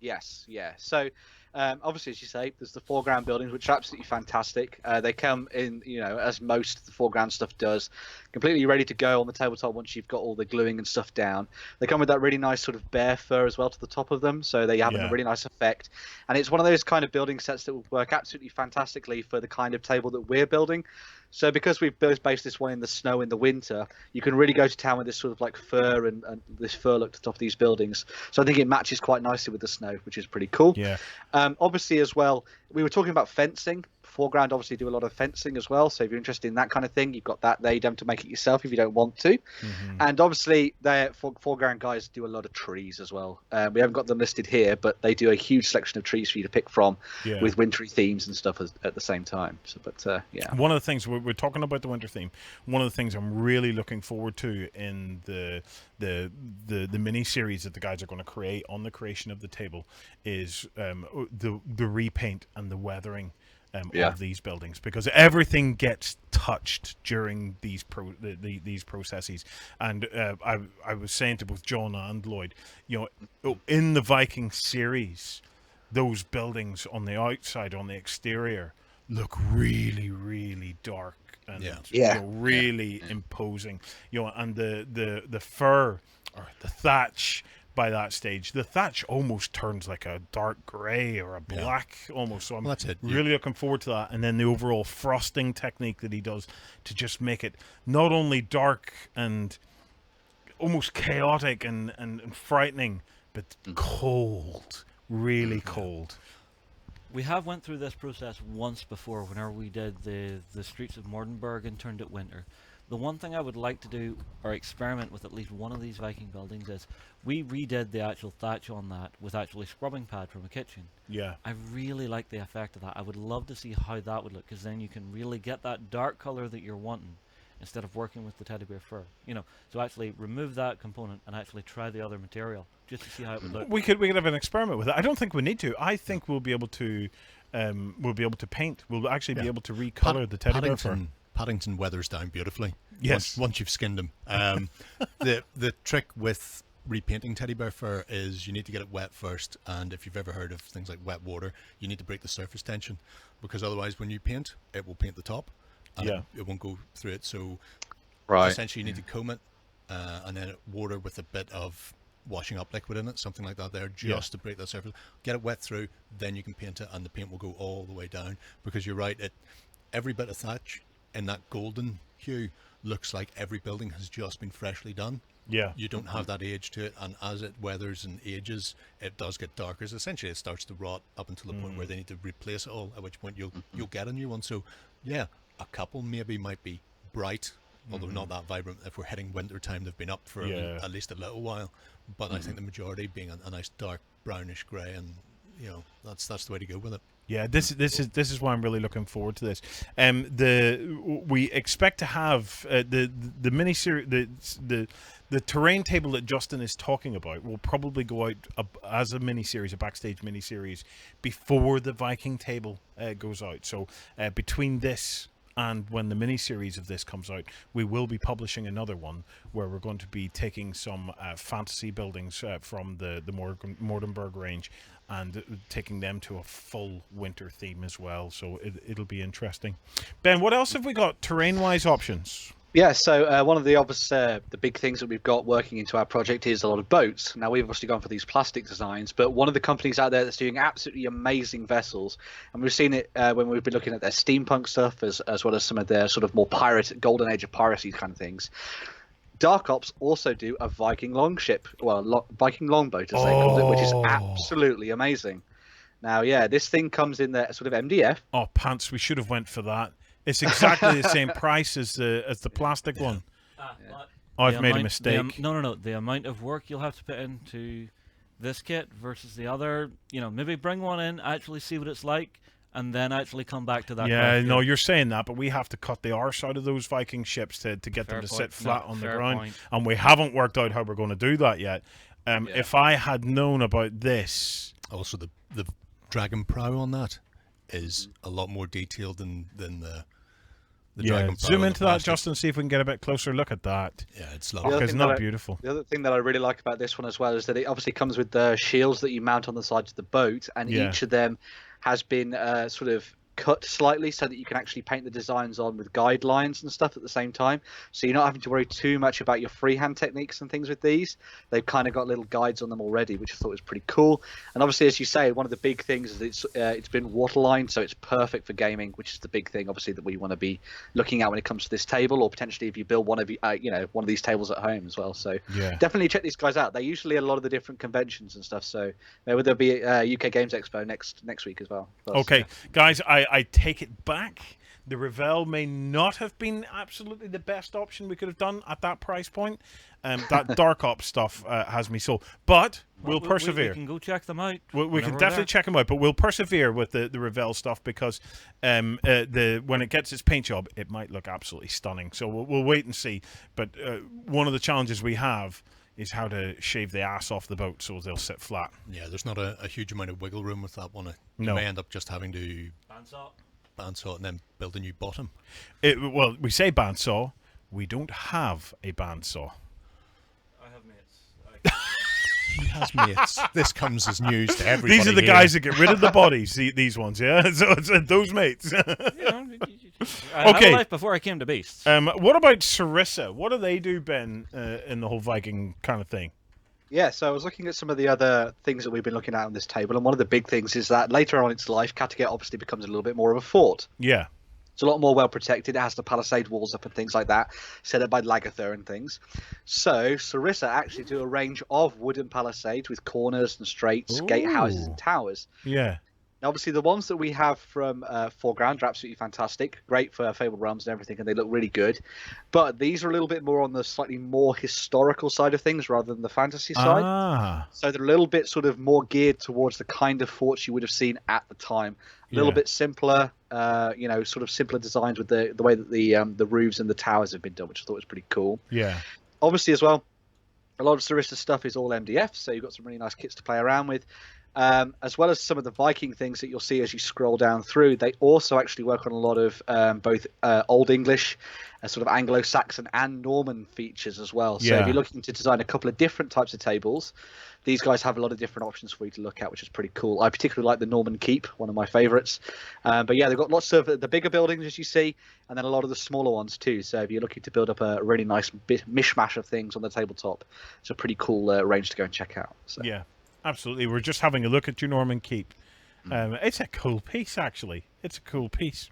Yes, yeah. So, obviously, as you say, there's the foreground buildings, which are absolutely fantastic. They come in, as most of the foreground stuff does, completely ready to go on the tabletop once you've got all the gluing and stuff down. They come with that really nice sort of bear fur as well to the top of them, so they have a really nice effect. And it's one of those kind of building sets that will work absolutely fantastically for the kind of table that we're building. So because we've based this one in the snow in the winter, you can really go to town with this sort of fur and this fur look to the top of these buildings. So I think it matches quite nicely with the snow, which is pretty cool. Yeah. Obviously, as well, we were talking about fencing. Foreground obviously do a lot of fencing as well. So if you're interested in that kind of thing, you've got that there. You don't have to make it yourself if you don't want to. Mm-hmm. And obviously, their foreground guys do a lot of trees as well. We haven't got them listed here, but they do a huge selection of trees for you to pick from with wintry themes and stuff at the same time. So, yeah. One of the things we're talking about the winter theme. One of the things I'm really looking forward to in the mini series that the guys are going to create on the creation of the table is the repaint and the weathering of these buildings, because everything gets touched during these processes. And I was saying to both John and Lloyd, in the Viking series, those buildings on the outside, on the exterior, look really, really dark and really imposing. And the fur or the thatch. By that stage, the thatch almost turns like a dark grey or a black almost. So I'm really looking forward to that. And then the overall frosting technique that he does to just make it not only dark and almost chaotic and frightening, but cold, really cold. We have went through this process once before whenever we did the streets of Mordenberg and turned it winter. The one thing I would like to do, or experiment with at least one of these Viking buildings, is we redid the actual thatch on that with actually scrubbing pad from a kitchen. Yeah. I really like the effect of that. I would love to see how that would look, because then you can really get that dark colour that you're wanting instead of working with the teddy bear fur. So actually remove that component and actually try the other material just to see how it would look. We could have an experiment with it. I don't think we need to. I think we'll be able to paint. We'll actually be able to recolor the teddy bear fur. Paddington weathers down beautifully. Yes. Once you've skinned him. The trick with repainting teddy bear fur is you need to get it wet first, and if you've ever heard of things like wet water, you need to break the surface tension, because otherwise when you paint, it will paint the top, and it won't go through it. So essentially you need to comb it, and then water with a bit of washing up liquid in it, something like that there, just to break that surface. Get it wet through, then you can paint it, and the paint will go all the way down, because you're right, every bit of thatch in that golden hue looks like every building has just been freshly done. Yeah. You don't have that age to it, and as it weathers and ages, it does get darker. So essentially it starts to rot up until the point where they need to replace it all, at which point you'll get a new one. So yeah, a couple maybe might be bright, although not that vibrant. If we're hitting winter time, they've been up for at least a little while. But I think the majority being a nice dark brownish grey, and that's the way to go with it. Yeah, this is why I'm really looking forward to this. We expect to have the mini series, the terrain table that Justin is talking about will probably go out as a mini series, a backstage mini series, before the Viking table goes out. So between this and when the mini series of this comes out, we will be publishing another one where we're going to be taking some fantasy buildings from the Mordenberg range and taking them to a full winter theme as well. So it'll be interesting. Ben, what else have we got terrain-wise options? Yeah, so one of the obvious, the big things that we've got working into our project is a lot of boats. Now, we've obviously gone for these plastic designs, but one of the companies out there that's doing absolutely amazing vessels, and we've seen it when we've been looking at their steampunk stuff, as well as some of their sort of more golden age of piracy kind of things. Dark Ops also do a Viking longship, Viking longboat, as they call it, which is absolutely amazing. Now, yeah, this thing comes in the sort of MDF. Oh, pants! We should have went for that. It's exactly the same price as the plastic one. I've made a mistake. No. The amount of work you'll have to put into this kit versus the other, maybe bring one in, actually see what it's like, and then actually come back to that. Yeah, no, you're saying that, but we have to cut the arse out of those Viking ships to get them to sit flat on the ground, and we haven't worked out how we're going to do that yet. If I had known about this... Also, the dragon prow on that is a lot more detailed than the dragon prow. Zoom into that, Justin, see if we can get a bit closer look at that. Yeah, it's lovely. It's not beautiful. The other thing that I really like about this one as well is that it obviously comes with the shields that you mount on the sides of the boat, and each of them has been sort of cut slightly so that you can actually paint the designs on with guidelines and stuff at the same time, so you're not having to worry too much about your freehand techniques and things with these. They've kind of got little guides on them already, which I thought was pretty cool. And obviously, as you say, one of the big things is it's been waterlined, so it's perfect for gaming, which is the big thing obviously that we want to be looking at when it comes to this table, or potentially if you build one of these tables at home as well. So definitely check these guys out. They're usually a lot of the different conventions and stuff, so maybe there'll be a UK Games Expo next week as well. Okay, guys, I take it back. The Revell may not have been absolutely the best option we could have done at that price point. That Dark Ops stuff has me sold, but we'll persevere. We can go check them out. We can definitely check them out, but we'll persevere with the Revell stuff, because when it gets its paint job, it might look absolutely stunning. So we'll wait and see. But one of the challenges we have is how to shave the ass off the boat so they'll sit flat. Yeah, there's not a huge amount of wiggle room with that one. You may end up just having to bandsaw and then build a new bottom. Well, we say bandsaw. We don't have a bandsaw. I have mates. He has mates. This comes as news to everybody. These are the guys that get rid of the bodies. These ones, yeah. So it's those mates. I had a life before I came to Beasts. What about Sarissa? What do they do, Ben, in the whole Viking kind of thing? Yeah, so I was looking at some of the other things that we've been looking at on this table, and one of the big things is that later on in its life, Kattegat obviously becomes a little bit more of a fort. Yeah. It's a lot more well protected. It has the palisade walls up and things like that, set up by Lagertha and things. So Sarissa actually do a range of wooden palisades with corners and straights, gatehouses and towers. Yeah. Now, obviously, the ones that we have from Foreground are absolutely fantastic, great for Fabled Realms and everything, and they look really good. But these are a little bit more on the slightly more historical side of things rather than the fantasy side. So they're a little bit sort of more geared towards the kind of forts you would have seen at the time. A little bit simpler, sort of simpler designs with the way that the roofs and the towers have been done, which I thought was pretty cool. Yeah. Obviously, as well, a lot of Sarissa stuff is all MDF, so you've got some really nice kits to play around with. as well as some of the Viking things that you'll see as you scroll down through. They also actually work on a lot of both Old English, sort of Anglo-Saxon and Norman features as well. So if you're looking to design a couple of different types of tables, these guys have a lot of different options for you to look at, which is pretty cool. I particularly like the Norman Keep, one of my favorites. But yeah, they've got lots of the bigger buildings, as you see, and then a lot of the smaller ones too. So if you're looking to build up a really nice mishmash of things on the tabletop, it's a pretty cool range to go and check out. So. Yeah, absolutely. We're just having a look at your Norman Keep. It's a cool piece, actually. It's a cool piece.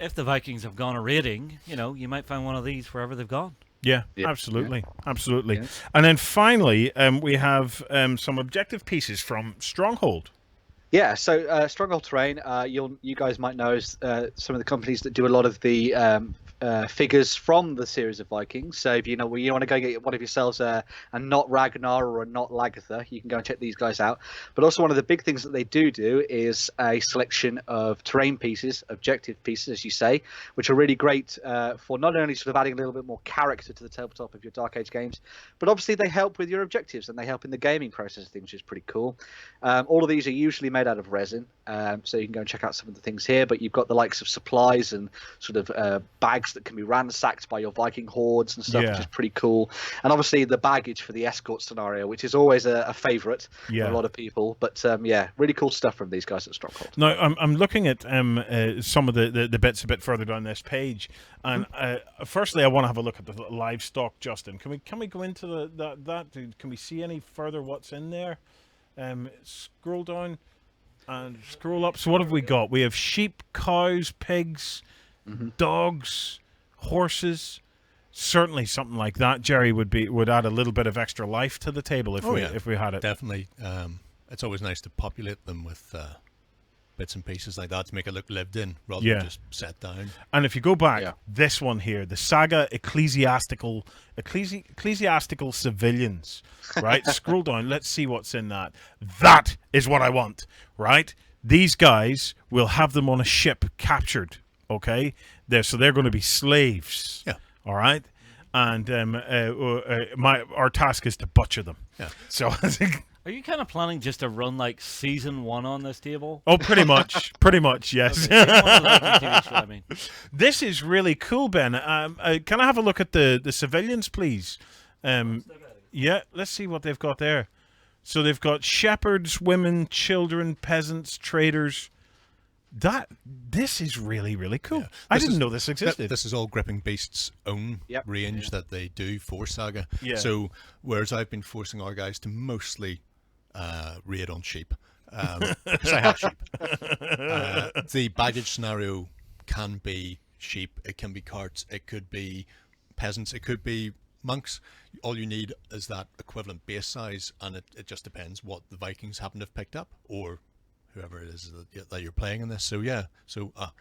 If the Vikings have gone a raiding, you might find one of these wherever they've gone. Yeah, absolutely. And then finally, we have some objective pieces from Stronghold. Yeah, so Stronghold Terrain, you guys might know some of the companies that do a lot of the figures from the series of Vikings. So if you want to go get one of yourselves a not Ragnar or a not Lagertha, you can go and check these guys out. But also one of the big things that they do is a selection of terrain pieces, objective pieces, as you say, which are really great for not only sort of adding a little bit more character to the tabletop of your Dark Age games, but obviously they help with your objectives and they help in the gaming process of things, which is pretty cool. All of these are usually made out of resin, so you can go and check out some of the things here. But you've got the likes of supplies and sort of bags that can be ransacked by your Viking hordes and stuff, which is pretty cool. And obviously the baggage for the escort scenario, which is always a favourite for a lot of people. But really cool stuff from these guys at Stronghold. Now I'm looking at some of the bits a bit further down this page, and firstly I want to have a look at the livestock. Justin, can we go into that? Can we see any further what's in there? Scroll down and scroll up. So what have we got? We have sheep, cows, pigs, dogs, horses. Certainly something like that, Jerry, would add a little bit of extra life to the table if we had it. Definitely. It's always nice to populate them with bits and pieces like that to make it look lived in rather than just set down. And if you go back, this one here, the Saga Ecclesiastical Civilians, right? Scroll down, let's see what's in that. That is what I want, right? These guys will have them on a ship captured, okay? So they're going to be slaves, all right? And our task is to butcher them. Yeah. So I think... Are you kind of planning just to run like season 1 on this table? Oh, pretty much, yes. Okay, this is really cool, Ben. Can I have a look at the civilians, please? Yeah, let's see what they've got there. So they've got shepherds, women, children, peasants, traders. This is really, really cool. Yeah. I didn't know this existed. This is all Gripping Beast's own range that they do for Saga. Yeah. So whereas I've been forcing our guys to mostly raid on sheep, because I have sheep. The baggage scenario can be sheep, it can be carts, it could be peasants, it could be monks. All you need is that equivalent base size, and it just depends what the Vikings happen to have picked up, or whoever it is that you're playing in this. So a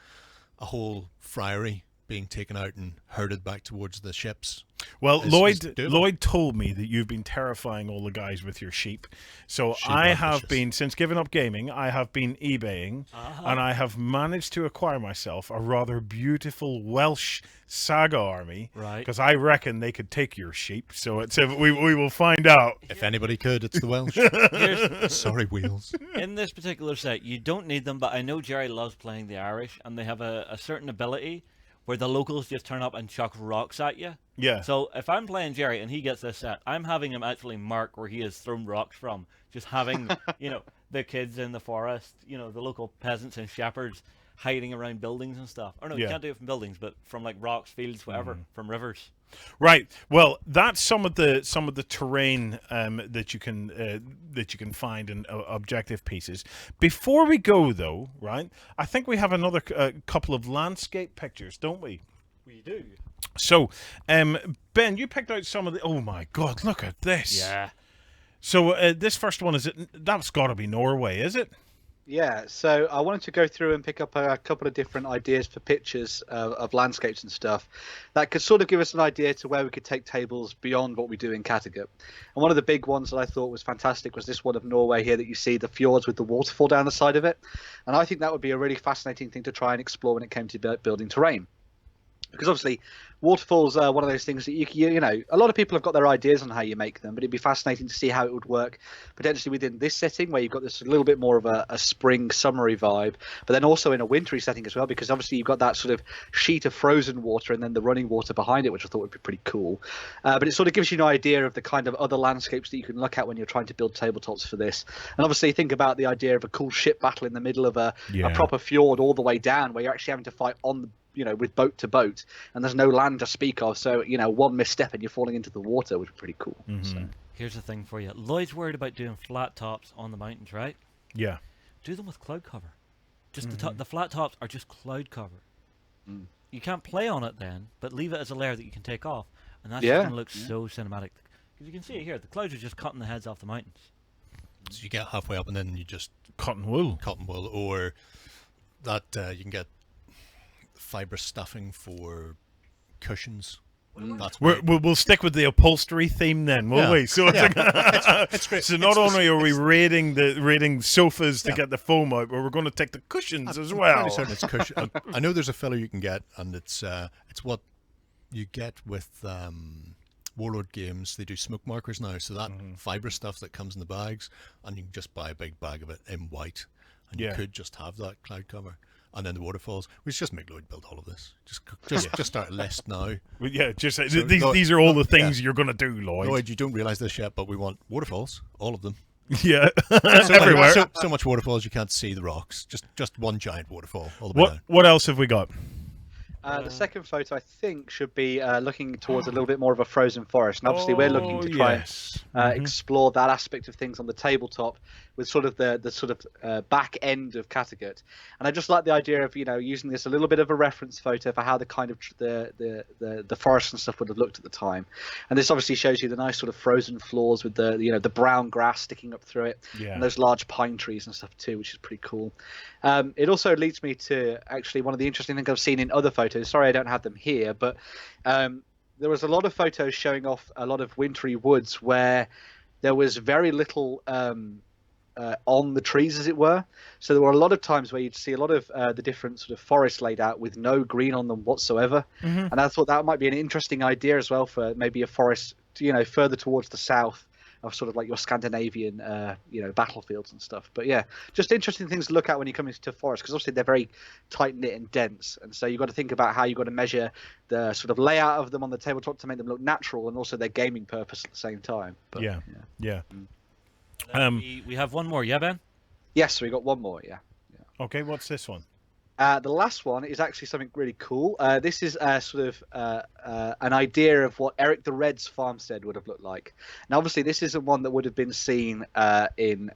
whole friary being taken out and herded back towards the ships. Well, Lloyd told me that you've been terrifying all the guys with your sheep. So I have been, since giving up gaming, I have been eBaying, and I have managed to acquire myself a rather beautiful Welsh Saga army. Right. Because I reckon they could take your sheep. So we will find out. If anybody could, it's the Welsh. Sorry, Wheels. In this particular set, you don't need them, but I know Jerry loves playing the Irish, and they have a certain ability where the locals just turn up and chuck rocks at you. Yeah. So if I'm playing Jerry and he gets this set, I'm having him actually mark where he has thrown rocks from. Just having, the kids in the forest, the local peasants and shepherds hiding around buildings and stuff. Or no, you can't do it from buildings, but from like rocks, fields, whatever, from rivers. Right. Well, that's some of the terrain that you can find in objective pieces. Before we go, though, right? I think we have another couple of landscape pictures, don't we? We do. So, Ben, you picked out some of the. Oh my God! Look at this. Yeah. So this first one that's got to be Norway, is it? Yeah, so I wanted to go through and pick up a couple of different ideas for pictures of landscapes and stuff that could sort of give us an idea to where we could take tables beyond what we do in Kattegat. And one of the big ones that I thought was fantastic was this one of Norway here that you see the fjords with the waterfall down the side of it. And I think that would be a really fascinating thing to try and explore when it came to building terrain. Because obviously, waterfalls are one of those things that you know, a lot of people have got their ideas on how you make them, but it'd be fascinating to see how it would work potentially within this setting where you've got this a little bit more of a spring summery vibe, but then also in a wintry setting as well, because obviously you've got that sort of sheet of frozen water and then the running water behind it, which I thought would be pretty cool. But it sort of gives you an idea of the kind of other landscapes that you can look at when you're trying to build tabletops for this. And obviously think about the idea of a cool ship battle in the middle of a proper fjord all the way down, where you're actually having to fight on the, you know, with boat to boat, and there's no land to speak of, so you know, one misstep and you're falling into the water, which is pretty cool. So. Here's the thing for you. Lloyd's worried about doing flat tops on the mountains, right? Yeah. Do them with cloud cover. Just the flat tops are just cloud cover. You can't play on it then, but leave it as a layer that you can take off, and that's just going to look so cinematic. Because you can see it here, the clouds are just cutting the heads off the mountains. So you get halfway up and then you just Cotton wool, or that you can get fibrous stuffing for cushions. That's we'll stick with the upholstery theme then, will we? So it's great. So not only are we raiding sofas to get the foam out, but we're going to take the cushions as well. I'm fairly certain it's cushion. I know there's a filler you can get, and it's what you get with Warlord games. They do smoke markers now, so that fibrous stuff that comes in the bags, and you can just buy a big bag of it in white, and you could just have that cloud cover. And then the waterfalls. We should just make Lloyd build all of this. Just start a list now. Well, these are all the things you're going to do, Lloyd. Lloyd, you don't realise this yet, but we want waterfalls, all of them. Yeah, everywhere. So much waterfalls you can't see the rocks. Just one giant waterfall all the way down. What else have we got? The second photo, I think, should be looking towards a little bit more of a frozen forest. And obviously, we're looking to try and explore that aspect of things on the tabletop with sort of the sort of back end of Kattegat. And I just like the idea of, you know, using this a little bit of a reference photo for how the kind of the forest and stuff would have looked at the time. And this obviously shows you the nice sort of frozen floors with the brown grass sticking up through it, and those large pine trees and stuff too, which is pretty cool. It also leads me to actually one of the interesting things I've seen in other photos. Sorry, I don't have them here, but there was a lot of photos showing off a lot of wintry woods where there was very little on the trees, as it were. So there were a lot of times where you'd see a lot of the different sort of forests laid out with no green on them whatsoever. And I thought that might be an interesting idea as well for maybe a forest, you know, further towards the south of sort of like your Scandinavian, battlefields and stuff. But yeah, just interesting things to look at when you come into forests, because obviously they're very tight knit and dense, and so you've got to think about how you've got to measure the sort of layout of them on the tabletop to make them look natural, and also their gaming purpose at the same time. But, We have one more, yeah, Ben? Yes, we got one more. Yeah. Okay, what's this one? The last one is actually something really cool. This is sort of an idea of what Eric the Red's farmstead would have looked like. Now, obviously, this isn't one that would have been seen in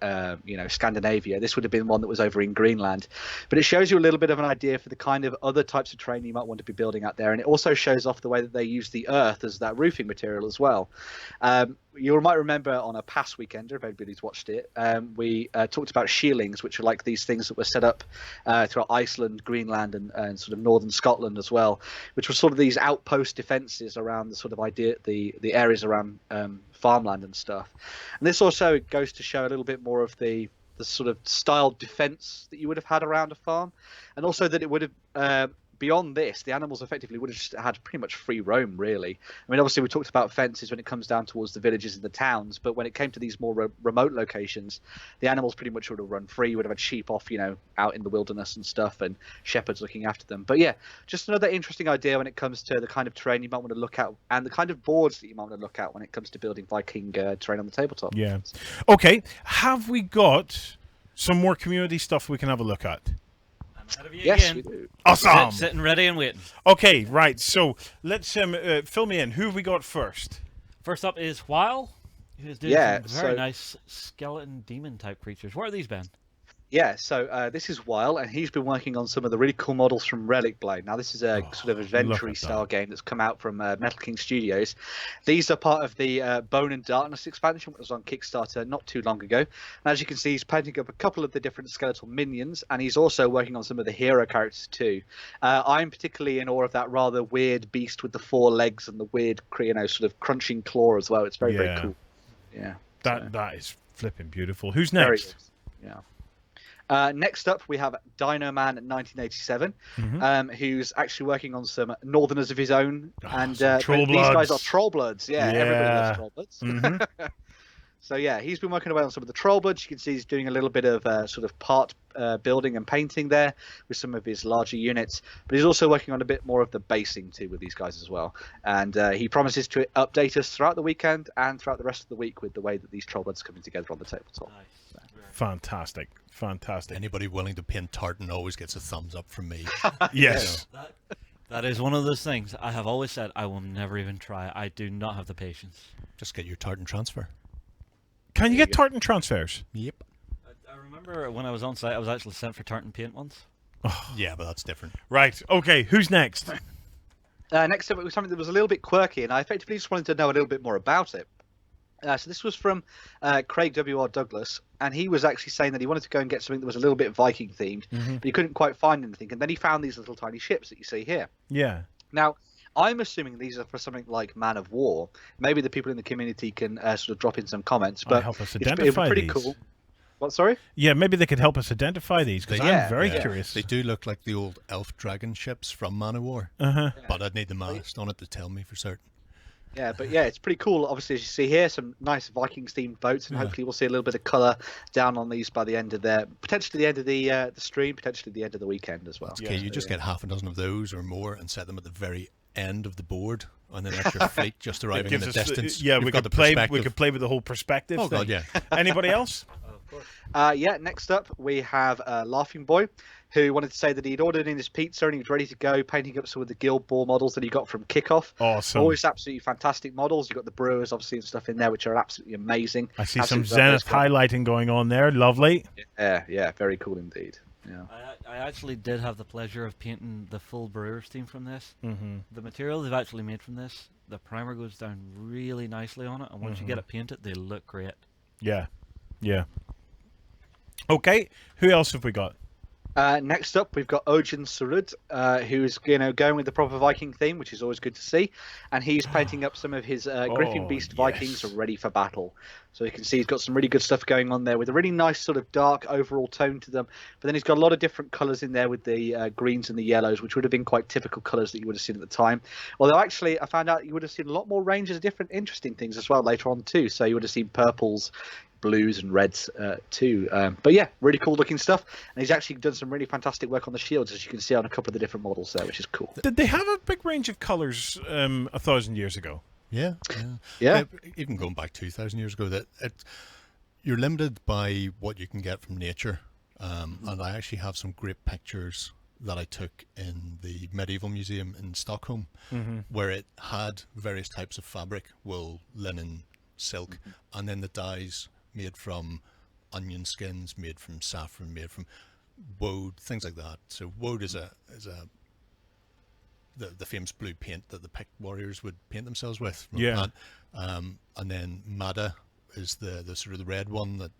Scandinavia. This would have been one that was over in Greenland. But it shows you a little bit of an idea for the kind of other types of terrain you might want to be building out there. And it also shows off the way that they use the earth as that roofing material as well. You might remember on a past weekender, if anybody's watched it, we talked about sheilings, which are like these things that were set up throughout Iceland, Greenland, and sort of northern Scotland as well, which were sort of these outpost defences around the sort of idea, the areas around farmland and stuff. And this also goes to show a little bit more of the sort of styled defence that you would have had around a farm, and also that it would have beyond this, the animals effectively would have just had pretty much free roam, really. I mean, obviously we talked about fences when it comes down towards the villages and the towns, but when it came to these more remote locations, the animals pretty much would have run free. You would have had sheep off, out in the wilderness and stuff, and shepherds looking after them. But yeah, just another interesting idea when it comes to the kind of terrain you might want to look at, and the kind of boards that you might want to look at when it comes to building Viking terrain on the tabletop. Yeah. Okay, have we got some more community stuff we can have a look at? Yes, we do. Awesome. Sitting ready and waiting. Okay, right. So let's fill me in. Who have we got first? First up is Weil, who's doing some very nice skeleton demon type creatures. What are these, Ben? Yeah, so this is Weil, and he's been working on some of the really cool models from Relic Blade. Now, this is a sort of adventure style game that's come out from Metal King Studios. These are part of the Bone and Darkness expansion, which was on Kickstarter not too long ago. And as you can see, he's painting up a couple of the different skeletal minions, and he's also working on some of the hero characters too. I'm particularly in awe of that rather weird beast with the 4 legs and the weird, sort of crunching claw as well. It's very, very cool. Yeah. That is flipping beautiful. Who's next? Yeah. Next up, we have Dino Man 1987, who's actually working on some Northerners of his own. And these guys are Trollbloods. Yeah, everybody loves Trollbloods. So yeah, he's been working away on some of the Trollbloods. You can see he's doing a little bit of sort of part building and painting there with some of his larger units. But he's also working on a bit more of the basing too with these guys as well. And he promises to update us throughout the weekend and throughout the rest of the week with the way that these Trollbloods are coming together on the tabletop. Nice. Fantastic. Anybody willing to paint tartan always gets a thumbs up from me. Yes. That is one of those things I have always said I will never even try. I do not have the patience. Just get your tartan transfer. Can you get tartan transfers? Yep. I remember when I was on site, I was actually sent for tartan paint once. Oh. Yeah, but that's different. Right. Okay. Who's next? Next up, it was something that was a little bit quirky, and I effectively just wanted to know a little bit more about it. So this was from Craig W.R. Douglas, and he was actually saying that he wanted to go and get something that was a little bit Viking themed, but he couldn't quite find anything. And then he found these little tiny ships that you see here. Yeah. Now, I'm assuming these are for something like Man of War. Maybe the people in the community can sort of drop in some comments. But help us identify pretty these. Cool. What, sorry? Yeah, maybe they could help us identify these, because I'm very curious. They do look like the old elf dragon ships from Man of War. But I'd need the mast on it to tell me for certain. Yeah, but yeah, it's pretty cool. Obviously, as you see here, some nice Vikings-themed boats, and hopefully we'll see a little bit of colour down on these by the end of potentially the end of the stream, potentially the end of the weekend as well. Okay, you just get half a dozen of those or more and set them at the very end of the board, and then let your fleet just arriving in the distance. Yeah, we could play with the whole perspective. Oh, thing. God, yeah. Anybody else? Of course. Yeah, next up we have Laughing Boy, who wanted to say that he'd ordered in his pizza and he was ready to go, painting up some of the Guild Ball models that he got from Kickoff. Awesome. Always absolutely fantastic models. You've got the Brewers, obviously, and stuff in there, which are absolutely amazing. I see some Zenith highlighting going on there. Lovely. Yeah, very cool indeed. Yeah. I actually did have the pleasure of painting the full Brewers team from this. The material they've actually made from this, the primer goes down really nicely on it, and once you get it painted, they look great. Yeah. Okay, who else have we got? Next up, we've got Ojin Sarud, who's going with the proper Viking theme, which is always good to see, and he's painting up some of his Griffin Beast Vikings ready for battle. So you can see he's got some really good stuff going on there with a really nice sort of dark overall tone to them. But then he's got a lot of different colours in there with the greens and the yellows, which would have been quite typical colours that you would have seen at the time. Although actually, I found out you would have seen a lot more ranges of different interesting things as well later on too. So you would have seen purples, blues and reds too. But yeah, really cool looking stuff. And he's actually done some really fantastic work on the shields, as you can see on a couple of the different models there, which is cool. Did they have a big range of colours 1,000 years ago? Yeah. Even going back 2,000 years ago, you're limited by what you can get from nature. And I actually have some great pictures that I took in the Medieval Museum in Stockholm, where it had various types of fabric, wool, linen, silk, and then the dyes made from onion skins, made from saffron, made from woad, things like that. So woad is the famous blue paint that the Pict warriors would paint themselves with. Yeah. And then madder is the sort of the red one that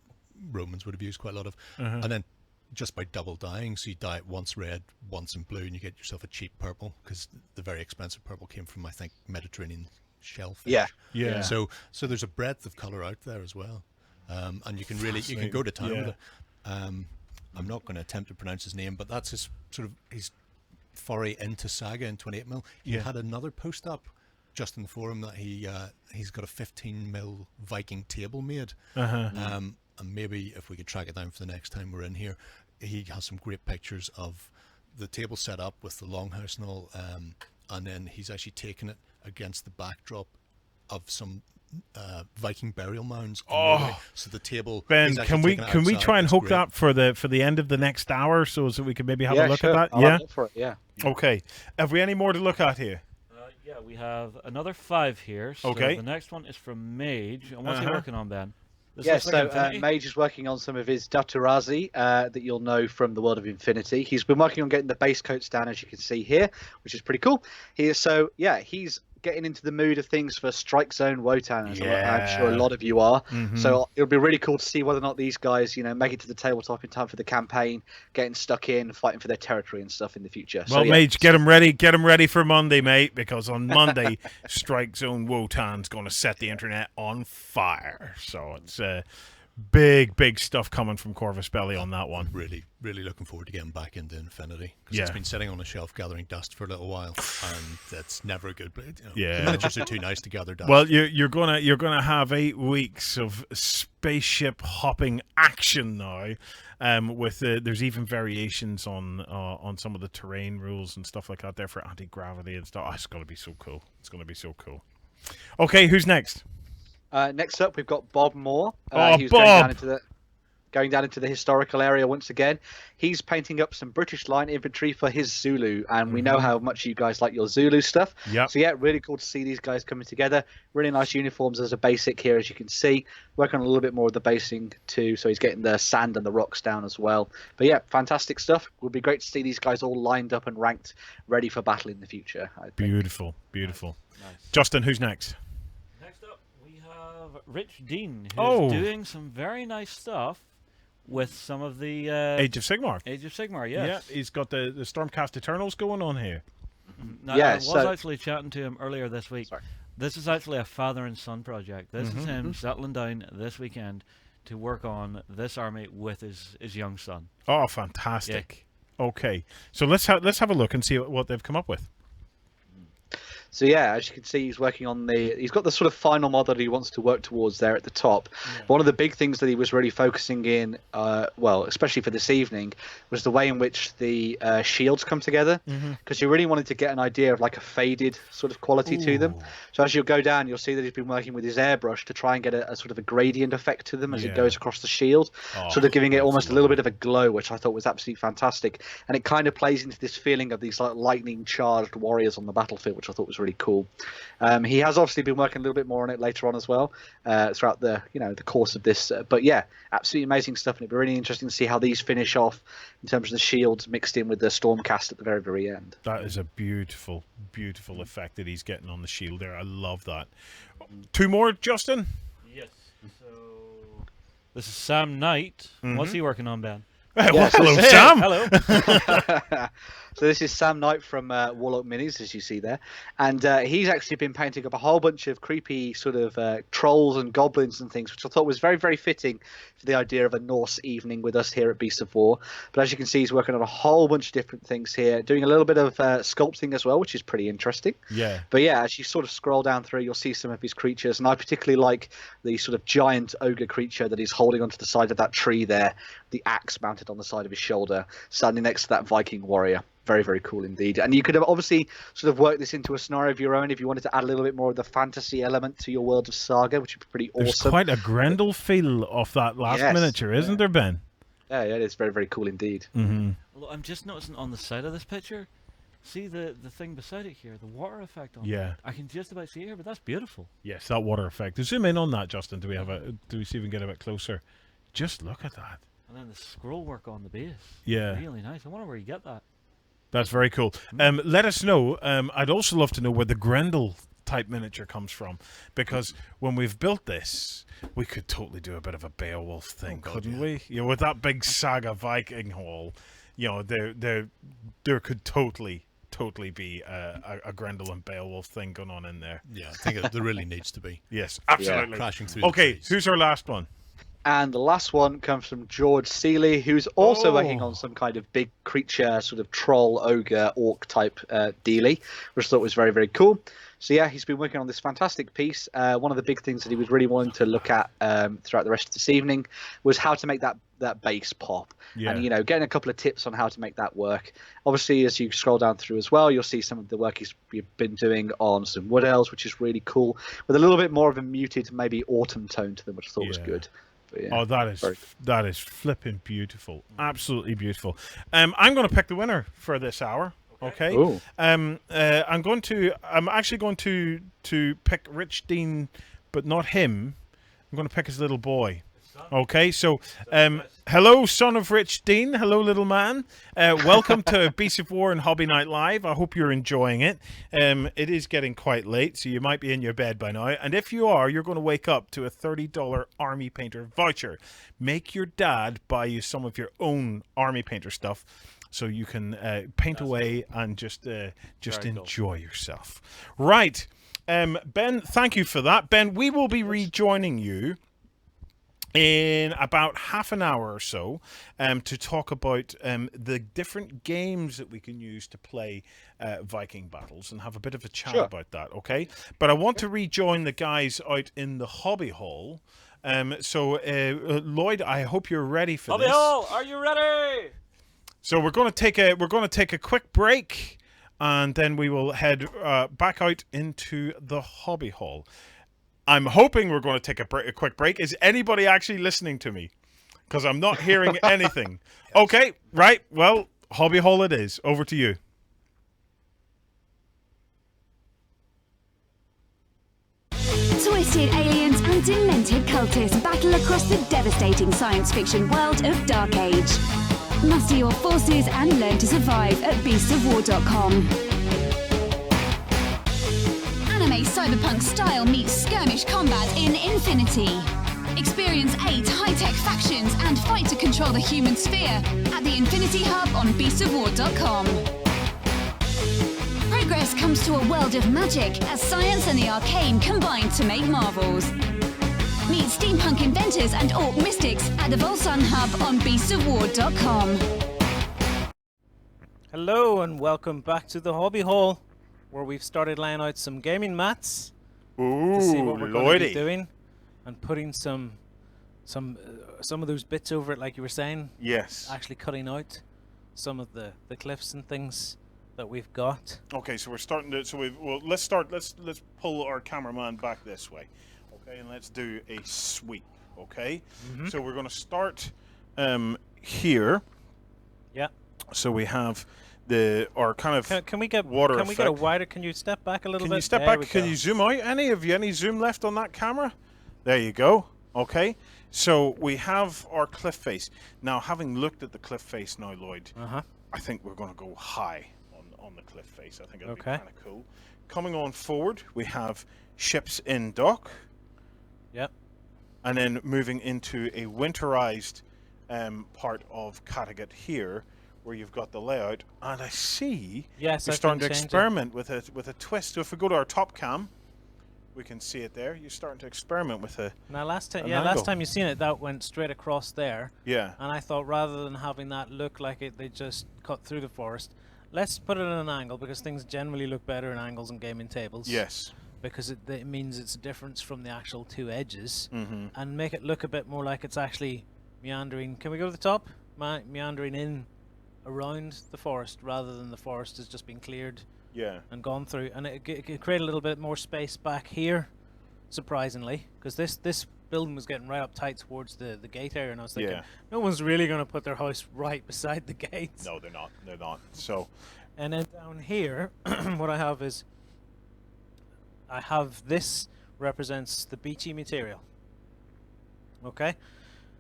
Romans would have used quite a lot of. And then just by double dyeing, so you dye it once red, once in blue, and you get yourself a cheap purple, because the very expensive purple came from, I think, Mediterranean shellfish. Yeah. So there's a breadth of color out there as well. And you can go to town with it. I'm not going to attempt to pronounce his name, but that's his foray into Saga in 28mm. He had another post up just in the forum that he's got a 15mm Viking table made. And maybe if we could track it down for the next time we're in here, he has some great pictures of the table set up with the longhouse and all, and then he's actually taken it against the backdrop of some Viking burial mounds. So the table. Ben, can we try and hook that for the end of the next hour, so we can maybe have a look at that? I'll look for it, Okay. Have we any more to look at here? Yeah, we have another 5 here. So okay. The next one is from Mage. And what's he working on, Ben? Mage is working on some of his Daturazi that you'll know from the World of Infinity. He's been working on getting the base coats down, as you can see here, which is pretty cool. He's getting into the mood of things for Strike Zone Wotan, as I'm sure a lot of you are. So it'll be really cool to see whether or not these guys, make it to the tabletop in time for the campaign, getting stuck in, fighting for their territory and stuff in the future. Well, Mage, get them ready for Monday, mate, because on Monday, Strike Zone Wotan's going to set the internet on fire. So it's big stuff coming from Corvus Belly on that one. Really looking forward to getting back into Infinity, because Yeah. it's been sitting on a shelf gathering dust for a little while, and that's never a good. Yeah. The miniatures are too nice to gather dust. Well, you're gonna have 8 weeks of spaceship hopping action now. With there's even variations on some of the terrain rules and stuff like that there for anti-gravity and stuff. Oh, it's gonna be so cool. It's gonna be so cool. Okay, who's next? Next up, we've got Bob Moore. Bob! Going down into the historical area once again. He's painting up some British line infantry for his Zulu, and we know how much you guys like your Zulu stuff. Yep. So yeah, really cool to see these guys coming together. Really nice uniforms as a basic here, as you can see. Working on a little bit more of the basing too, so he's getting the sand and the rocks down as well. But yeah, fantastic stuff. It would be great to see these guys all lined up and ranked, ready for battle in the future. I think. Beautiful. Nice. Justin, who's next? Next up, we have Rich Dean, who's Oh. doing some very nice stuff with some of the Age of Sigmar. Age of Sigmar, yes. Yeah, he's got the Stormcast Eternals going on here. Now, Yeah, I was so- actually chatting to him earlier this week. Sorry. This is actually a father and son project. This is him settling down this weekend to work on this army with his young son. Oh, fantastic. Okay, so let's have a look and see what they've come up with. So yeah, as you can see, he's working on he's got the sort of final model that he wants to work towards there at the top. One of the big things that he was really focusing in, well, especially for this evening, was the way in which the shields come together, because he really wanted to get an idea of like a faded sort of quality to them. So as you'll go down, you'll see that he's been working with his airbrush to try and get a sort of a gradient effect to them as it goes across the shield, sort of giving it almost a little bit of a glow, which I thought was absolutely fantastic. And it kind of plays into this feeling of these like lightning charged warriors on the battlefield, which I thought was really cool. He has obviously been working a little bit more on it later on as well, throughout the the course of this. But yeah, absolutely amazing stuff, and it'd be really interesting to see how these finish off in terms of the shields mixed in with the Stormcast at the very end. That is a beautiful effect that he's getting on the shield there. I love that. 2 more, Justin? Yes. So this is Sam Knight. What's he working on, Ben? Well, hello, Sam. Hello. So this is Sam Knight from Warlock Minis, as you see there, and he's actually been painting up a whole bunch of creepy sort of trolls and goblins and things, which I thought was very fitting for the idea of a Norse evening with us here at Beasts of War. But as you can see, he's working on a whole bunch of different things here, doing a little bit of sculpting as well, which is pretty interesting. Yeah. But yeah, as you sort of scroll down through, you'll see some of his creatures, and I particularly like the sort of giant ogre creature that he's holding onto the side of that tree there, the axe mounted on the side of his shoulder, standing next to that Viking warrior. Very cool indeed. And you could have obviously sort of worked this into a scenario of your own if you wanted to add a little bit more of the fantasy element to your world of Saga, which would be pretty There's awesome. quite a Grendel feel off that last Yes. miniature, isn't there, Ben? Yeah, it is very cool indeed. Well, I'm just noticing on the side of this picture, see the thing beside it here, the water effect on Yeah. it. I can just about see it here, but that's beautiful. Yes, that water effect. Zoom in on that, Justin. Do we see if we can get a bit closer? Just look at that. And then the scroll work on the base. Yeah. Really nice. I wonder where you get that. That's very cool. Let us know. I'd also love to know where the Grendel type miniature comes from, because when we've built this, we could totally do a bit of a Beowulf thing, couldn't we? With that big Saga Viking hall, there could totally be a Grendel and Beowulf thing going on in there. Yeah, I think there really needs to be. Yes, absolutely. Crashing through. Okay, the trees. who's our last one? And the last one comes from George Seeley, who's also working on some kind of big creature, sort of troll, ogre, orc type dealie, which I thought was very cool. So yeah, he's been working on this fantastic piece. One of the big things that he was really wanting to look at throughout the rest of this evening was how to make that base pop. Yeah. And getting a couple of tips on how to make that work. Obviously, as you scroll down through as well, you'll see some of the work he's been doing on some wood elves, which is really cool, with a little bit more of a muted, maybe autumn tone to them, which I thought was good. Yeah, oh, that is flipping beautiful, absolutely beautiful. I'm going to pick the winner for this hour. Okay. I'm actually going to pick Rich Dean, but not him. I'm going to pick his little boy. Okay, so hello, son of Rich Dean. Hello, little man. Welcome to Beasts of War and Hobby Night Live. I hope you're enjoying it. It is getting quite late, so you might be in your bed by now. And if you are, you're going to wake up to a $30 Army Painter voucher. Make your dad buy you some of your own Army Painter stuff, so you can paint away and just enjoy yourself. Right, Ben. Thank you for that, Ben. We will be rejoining you in about half an hour or so to talk about the different games that we can use to play Viking battles and have a bit of a chat about that, okay? But I want to rejoin the guys out in the hobby hall. So Lloyd, I hope you're ready for Hobby this. Hall, are you ready? So we're going to take a quick break, and then we will head back out into the hobby hall. I'm hoping we're going to take a quick break. Is anybody actually listening to me? Because I'm not hearing anything. Okay, right. Well, hobby hall it is. Over to you. Twisted aliens and demented cultists battle across the devastating science fiction world of Dark Age. Muster your forces and learn to survive at beastsofwar.com. Anime cyberpunk style meets skirmish combat in Infinity. Experience 8 high-tech factions and fight to control the human sphere at the Infinity Hub on beastsofwar.com. Progress comes to a world of magic as science and the arcane combine to make marvels. Meet steampunk inventors and orc mystics at the Volsun Hub on beastsofwar.com. Hello and welcome back to the hobby hall, where we've started laying out some gaming mats to see what we're going to be doing, and putting some of those bits over it, like you were saying. Yes. Actually cutting out some of the cliffs and things that we've got. Okay, so we're starting to. So let's pull our cameraman back this way. Okay, and let's do a sweep. Okay. So we're going to start here. Yeah. So we have our kind of can we get water Can we get a wider? Can you step back a little bit? Can you step there back? Can you zoom out? Any zoom left on that camera? There you go. Okay. So we have our cliff face. Now, having looked at the cliff face now, Lloyd, I think we're going to go high on the cliff face. I think it'll be kind of cool. Coming on forward, we have ships in dock. Yep. And then moving into a winterized part of Kattegat here, where you've got the layout, and I see you're starting to experiment with a twist. So if we go to our top cam, we can see it there. You're starting to experiment with a. Now last time you seen it, that went straight across there. Yeah. And I thought rather than having that look like they just cut through the forest, let's put it at an angle, because things generally look better in angles in gaming tables. Yes. Because it means it's a difference from the actual two edges, and make it look a bit more like it's actually meandering. Can we go to the top? Meandering in around the forest, rather than the forest has just been cleared and gone through, and it create a little bit more space back here, surprisingly, because this building was getting right up tight towards the gate area, and I was thinking no one's really going to put their house right beside the gate. No, they're not. So, and then down here what I have is this represents the beachy material. Okay,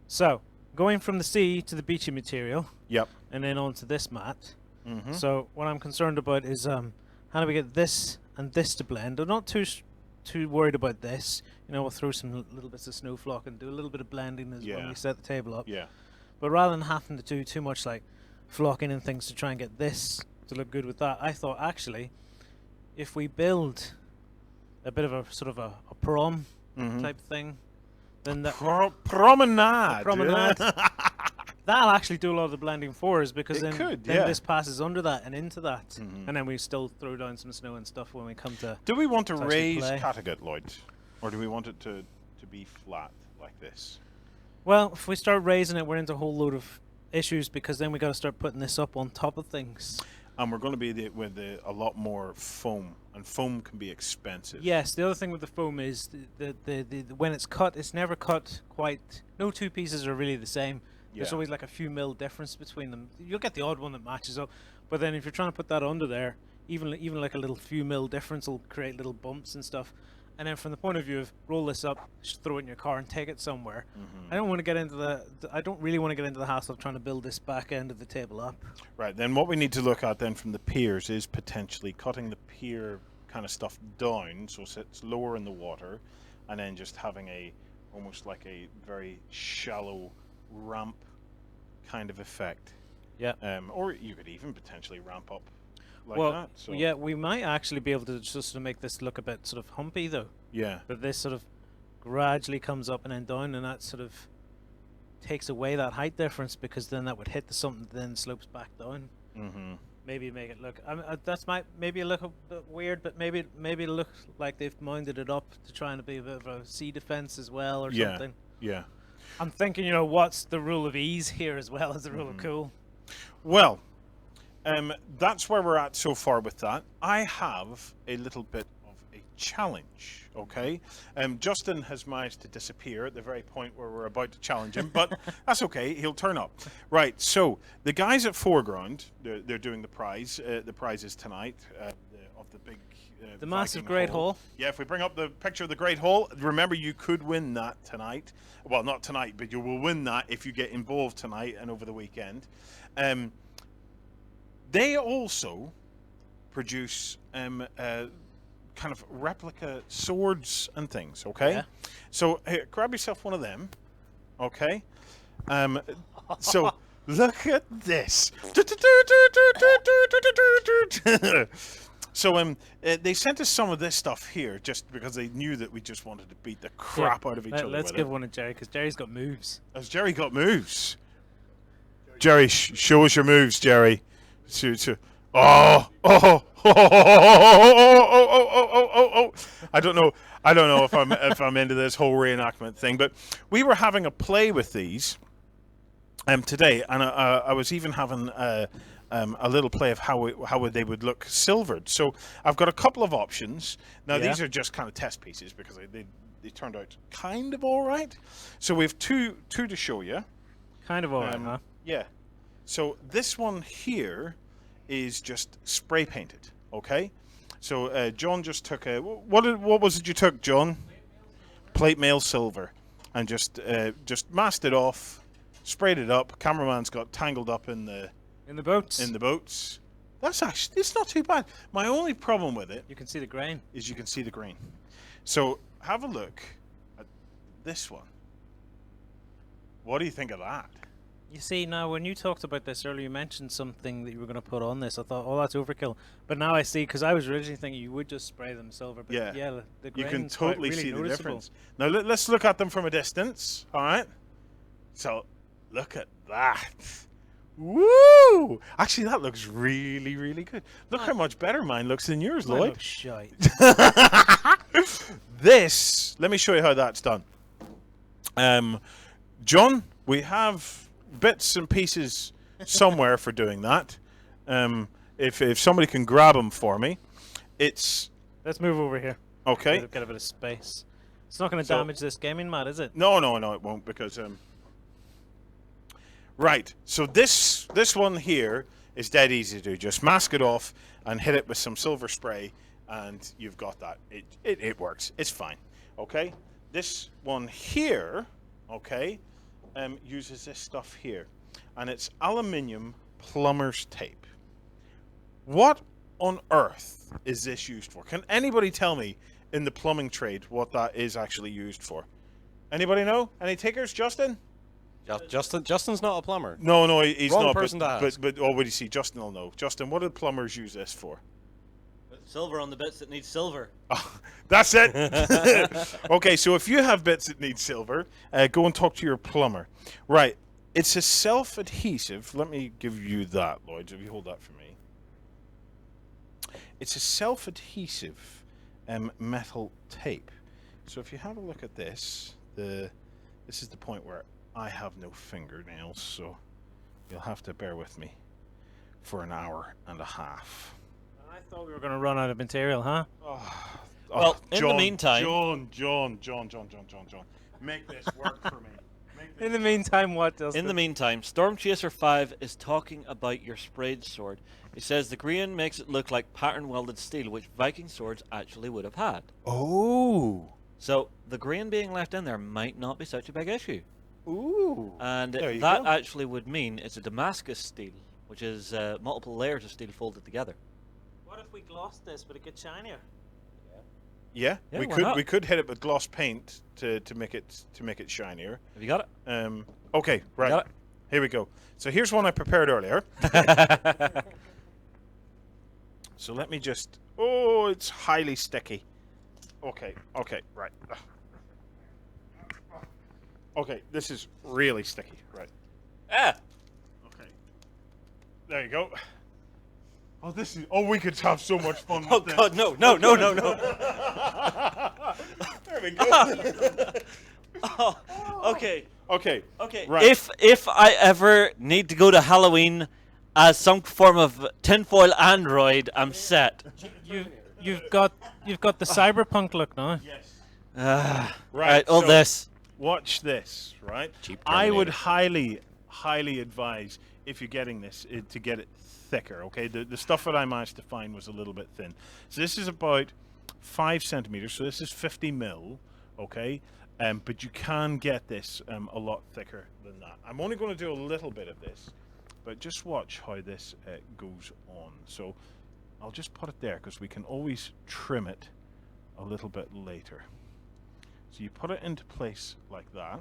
so going from the sea to the beachy material, and then onto this mat. So what I'm concerned about is how do we get this and this to blend? I'm not too worried about this. You know, we'll throw some little bits of snow flock and do a little bit of blending as when we set the table up. But rather than having to do too much like flocking and things to try and get this to look good with that, I thought actually if we build a bit of a sort of a prom type thing, then that promenade that'll actually do a lot of the blending for us, because then this passes under that and into that, and then we still throw down some snow and stuff when we come to. Do we want to raise Kattegat, Lloyd, or do we want it to be flat like this? Well, if we start raising it, we're into a whole load of issues, because then we got to start putting this up on top of things. And we're going to be with a lot more foam, and foam can be expensive. Yes, the other thing with the foam is the when it's cut, it's never cut quite. No two pieces are really the same. There's always like a few mil difference between them. You'll get the odd one that matches up, but then if you're trying to put that under there, even like a little few mil difference will create little bumps and stuff. And then from the point of view of roll this up, just throw it in your car and take it somewhere. I don't want to get into I don't really want to get into the hassle of trying to build this back end of the table up. Right, then what we need to look at then from the piers is potentially cutting the pier kind of stuff down so it's lower in the water, and then just having almost like a very shallow ramp kind of effect. Or you could even potentially ramp up like that. So. Yeah, we might actually be able to just make this look a bit sort of humpy though. Yeah. But this sort of gradually comes up and then down, and that sort of takes away that height difference, because then that would hit the something, then slopes back down. Mm-hmm. Maybe make it look. That's maybe look a bit weird, but maybe it looks like they've mounted it up to try and be a bit of a sea defense as well, or something. Yeah. I'm thinking, what's the rule of ease here as well as the rule of cool? Well, that's where we're at so far with that. I have a little bit of a challenge, okay? Justin has managed to disappear at the very point where we're about to challenge him, but that's okay, he'll turn up. Right, so the guys at Foreground, they're doing the prize. The prizes tonight of the big... the massive Viking Great Hall. Hall. Yeah, if we bring up the picture of the Great Hall, remember you could win that tonight. Well, not tonight, but you will win that if you get involved tonight and over the weekend. They also produce kind of replica swords and things, okay? Yeah. So here, grab yourself one of them, okay? So look at this. So they sent us some of this stuff here just because they knew that we just wanted to beat the crap out of each other. Let's with give it. one to Jerry, because Jerry's got moves. Has Jerry got moves? Jerry, show us your moves, Jerry. Oh. I don't know if I'm into this whole reenactment thing, but we were having a play with these today, and I was even having a little play of how they would look silvered. So I've got a couple of options. Now these are just kind of test pieces because they turned out kind of all right. So we have two to show you. Kind of all right, huh? Yeah. So this one here is just spray painted. Okay. So John just took what was it you took, John? Plate mail silver, and just masked it off, sprayed it up. Cameraman's got tangled up in the boats. That's actually, it's not too bad. My only problem with it, you can see the grain. Is you can see the grain. So have a look at this one. What do you think of that? You see, now when you talked about this earlier, you mentioned something that you were going to put on this. I thought, oh, that's overkill. But now I see, because I was originally thinking you would just spray them silver. But yeah, the you can grain's totally really see the noticeable. difference. Now let's look at them from a distance. All right. So look at that. Woo! Actually, that looks really, really good. Look how much better mine looks than yours, Mine Lloyd. looks shite. This, let me show you how that's done. John, we have bits and pieces somewhere for doing that. If somebody can grab them for me, it's... Let's move over here. Okay. Get a bit of space. It's not going to damage this gaming mat, is it? No, it won't, because... Right, so this one here is dead easy to do. Just mask it off and hit it with some silver spray, and you've got that. It works. It's fine. Okay? This one here, okay, uses this stuff here, and it's aluminium plumber's tape. What on earth is this used for? Can anybody tell me in the plumbing trade what that is actually used for? Anybody know? Any takers, Justin? Justin's not a plumber. No, he's Wrong not. person to ask. But what would you see? Justin will know. Justin, what do plumbers use this for? Put silver on the bits that need silver. Oh, that's it. Okay, so if you have bits that need silver, go and talk to your plumber. Right, it's a self-adhesive. Let me give you that, Lloyd. If you hold that for me. It's a self-adhesive metal tape. So if you have a look at this, this is the point where I have no fingernails, so you'll have to bear with me for an hour and a half. I thought we were going to run out of material, huh? Well, in the meantime... John, make this work for me. In the meantime, what does In the meantime, Storm Chaser 5 is talking about your sprayed sword. He says the green makes it look like pattern welded steel, which Viking swords actually would have had. Oh. So the grain being left in there might not be such a big issue. Ooh. And There you that go. actually would mean it's a Damascus steel, which is multiple layers of steel folded together. What if we glossed this? Would it get shinier? Yeah, Yeah, we why could not? we could hit it with gloss paint to make it shinier. Have you got it? Okay, right. Got it? Here we go. So here's one I prepared earlier. So let me just... Oh, it's highly sticky. Okay, right. Okay, this is really sticky. Right. Ah! Okay. There you go. Oh, this is. Oh, we could have so much fun. Oh with this. God, no. There we go. Oh, okay. Okay. Okay. Right. If I ever need to go to Halloween as some form of tinfoil android, I'm set. You've got the cyberpunk look now. Yes. Right. All so this. Watch this. Right. Cheap I would Terminator. highly advise if you're getting this to get it thicker. Okay. The stuff that I managed to find was a little bit thin. So this is about 5 centimeters. So this is 50 mil. Okay. But you can get this a lot thicker than that. I'm only going to do a little bit of this, but just watch how this goes on. So I'll just put it there because we can always trim it a little bit later. So you put it into place like that,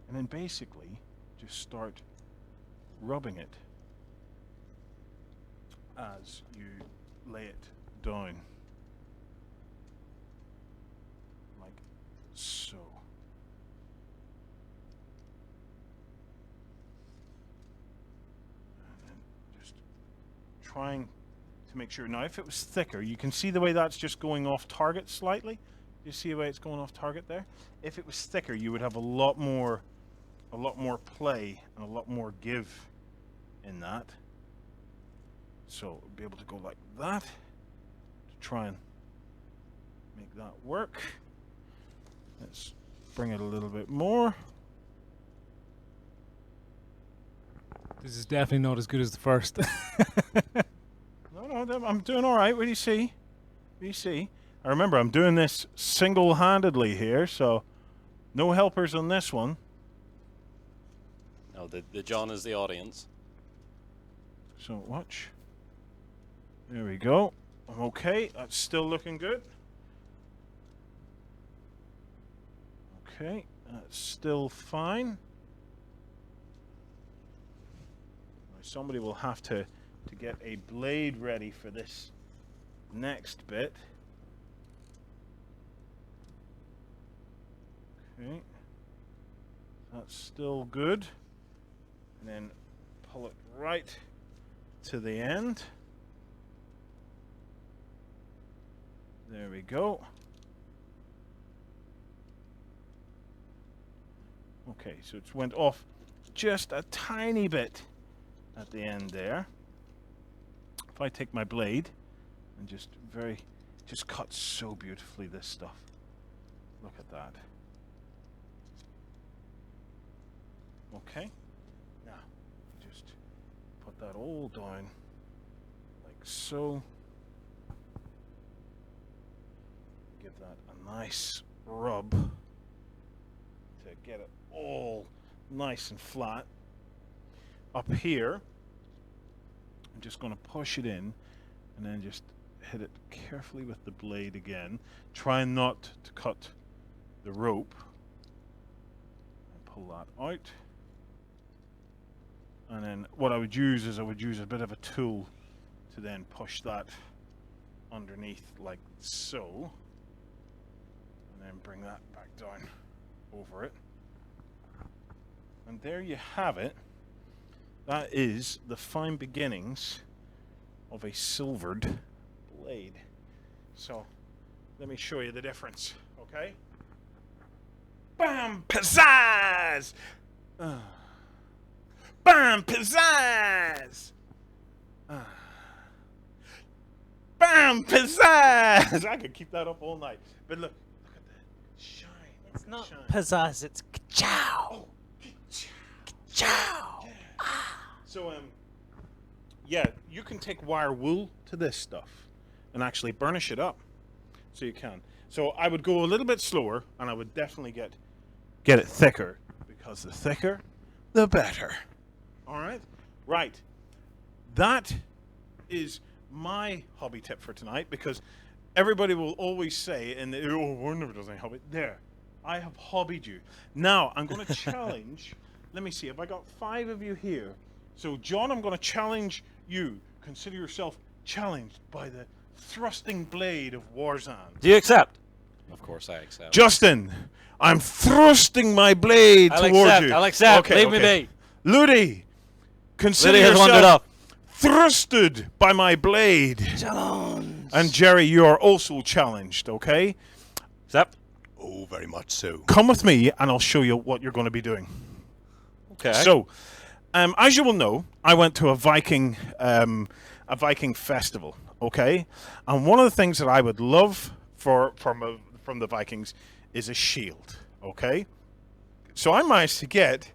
and then basically just start rubbing it as you lay it down. So, and then just trying to make sure. Now, if it was thicker, you can see the way that's just going off target slightly. You see the way it's going off target there? If it was thicker, you would have a lot more play and a lot more give in that. So, be able to go like that to try and make that work. Let's bring it a little bit more. This is definitely not as good as the first. No, I'm doing all right. What do you see? What do you see? I remember I'm doing this single-handedly here, so no helpers on this one. No, the John is the audience. So watch. There we go. I'm okay. That's still looking good. Okay, that's still fine. Now somebody will have to get a blade ready for this next bit. Okay, that's still good. And then pull it right to the end. There we go. Okay, so it's went off just a tiny bit at the end there. If I take my blade and just cuts so beautifully, this stuff. Look at that. Okay, now just put that all down like so. Give that a nice rub to get it all nice and flat. Up here, I'm just going to push it in and then just hit it carefully with the blade again. Try not to cut the rope. And pull that out. And then what I would use is I would use a bit of a tool to then push that underneath like so. And then bring that back down over it. And there you have it. That is the fine beginnings of a silvered blade. So, let me show you the difference, okay? Bam! Pizzazz! Bam! Pizzazz! Bam! Pizzazz! I could keep that up all night. But look at the shine. It's not shine. pizzazz, it's ka-chow. Oh, Chow. yeah. So, yeah, you can take wire wool to this stuff and actually burnish it up. So you can. So I would go a little bit slower, and I would definitely get it thicker, because the thicker, the better. All right? Right. That is my hobby tip for tonight, because everybody will always say, oh, Warren never does any hobby. There. I have hobbied you. Now, I'm going to challenge. Let me see. Have I got 5 of you here? So, John, I'm going to challenge you. Consider yourself challenged by the thrusting blade of Warzan. Do you accept? Of course, I accept. Justin, I'm thrusting my blade I'll towards accept, you. I'll accept. Okay, Leave me okay. be. Ludi, consider Liddy has wandered yourself off. thrusted by my blade. Challenge. And Jerry, you are also challenged, okay? Accept. Oh, very much so. Come with me and I'll show you what you're going to be doing. Okay. So, as you will know, I went to a Viking festival, okay? And one of the things that I would love from the Vikings is a shield, okay? So I managed to get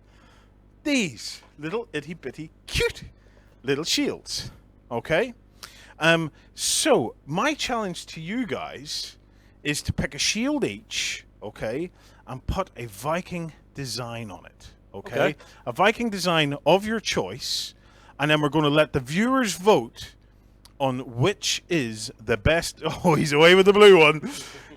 these little itty bitty cute little shields, okay? So my challenge to you guys is to pick a shield each, okay, and put a Viking design on it, okay? A Viking design of your choice, and then we're going to let the viewers vote on which is the best. Oh, he's away with the blue one.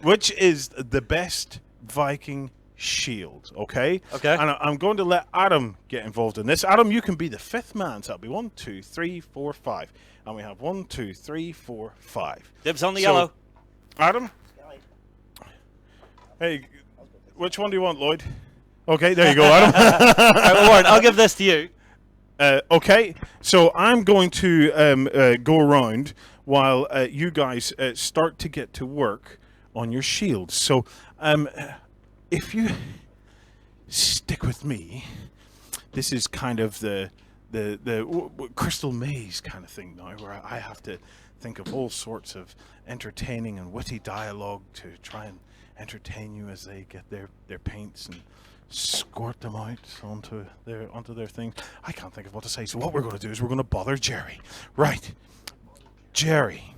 Which is the best Viking shield, okay? Okay. And I'm going to let Adam get involved in this. Adam, you can be the fifth man. So that'll be 1, 2, 3, 4, 5. And we have 1, 2, 3, 4, 5. Dibs on the So, yellow. Adam? Hey, which one do you want, Lloyd? Okay, there you go, Adam. Right, well, Warren, I'll give this to you. Okay, so I'm going to go around while you guys start to get to work on your shields. So, if you stick with me, this is kind of the Crystal Maze kind of thing now, where I have to think of all sorts of entertaining and witty dialogue to try and entertain you as they get their paints and squirt them out onto their things. I can't think of what to say. So what we're going to do is we're going to bother Jerry. Right, Jerry,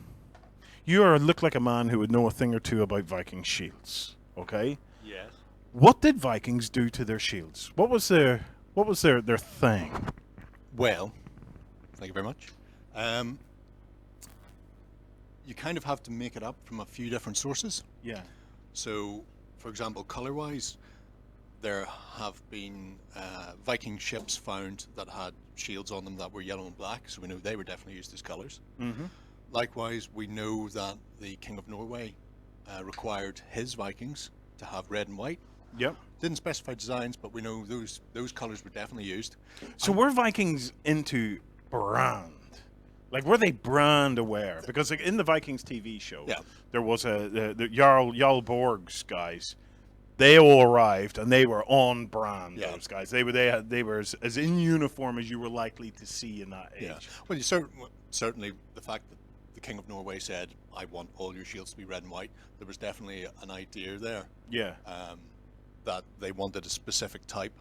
you look like a man who would know a thing or two about Viking shields. Okay. Yes. What did Vikings do to their shields? What was their thing? Well, thank you very much. You kind of have to make it up from a few different sources. Yeah. So, for example, color-wise, there have been Viking ships found that had shields on them that were yellow and black, so we know they were definitely used as colors. Mm-hmm. Likewise, we know that the King of Norway required his Vikings to have red and white. Yep. Didn't specify designs, but we know those colors were definitely used. So were Vikings into brand? Like, were they brand aware? Because like, in the Vikings TV show, Yeah. there was the Jarl Borg's guys. They all arrived and they were on brand. Yeah. Those guys, they were as in uniform as you were likely to see in that age. Yeah. Well, certainly the fact that the King of Norway said, "I want all your shields to be red and white," there was definitely an idea there. Yeah. That they wanted a specific type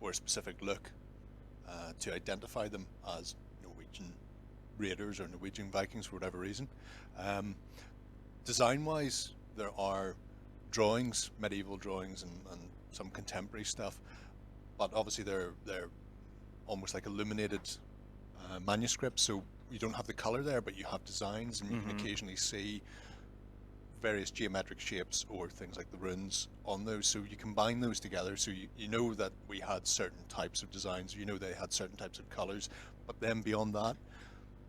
or a specific look to identify them as Norwegian raiders or Norwegian Vikings for whatever reason. Design-wise, there are drawings, medieval drawings, and some contemporary stuff, but obviously they're almost like illuminated manuscripts, so you don't have the color there, but you have designs, and you can occasionally see various geometric shapes or things like the runes on those, so you combine those together, so you know that we had certain types of designs, you know they had certain types of colors, but then beyond that,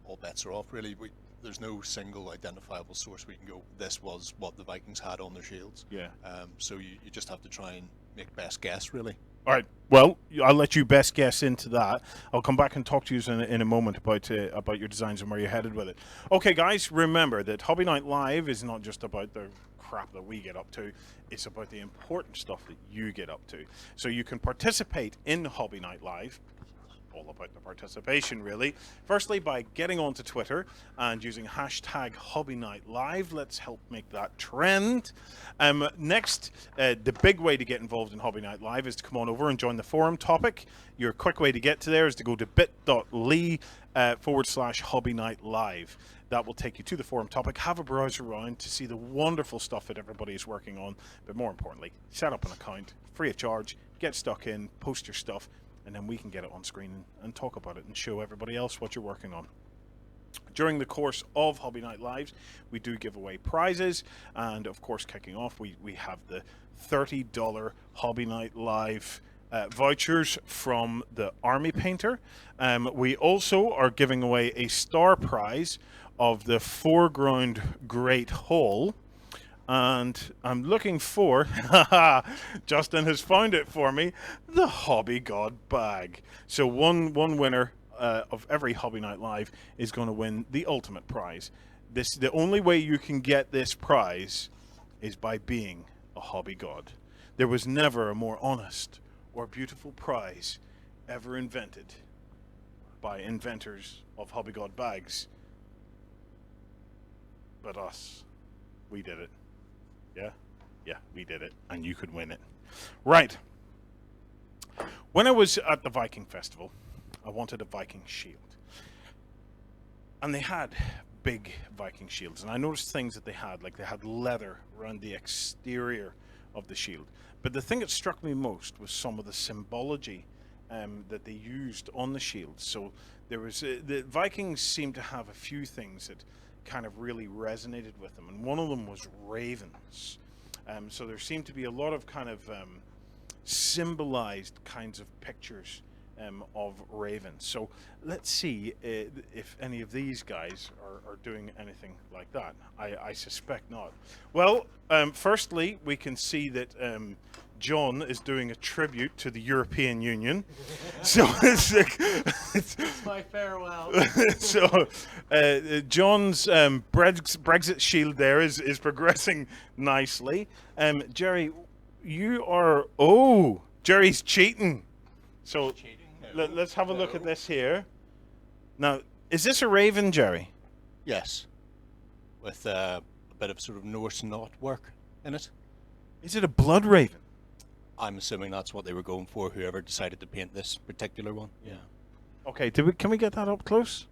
all bets are off really. There's no single identifiable source we can go, this was what the Vikings had on their shields. Yeah. So you just have to try and make best guess really. All right. Well, I'll let you best guess into that. I'll come back and talk to you in a moment about your designs and where you're headed with it. Okay, guys, remember that Hobby Night Live is not just about the crap that we get up to. It's about the important stuff that you get up to. So you can participate in Hobby Night Live. All about the participation, really. Firstly, by getting onto Twitter and using hashtag HobbyNightLive. Let's help make that trend. Next, the big way to get involved in Hobby Night Live is to come on over and join the forum topic. Your quick way to get to there is to go to bit.ly/HobbyNightLive. That will take you to the forum topic. Have a browse around to see the wonderful stuff that everybody is working on. But more importantly, set up an account, free of charge, get stuck in, post your stuff, and then we can get it on screen and talk about it and show everybody else what you're working on. During the course of Hobby Night Lives, we do give away prizes, and of course, kicking off, we have the $30 Hobby Night Live vouchers from the Army Painter. We also are giving away a star prize of the Foreground Great Hall. And I'm looking for, Justin has found it for me, the Hobby God bag. So one winner of every Hobby Night Live is going to win the ultimate prize. The only way you can get this prize is by being a Hobby God. There was never a more honest or beautiful prize ever invented by inventors of Hobby God bags. But us. We did it. Yeah? Yeah, we did it. And you could win it. Right. When I was at the Viking Festival, I wanted a Viking shield. And they had big Viking shields. And I noticed things that they had, like they had leather around the exterior of the shield. But the thing that struck me most was some of the symbology that they used on the shield. So there was the Vikings seemed to have a few things that kind of really resonated with them, and one of them was ravens. So there seemed to be a lot of kind of symbolized kinds of pictures of ravens. So let's see if any of these guys are doing anything like that. I suspect not. Well, firstly, we can see that John is doing a tribute to the European Union. So it's My farewell. So John's Brexit shield there is progressing nicely. Jerry, you are... Oh, Jerry's cheating. So let's have a look at this here. Now, is this a raven, Jerry? Yes. With a bit of sort of Norse knot work in it. Is it a blood raven? I'm assuming that's what they were going for, whoever decided to paint this particular one. Yeah. Okay, can we get that up close?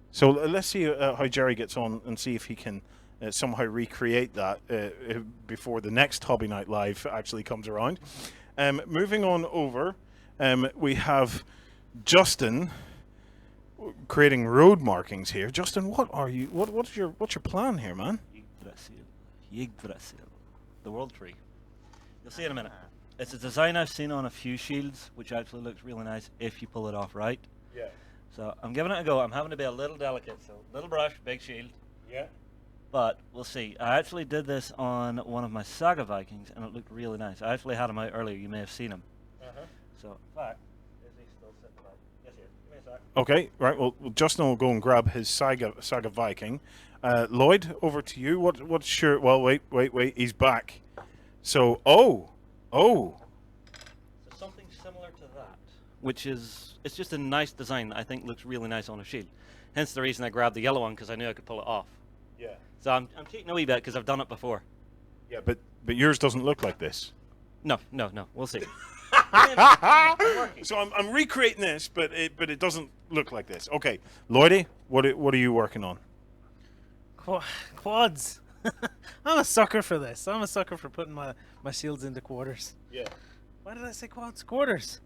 So let's see how Jerry gets on and see if he can somehow recreate that before the next Hobby Night Live actually comes around. Moving on over, we have Justin creating road markings here. Justin, what's your plan here, man? Yggdrasil, the world tree. You'll see in a minute. It's a design I've seen on a few shields, which actually looks really nice if you pull it off right. Yeah. So I'm giving it a go. I'm having to be a little delicate, so little brush, big shield. Yeah. But we'll see. I actually did this on one of my Saga Vikings, and it looked really nice. I actually had him out earlier. You may have seen him. So, in fact, is he still sitting right? Yes, he is. Give me a sec. Okay, right. Well, Justin will go and grab his Saga Viking. Lloyd, over to you. What's your... Well, wait. He's back. So, oh. So something similar to that, which is, it's just a nice design that I think looks really nice on a shield. Hence the reason I grabbed the yellow one, because I knew I could pull it off. Yeah. So I'm cheating a wee bit because I've done it before. Yeah, but yours doesn't look like this. No. We'll see. So I'm recreating this, but it doesn't look like this. Okay, Lloydie, what are you working on? Quads. I'm a sucker for this. I'm a sucker for putting my shields into quarters. Yeah. Why did I say quads? Quarters.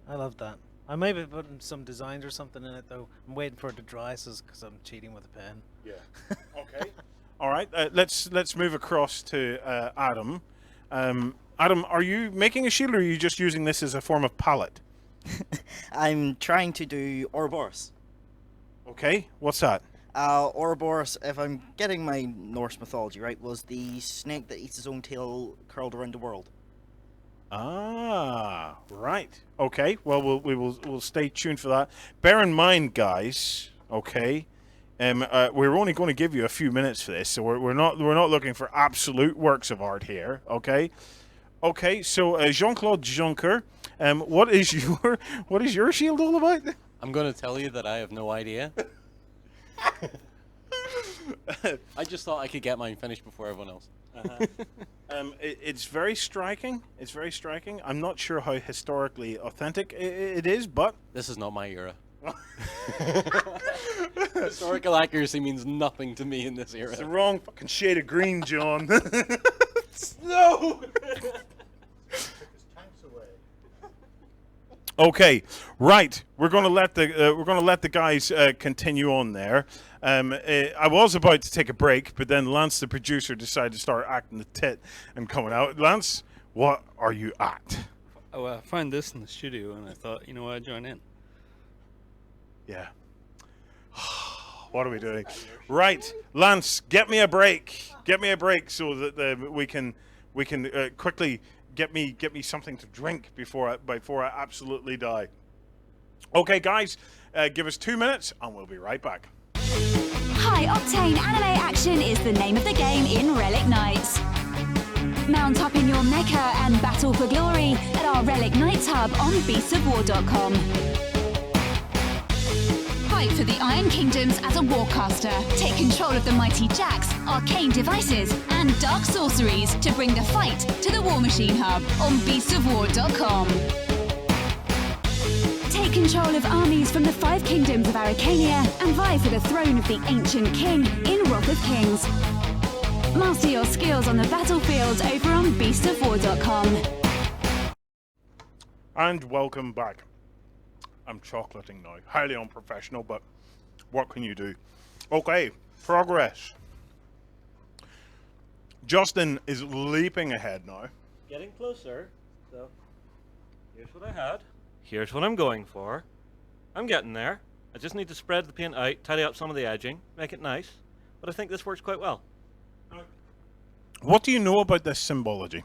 I love that. I may be putting some designs or something in it, though. I'm waiting for it to dry, because I'm cheating with a pen. Yeah. Okay. All right. Let's move across to Adam. Adam, are you making a shield, or are you just using this as a form of palette? I'm trying to do Ouroboros. Okay. What's that? Ouroboros, if I'm getting my Norse mythology right, was the snake that eats his own tail curled around the world. Ah, right. Okay. Well, we'll stay tuned for that. Bear in mind, guys. Okay. We're only going to give you a few minutes for this, so we're not looking for absolute works of art here. Okay. Okay. So Jean-Claude Juncker, what is your shield all about? I'm going to tell you that I have no idea. I just thought I could get mine finished before everyone else. It's very striking. It's very striking. I'm not sure how historically authentic it is, but This is not my era. Historical accuracy means nothing to me in this era. it's the wrong fucking shade of green, John. No. Okay, right. We're going to let the guys continue on there. I was about to take a break, but then Lance, the producer, decided to start acting the tit and coming out. Lance, what are you at? Oh, I found this in the studio, and I thought, you know what, I'd join in. Yeah. What are we doing? Right, Lance, get me a break. Get me a break so that we can quickly get me something to drink before I absolutely die. Okay, guys, give us 2 minutes and we'll be right back. High Octane Anime Action is the name of the game in Relic Knights. Mount up in your mecha and battle for glory at our Relic Knights hub on beastsofwar.com. Fight for the Iron Kingdoms as a warcaster. Take control of the mighty jacks, arcane devices, and dark sorceries to bring the fight to the War Machine hub on beastsofwar.com. Take control of armies from the 5 kingdoms of Araucania and vie for the throne of the ancient king in Wrath of Kings. Master your skills on the battlefield over on beastofwar.com. And welcome back. I'm chocolating now. Highly unprofessional, but what can you do? Okay, progress. Justin is leaping ahead now. Getting closer. So, here's what I had. Here's what I'm going for. I'm getting there. I just need to spread the paint out, tidy up some of the edging, make it nice. But I think this works quite well. What do you know about this symbology?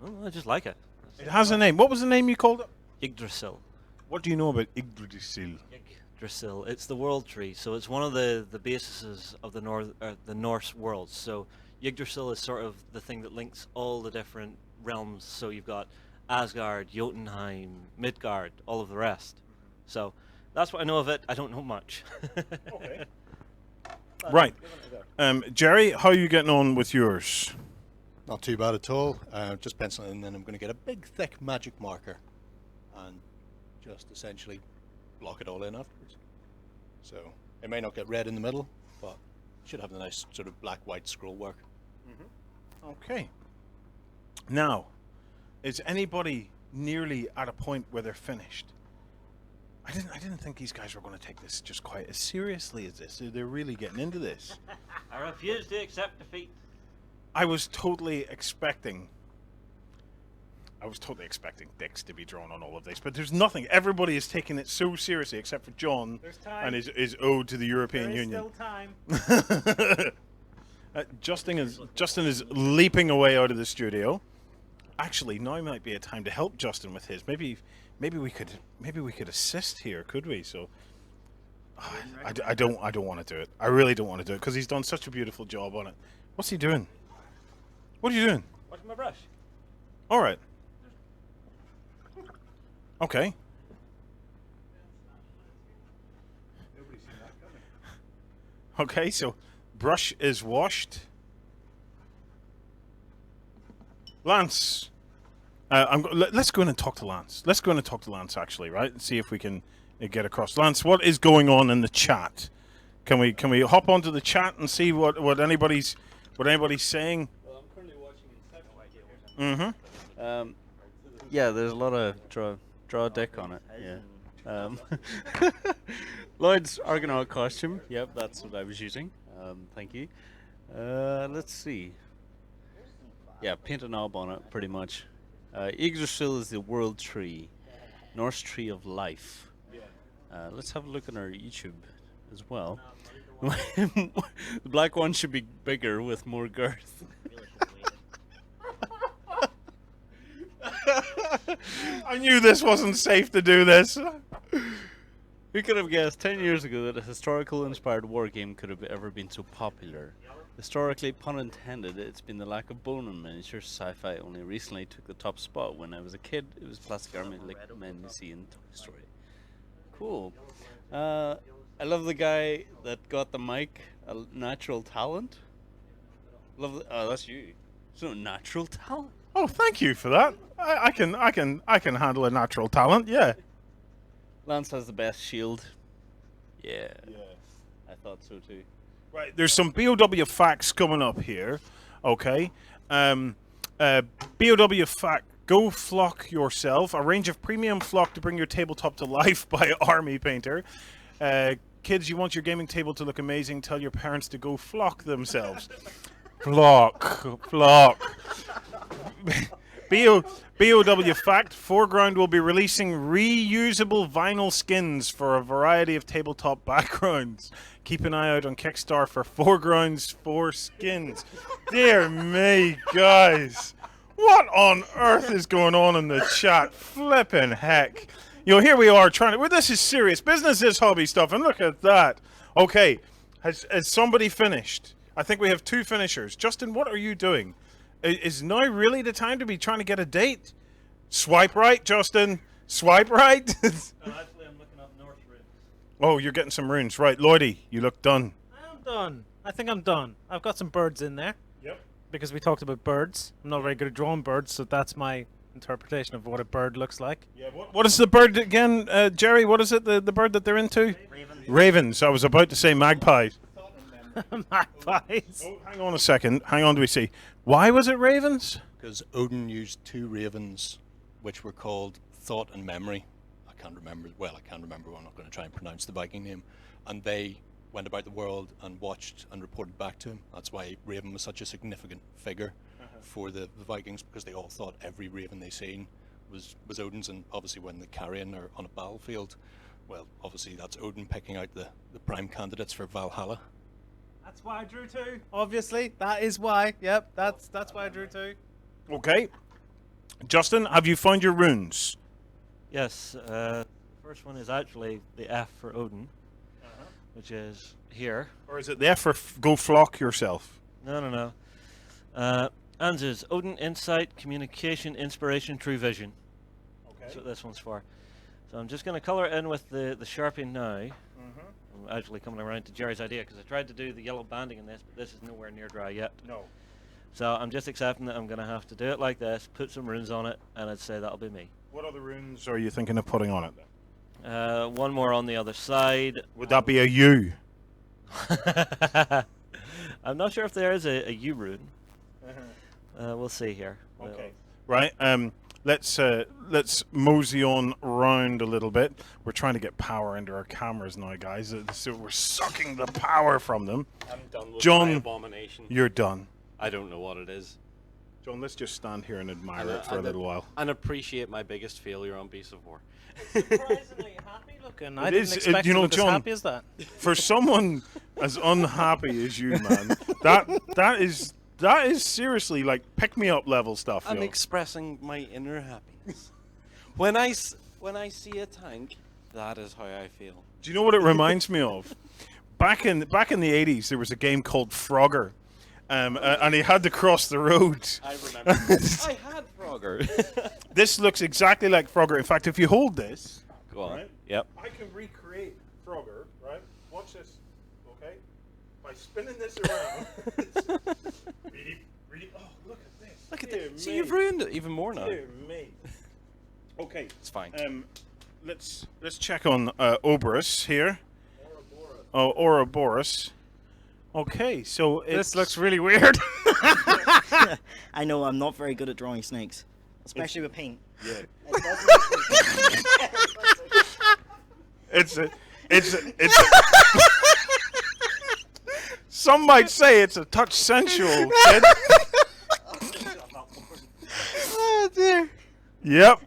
Well, I just like it. It has a name. What was the name you called it? Yggdrasil. What do you know about Yggdrasil? Yggdrasil. It's the world tree, so it's one of the bases of the Norse world. So Yggdrasil is sort of the thing that links all the different realms. So you've got Asgard, Jotunheim, Midgard, all of the rest. So that's what I know of it. I don't know much. Okay. Right. Jerry, how are you getting on with yours? Not too bad at all. Just penciling in, then I'm going to get a big, thick magic marker and just essentially block it all in afterwards. So it may not get red in the middle, but it should have a nice sort of black-white scroll work. Okay. Now, is anybody nearly at a point where they're finished? I didn't think these guys were going to take this just quite as seriously as this. They're really getting into this. I refuse to accept defeat. I was totally expecting dicks to be drawn on all of this, but there's nothing. Everybody is taking it so seriously except for John and his ode to the European Union. Still time. Justin is leaping away out of the studio. Actually, now might be a time to help Justin with his. Maybe we could assist here, could we? So I don't want to do it. I really don't want to do it because he's done such a beautiful job on it. What's he doing? What are you doing? What's my brush? All right. Okay. Okay, so brush is washed. Lance, let's go in and talk to Lance. Let's go in and talk to Lance, actually, right? And see if we can get across. Lance, what is going on in the chat? Can we hop onto the chat and see what anybody's saying? Well, I'm currently watching in second. Mm-hmm. Yeah, there's a lot of draw a deck on it. Yeah. Lloyd's Argonaut costume. Yep, that's what I was using. Thank you. Let's see. Yeah, paint a knob on it, pretty much. Yggdrasil is the world tree, Norse tree of life. Let's have a look on our YouTube as well. The black one should be bigger with more girth. I knew this wasn't safe to do this. Who could have guessed 10 years ago that a historical inspired war game could have ever been so popular? Historically, pun intended, it's been the lack of bone in miniatures. Sci-fi only recently took the top spot. When I was a kid, it was plastic army like men you see in Toy Story. Cool. I love the guy that got the mic, a natural talent. Oh, that's you. It's no natural talent. Oh, thank you for that. I can handle a natural talent. Yeah. Lance has the best shield. Yeah. I thought so too. Right. There's some BOW facts coming up here. Okay. BOW fact. Go flock yourself. A range of premium flock to bring your tabletop to life by Army Painter. Kids, you want your gaming table to look amazing? Tell your parents to go flock themselves. Flock. BOW fact, Foreground will be releasing reusable vinyl skins for a variety of tabletop backgrounds. Keep an eye out on Kickstarter for Foregrounds 4 skins. Dear me, guys. What on earth is going on in the chat? Flippin' heck. You know, here we are trying to... Well, this is serious business, this hobby stuff, and look at that. Okay, has somebody finished? I think we have 2 finishers. Justin, what are you doing? Is now really the time to be trying to get a date? Swipe right, Justin. Swipe right. Actually, I'm looking up North runes. Oh, you're getting some runes. Right, Lloydie, you look done. I'm done. I think I'm done. I've got some birds in there. Yep. Because we talked about birds. I'm not very good at drawing birds, so that's my interpretation of what a bird looks like. Yeah. What is the bird again, Jerry? What is it? The bird that they're into? Ravens. Ravens. I was about to say magpies. Magpies. Oh, hang on a second. Hang on, do we see? Why was it ravens? Because Odin used 2 ravens, which were called Thought and Memory. I can't remember. Well, I can't remember. I'm not going to try and pronounce the Viking name. And they went about the world and watched and reported back to him. That's why Raven was such a significant figure for the Vikings, because they all thought every raven they seen was Odin's. And obviously when the carrion are on a battlefield, well, obviously that's Odin picking out the prime candidates for Valhalla. That's why I drew 2. Obviously, that is why. Yep, that's why I drew 2. Okay. Justin, have you found your runes? Yes. The first one is actually the F for Odin, which is here. Or is it the F for go flock yourself? No. Ans is Odin, insight, communication, inspiration, true vision. Okay. That's what this one's for. So I'm just going to color it in with the Sharpie now. I'm actually coming around to Jerry's idea, because I tried to do the yellow banding in this, but this is nowhere near dry yet. No. So I'm just accepting that I'm going to have to do it like this, put some runes on it, and I'd say that'll be me. What other runes are you thinking of putting on it then? One more on the other side. Would that be a U? I'm not sure if there is a U rune. We'll see here. Okay. Right. Let's mosey on round a little bit. We're trying to get power into our cameras now, guys. So we're sucking the power from them. I'm done with John, my abomination. You're done. I don't know what it is. John, let's just stand here and admire it for a little while. And appreciate my biggest failure on Beast of War. Surprisingly happy looking. I It didn't is, expect you to know, look John, as happy as that. For someone as unhappy as you, man, that is seriously like pick me up level stuff. I'm yo. expressing my inner happiness. When I see a tank, that is how I feel. Do you know what it reminds me of? Back in the 80s, there was a game called Frogger, and he had to cross the road. I remember. I had Frogger. This looks exactly like Frogger. In fact, if you hold this, go on. Right, Yep. I can recreate Frogger. Right? Watch this. Okay. By spinning this around. Oh, look at this. Look at that. See, you've ruined it even more now. Dear me. Okay. It's fine. Let's check on Oberus here. Oh, Ouroboros. Okay, so This looks really weird. I know I'm not very good at drawing snakes, especially with paint. Yeah. It doesn't It's a some might say it's a touch sensual, kid. Oh dear. Yep.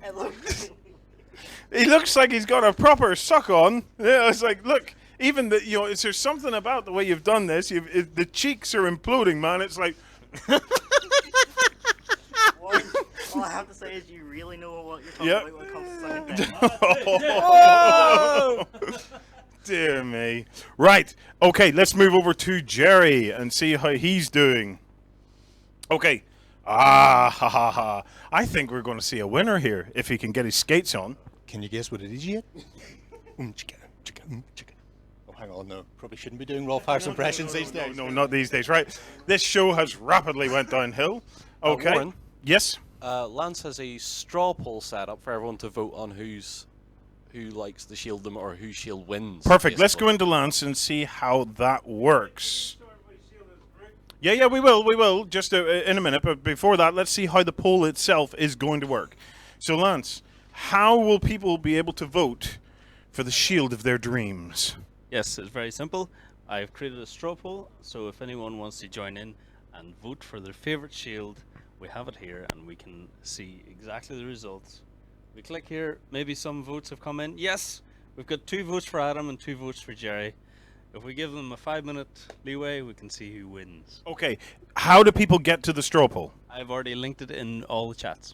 He looks like he's got a proper suck on. Yeah, it's like, look, even the, you know, there's something about the way you've done this. The cheeks are imploding, man. It's like. All I have to say is you really know what you're talking about when it comes to sucking dick. Dear me. Right. Okay, let's move over to Jerry and see how he's doing. Okay. Ha. I think we're going to see a winner here if he can get his skates on. Can you guess what it is yet? Oh, hang on, no. Probably shouldn't be doing Rolf Harris impressions these days. No, not these days. Right. This show has rapidly went downhill. Okay. Warren? Yes? Lance has a straw poll set up for everyone to vote on who likes the shield them or who shield wins. Perfect. Let's basically. go into Lance and see how that works. Yeah, we will. Just in a minute. But before that, let's see how the poll itself is going to work. So, Lance, how will people be able to vote for the shield of their dreams? Yes, it's very simple. I've created a straw poll, so if anyone wants to join in and vote for their favorite shield, we have it here, and we can see exactly the results. We click here. Maybe some votes have come in. Yes, we've got 2 votes for Adam and 2 votes for Jerry. If we give them a 5-minute leeway, we can see who wins. Okay, how do people get to the straw poll? I've already linked it in all the chats.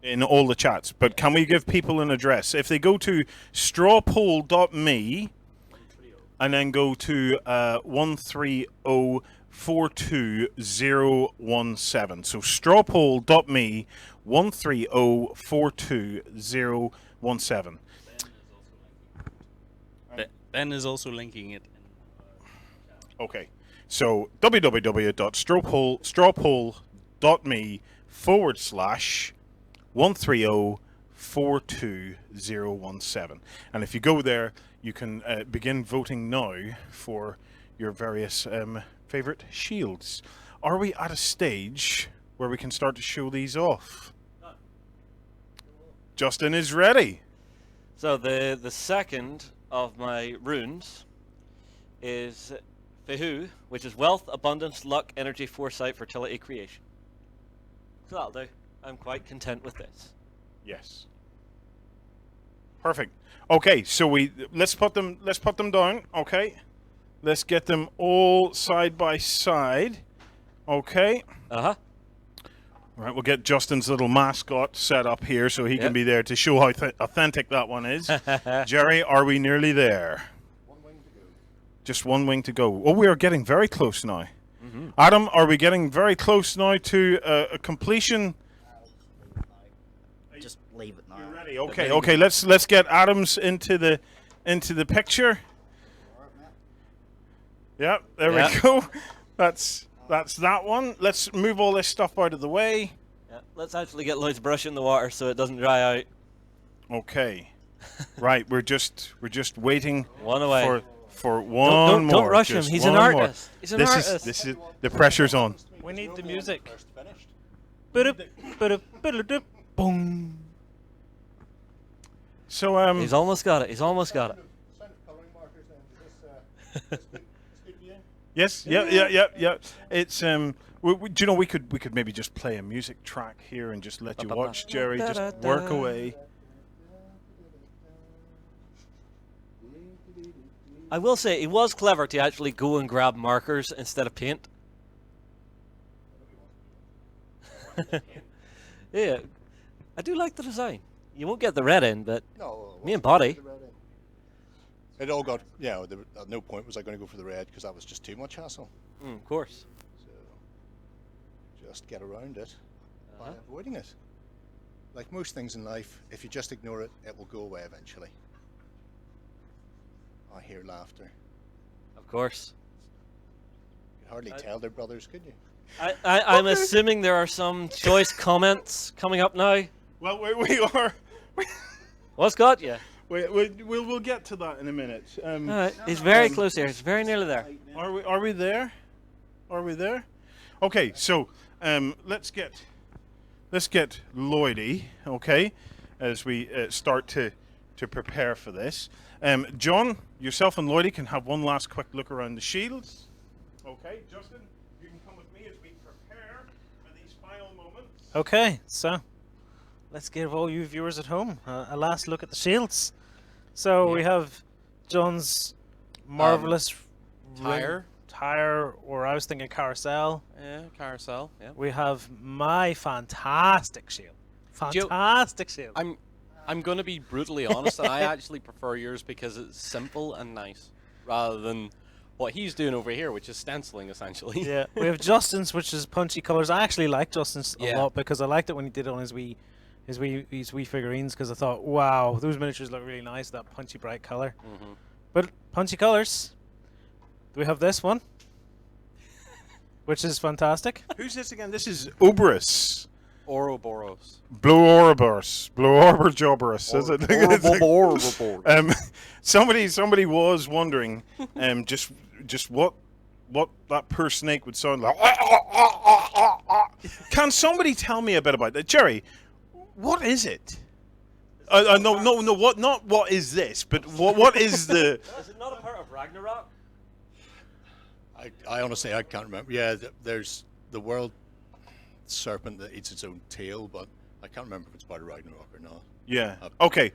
In all the chats, but can we give people an address? If they go to strawpoll.me and then go to 130-42017. So strawpoll.me 130-42017. Ben is also linking it. Okay, so www.strawpoll.me /130-42017. And if you go there, you can begin voting now for your various favorite shields. Are we at a stage where we can start to show these off? Justin is ready. So the second of my runes is Fehu, which is wealth, abundance, luck, energy, foresight, fertility, creation. So that'll do. I'm quite content with this. Yes. Perfect. Okay, so let's put them down. Okay, let's get them all side by side. Okay. Uh-huh. All right, we'll get Justin's little mascot set up here so he can be there to show how authentic that one is. Jerry, are we nearly there? One wing to go. Just one wing to go. Oh, we are getting very close now. Adam, are we getting very close now to a completion? Just leave it now. You're ready. Okay, okay. Let's get Adams into the picture. Yep, there we go. That's that one. Let's move all this stuff out of the way. Yeah, let's actually get Lloyd's brush in the water so it doesn't dry out. Okay. Right, we're just waiting One away. for one more. Don't rush him. Just He's an one more. artist. He's an artist. This is the pressure's on. We need the music. First finished. Boom. So He's almost got it. He's almost got it. Sign of colouring markers then. Is this good for you? yes, yeah. It's do you know we could maybe just play a music track here and just let you watch Jerry just work away. I will say, it was clever to actually go and grab markers instead of paint. Yeah, I do like the design. You won't get the red in, but No. me and Body. It all got, at no point was I going to go for the red because that was just too much hassle. Of course. So, just get around it by avoiding it. Like most things in life, if you just ignore it, it will go away eventually. I hear laughter. Of course. You could hardly tell they're brothers, could you? I'm assuming there are some choice comments coming up now. Well, we are. What's got you? We'll get to that in a minute. All right, he's very close here. He's very nearly there. Are we there? Are we there? Okay, so let's get Lloydie, okay, as we start to prepare for this. John, yourself and Lloydie can have one last quick look around the shields. Okay, Justin, you can come with me as we prepare for these final moments. Okay, so let's give all you viewers at home a last look at the shields. So we have John's marvelous tire, or I was thinking carousel. Yeah, carousel. Yeah. We have my fantastic shield. Fantastic shield. I'm going to be brutally honest, and I actually prefer yours because it's simple and nice, rather than what he's doing over here, which is stenciling essentially. Yeah, we have Justin's, which is punchy colors. I actually like Justin's a lot because I liked it when he did it on his wee figurines, because I thought, wow, those miniatures look really nice, that punchy bright color. But punchy colors, we have this one, which is fantastic. Who's this again? This is Oberus. Ouroboros. Blorberjoberus, is it? Somebody was wondering just what that poor snake would sound like. Can somebody tell me a bit about that? Jerry, what is it? No, what is this, but what is the... Is it not a part of Ragnarok? I honestly, I can't remember. Yeah, there's the world serpent that eats its own tail, but I can't remember if it's part of Ragnarok or not. Yeah. Okay.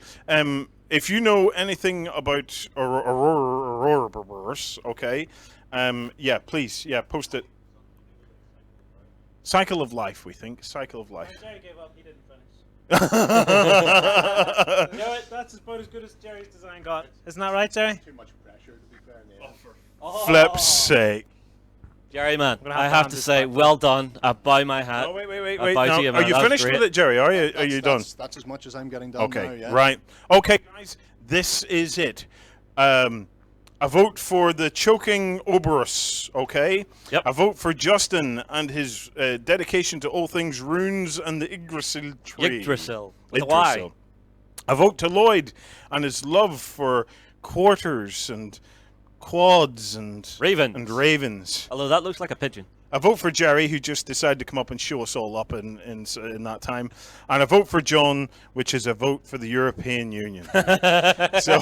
If you know anything about Ouroboros, okay, yeah, please, yeah, post it. Cycle of Life, we think. Cycle of Life. Jerry gave up. He didn't finish. You know what? That's about as good as Jerry's design got. Isn't that right, Jerry? Too much pressure, to be fair. Flip's sake. Jerry, man, I'm gonna I have to have hand to this say, back. well done. I bow my hat. Oh, wait. I bow Now, to you, are man. you That was finished great. with it, Jerry? Are you done? That's as much as I'm getting done Okay, now, yeah. right. Okay, guys, this is it. A vote for the choking Ouroboros, okay? Yep. A vote for Justin and his dedication to all things runes and the Yggdrasil tree. Yggdrasil. With a Y. Yggdrasil. A vote to Lloyd and his love for quarters and quads and ravens. Although that looks like a pigeon. A vote for Jerry, who just decided to come up and show us all up in that time. And a vote for John, which is a vote for the European Union. So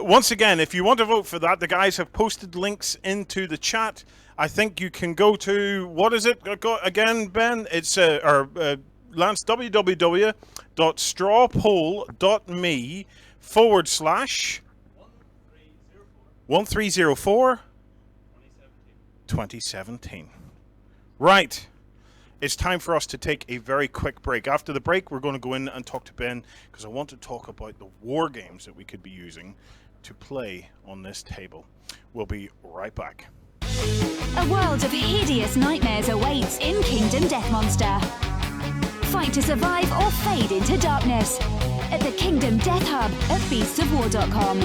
once again, if you want to vote for that, the guys have posted links into the chat. I think you can go to, what is it again, Ben? It's Lance, www.strawpoll.me/1304 2017. Right. It's time for us to take a very quick break. After the break, we're going to go in and talk to Ben because I want to talk about the war games that we could be using to play on this table. We'll be right back. A world of hideous nightmares awaits in Kingdom Death Monster. Fight to survive or fade into darkness at the Kingdom Death Hub at beastsofwar.com.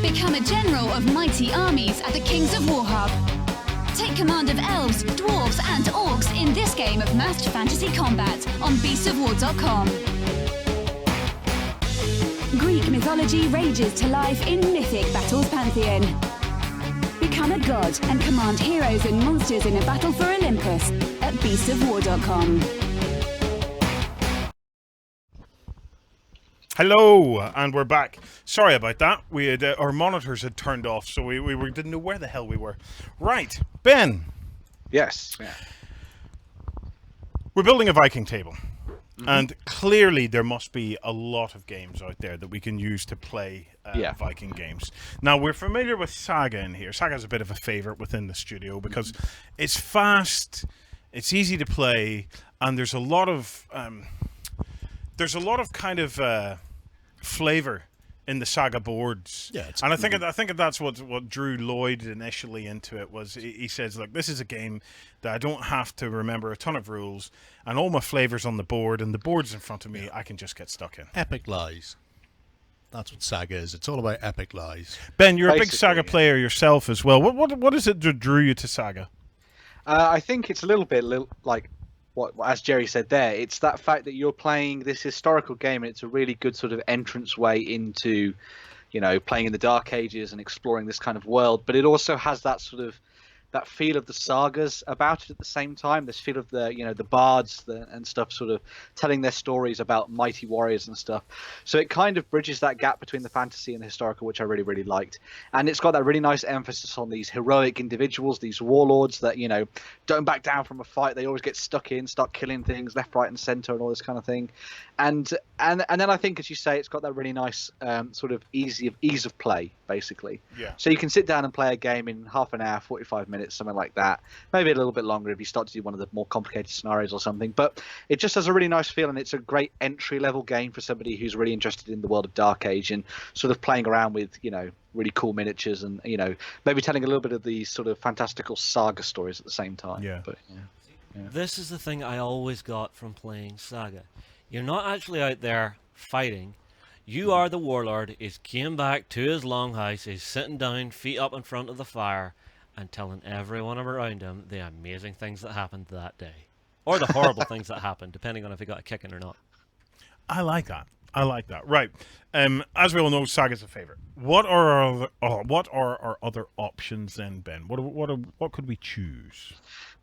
Become a general of mighty armies at the Kings of War Hub. Take command of elves, dwarves and orcs in this game of massed fantasy combat on beastsofwar.com. Greek mythology rages to life in mythic battles pantheon. Become a god and command heroes and monsters in a battle for Olympus at beastsofwar.com. Hello, and we're back. Sorry about that. We had our monitors had turned off, so we didn't know where the hell we were. Right, Ben. Yes. Yeah. We're building a Viking table, and clearly there must be a lot of games out there that we can use to play Viking games. Now, we're familiar with Saga in here. Saga's a bit of a favorite within the studio because it's fast, it's easy to play, and there's a lot of kind of flavor in the Saga boards. Yeah, and I think that's what drew Lloyd initially into it. Was he says, look, this is a game that I don't have to remember a ton of rules, and all my flavors on the board, and the board's in front of me, I can just get stuck in. Epic lies. That's what Saga is. It's all about epic lies. Ben, you're a big Saga player yourself as well. What is it that drew you to Saga? I think it's a little bit like what, as Jerry said there, it's that fact that you're playing this historical game, and it's a really good sort of entrance way into, playing in the Dark Ages and exploring this kind of world. But it also has that sort of that feel of the sagas about it at the same time. This feel of the bards and stuff, sort of telling their stories about mighty warriors and stuff. So it kind of bridges that gap between the fantasy and the historical, which I really, really liked. And it's got that really nice emphasis on these heroic individuals, these warlords that, don't back down from a fight. They always get stuck in, start killing things left, right, and center, and all this kind of thing. And then I think, as you say, it's got that really nice sort of ease of play, basically. Yeah. So you can sit down and play a game in half an hour, 45 minutes, something like that. Maybe a little bit longer if you start to do one of the more complicated scenarios or something. But it just has a really nice feel, and it's a great entry-level game for somebody who's really interested in the world of Dark Age and sort of playing around with, really cool miniatures and, maybe telling a little bit of these sort of fantastical saga stories at the same time. Yeah. But, This is the thing I always got from playing Saga. You're not actually out there fighting. You are the warlord. He's came back to his longhouse. He's sitting down, feet up in front of the fire, and telling everyone around him the amazing things that happened that day. Or the horrible things that happened, depending on if he got a kicking or not. I like that. Right. As we all know, Saga's a favorite. What are our other options then, Ben? What could we choose?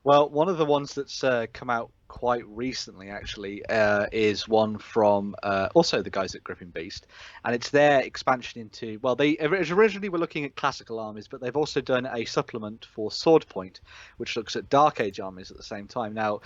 Well, one of the ones that's come out quite recently, actually, is one from also the guys at Gripping Beast, and it's their expansion into. Well, they originally were looking at classical armies, but they've also done a supplement for Sword Point, which looks at Dark Age armies at the same time. Now,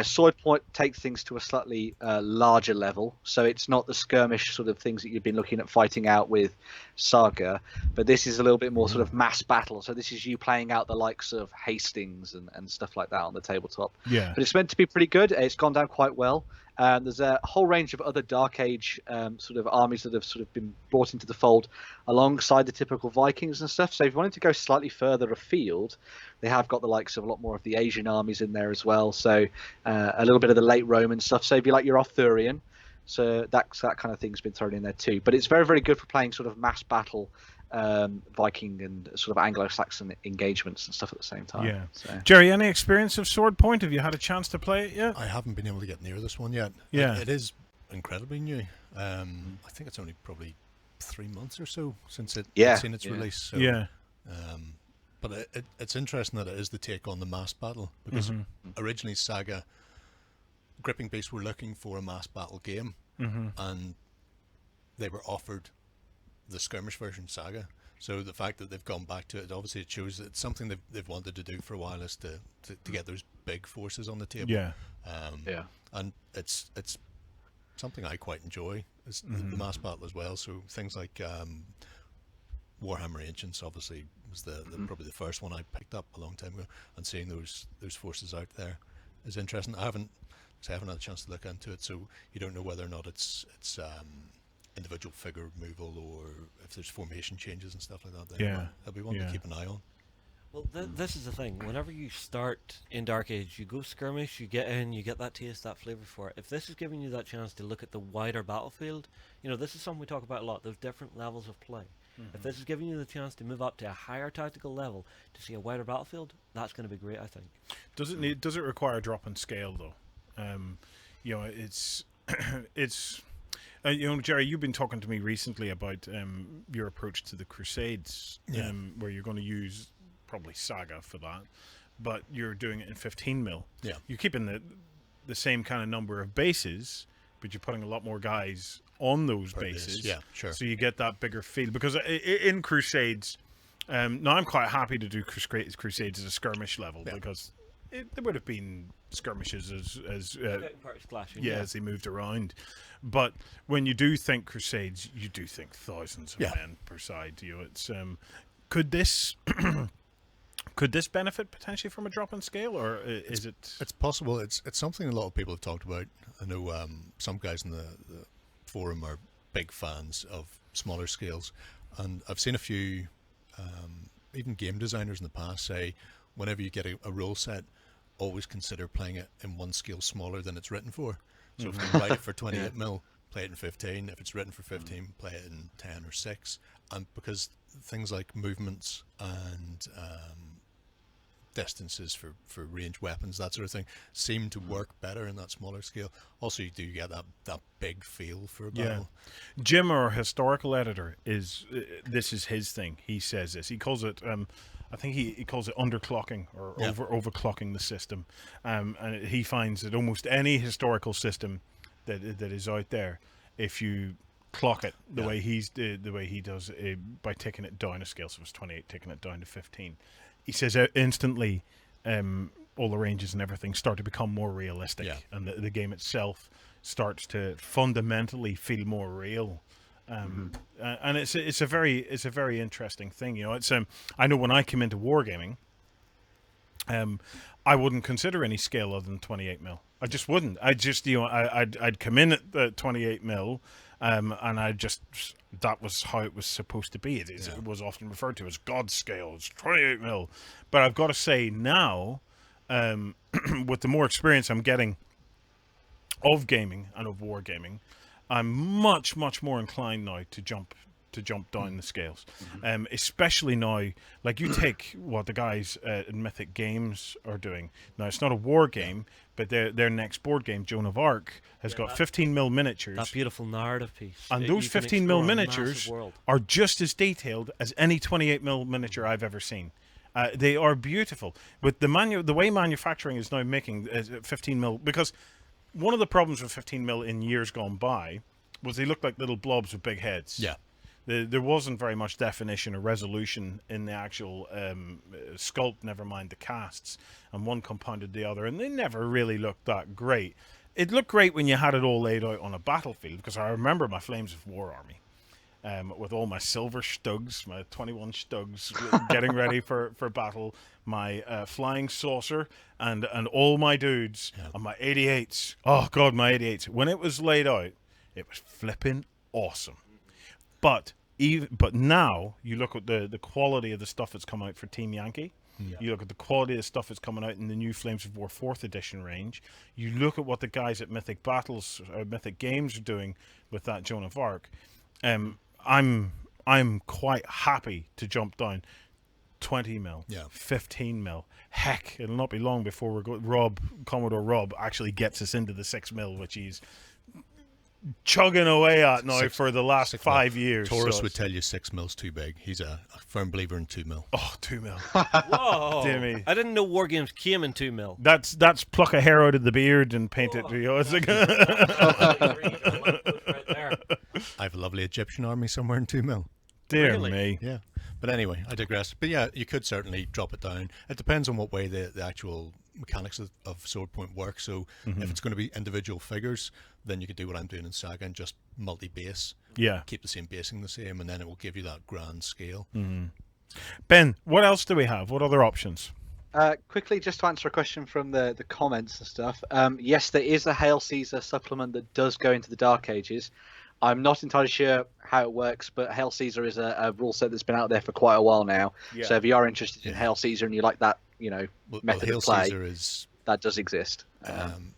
Sword Point takes things to a slightly larger level, so it's not the skirmish sort of things that you've been looking at fighting out with Saga, but this is a little bit more sort of mass battle. So this is you playing out the likes of Hastings and stuff like that on the tabletop. Yeah. But it's meant to be pretty good. It's gone down quite well. There's a whole range of other Dark Age sort of armies that have sort of been brought into the fold alongside the typical Vikings and stuff. So if you wanted to go slightly further afield, they have got the likes of a lot more of the Asian armies in there as well. So a little bit of the late Roman stuff. So if you like your Arthurian, so that kind of thing's been thrown in there too. But it's very, very good for playing sort of mass battle Viking and sort of Anglo-Saxon engagements and stuff at the same time. Yeah. So. Jerry, any experience of Sword Point? Have you had a chance to play it yet? I haven't been able to get near this one yet. Yeah. It is incredibly new. I think it's only probably 3 months or so since it's seen its release. So, yeah. But it's interesting that it is the take on the mass battle, because originally Saga Gripping Beast were looking for a mass battle game, and they were offered the skirmish version Saga. So the fact that they've gone back to it, obviously it shows that it's something they've wanted to do for a while, is to get those big forces on the table. Yeah. And it's something I quite enjoy, is the mass battle as well. So things like Warhammer Ancients obviously was probably the first one I picked up a long time ago, and seeing those forces out there is interesting. I haven't had a chance to look into it, so you don't know whether or not it's individual figure removal or if there's formation changes and stuff like that. That'll be one to keep an eye on. Well, this is the thing. Whenever you start in Dark Age, you go skirmish, you get in, you get that taste, that flavour for it. If this is giving you that chance to look at the wider battlefield, this is something we talk about a lot, those different levels of play. If this is giving you the chance to move up to a higher tactical level to see a wider battlefield, that's going to be great, I think. Does it require a drop in scale though? It's Jerry, you've been talking to me recently about your approach to the Crusades, where you're going to use probably Saga for that, but you're doing it in 15 mil. Yeah, you're keeping the same kind of number of bases, but you're putting a lot more guys on those bases. Yeah, sure. So you get that bigger feel, because in Crusades, now I'm quite happy to do Crusades as a skirmish level, because there would have been skirmishes as they moved around. But when you do think Crusades, you do think thousands of men per side. It's could this benefit potentially from a drop in scale, or is it? It's possible. It's something a lot of people have talked about. I know some guys in the forum are big fans of smaller scales, and I've seen a few even game designers in the past say, whenever you get a rule set, always consider playing it in one scale smaller than it's written for. So if you write it for 28 mil, play it in 15. If it's written for 15, play it in 10 or 6. And because things like movements and distances for ranged weapons, that sort of thing, seem to work better in that smaller scale. Also, you do get that big feel for a battle. Jim, our historical editor, this is his thing. He says this. He calls it... I think he calls it underclocking or overclocking the system, and he finds that almost any historical system that is out there, if you clock it the way he does by taking it down a scale, so it's 28, taking it down to 15, he says instantly all the ranges and everything start to become more realistic, and the game itself starts to fundamentally feel more real. And it's a very interesting thing. It's I know when I came into wargaming, I wouldn't consider any scale other than 28 mil. I just wouldn't. I'd come in at the 28 mil, and that was how it was supposed to be. It was often referred to as God's scale. It's 28 mil. But I've got to say now, with the more experience I'm getting of gaming and of wargaming, I'm much, much more inclined now to jump down the scales, especially now. Like you take what the guys at Mythic Games are doing now. It's not a war game, but their next board game, Joan of Arc, has got 15 mil miniatures. That beautiful narrative piece, and those 15 mil miniatures are just as detailed as any 28 mil miniature I've ever seen. They are beautiful. But the way manufacturing is now making 15 mil, because one of the problems with 15 mil in years gone by was they looked like little blobs with big heads. Yeah. There wasn't very much definition or resolution in the actual sculpt, never mind the casts, and one compounded the other, and they never really looked that great. It looked great when you had it all laid out on a battlefield, because I remember my Flames of War army with all my silver stugs, my 21 stugs, getting ready for battle, my flying saucer, and all my dudes, and my 88s. Oh, God, my 88s. When it was laid out, it was flipping awesome. But now you look at the quality of the stuff that's come out for Team Yankee. Yeah. You look at the quality of the stuff that's coming out in the new Flames of War 4th edition range. You look at what the guys at Mythic Battles, Mythic Games are doing with that Joan of Arc. I'm quite happy to jump down 20 mil, 15 mil. Heck, it'll not be long before Commodore Rob actually gets us into the 6 mil, which he's chugging away at now for the last 5 years. Taurus would tell you 6 mil's too big. He's a firm believer in 2 mil. Oh, 2 mil. Whoa. Dear me. I didn't know Wargames came in 2 mil. That's pluck a hair out of the beard and paint it. You know, it's like I have a lovely Egyptian army somewhere in 2 mil. Dear me. Yeah. But anyway, I digress. But yeah, you could certainly drop it down. It depends on what way the actual mechanics of Sword Point work. So if it's going to be individual figures, then you could do what I'm doing in Saga and just multi-base. Yeah. Keep the same basing the same, and then it will give you that grand scale. Ben, what else do we have? What other options? Quickly, just to answer a question from the comments and stuff. Yes, there is a Hail Caesar supplement that does go into the Dark Ages. I'm not entirely sure how it works, but Hail Caesar is a rule set that's been out there for quite a while now. Yeah. So if you are interested in Hail Caesar and you like that, method of play, Caesar that does exist.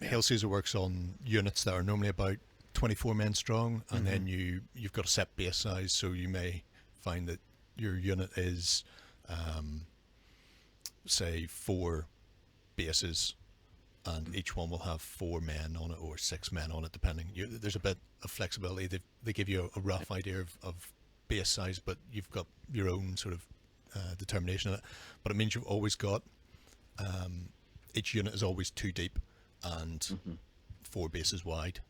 Hail Caesar works on units that are normally about 24 men strong, and then you've got a set base size, so you may find that your unit is, say, 4 bases, and each one will have 4 men on it or 6 men on it, depending. There's a bit of flexibility. They give you a rough idea of base size, but you've got your own sort of determination of it. But it means you've always got each unit is always 2 deep and 4 bases wide.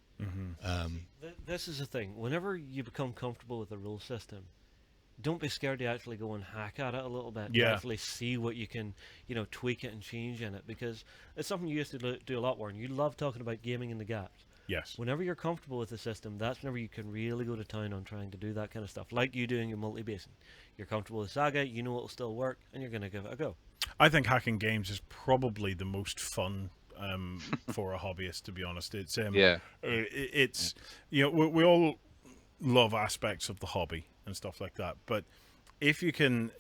This is the thing. Whenever you become comfortable with the rule system, don't be scared to actually go and hack at it a little bit. To actually see what you can, tweak it and change in it, because it's something you used to do a lot, Warren. You love talking about gaming in the gaps. Yes. Whenever you're comfortable with the system, that's whenever you can really go to town on trying to do that kind of stuff, like you doing your multi-basing. You're comfortable with Saga, you know it'll still work, and you're going to give it a go. I think hacking games is probably the most fun for a hobbyist, to be honest. It's it's we all love aspects of the hobby and stuff like that, but if you can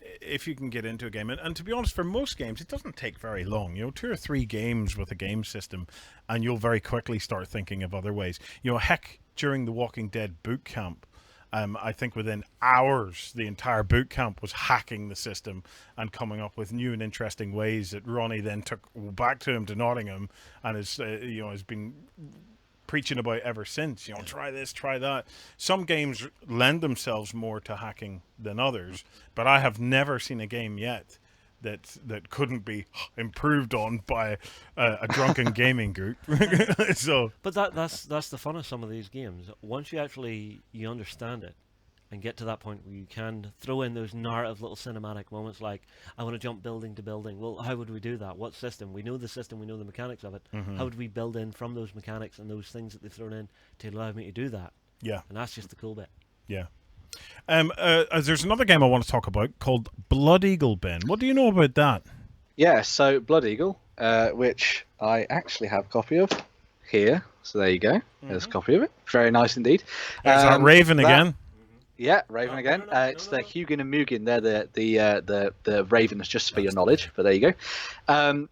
get into a game, and to be honest, for most games it doesn't take very long, 2 or 3 games with a game system, and you'll very quickly start thinking of other ways. Heck, during the Walking Dead boot camp, I think within hours the entire boot camp was hacking the system and coming up with new and interesting ways that Ronnie then took back to him to Nottingham and has been preaching about ever since. Try this, try that. Some games lend themselves more to hacking than others, but I have never seen a game yet that couldn't be improved on by a drunken gaming group. But that's the fun of some of these games. Once you understand it and get to that point where you can throw in those narrative little cinematic moments, like, I want to jump building to building. Well, how would we do that? What system? We know the system, we know the mechanics of it. How would we build in from those mechanics and those things that they've thrown in to allow me to do that? Yeah. And that's just the cool bit. Yeah. There's another game I want to talk about called Blood Eagle, Ben. What do you know about that? Yeah, so Blood Eagle, which I actually have a copy of here. So there you go. There's a copy of it. Very nice indeed. Is that Raven again? Yeah, Raven again. It's the Hugin and Mugen. They're the Ravens, just for your knowledge. But there you go.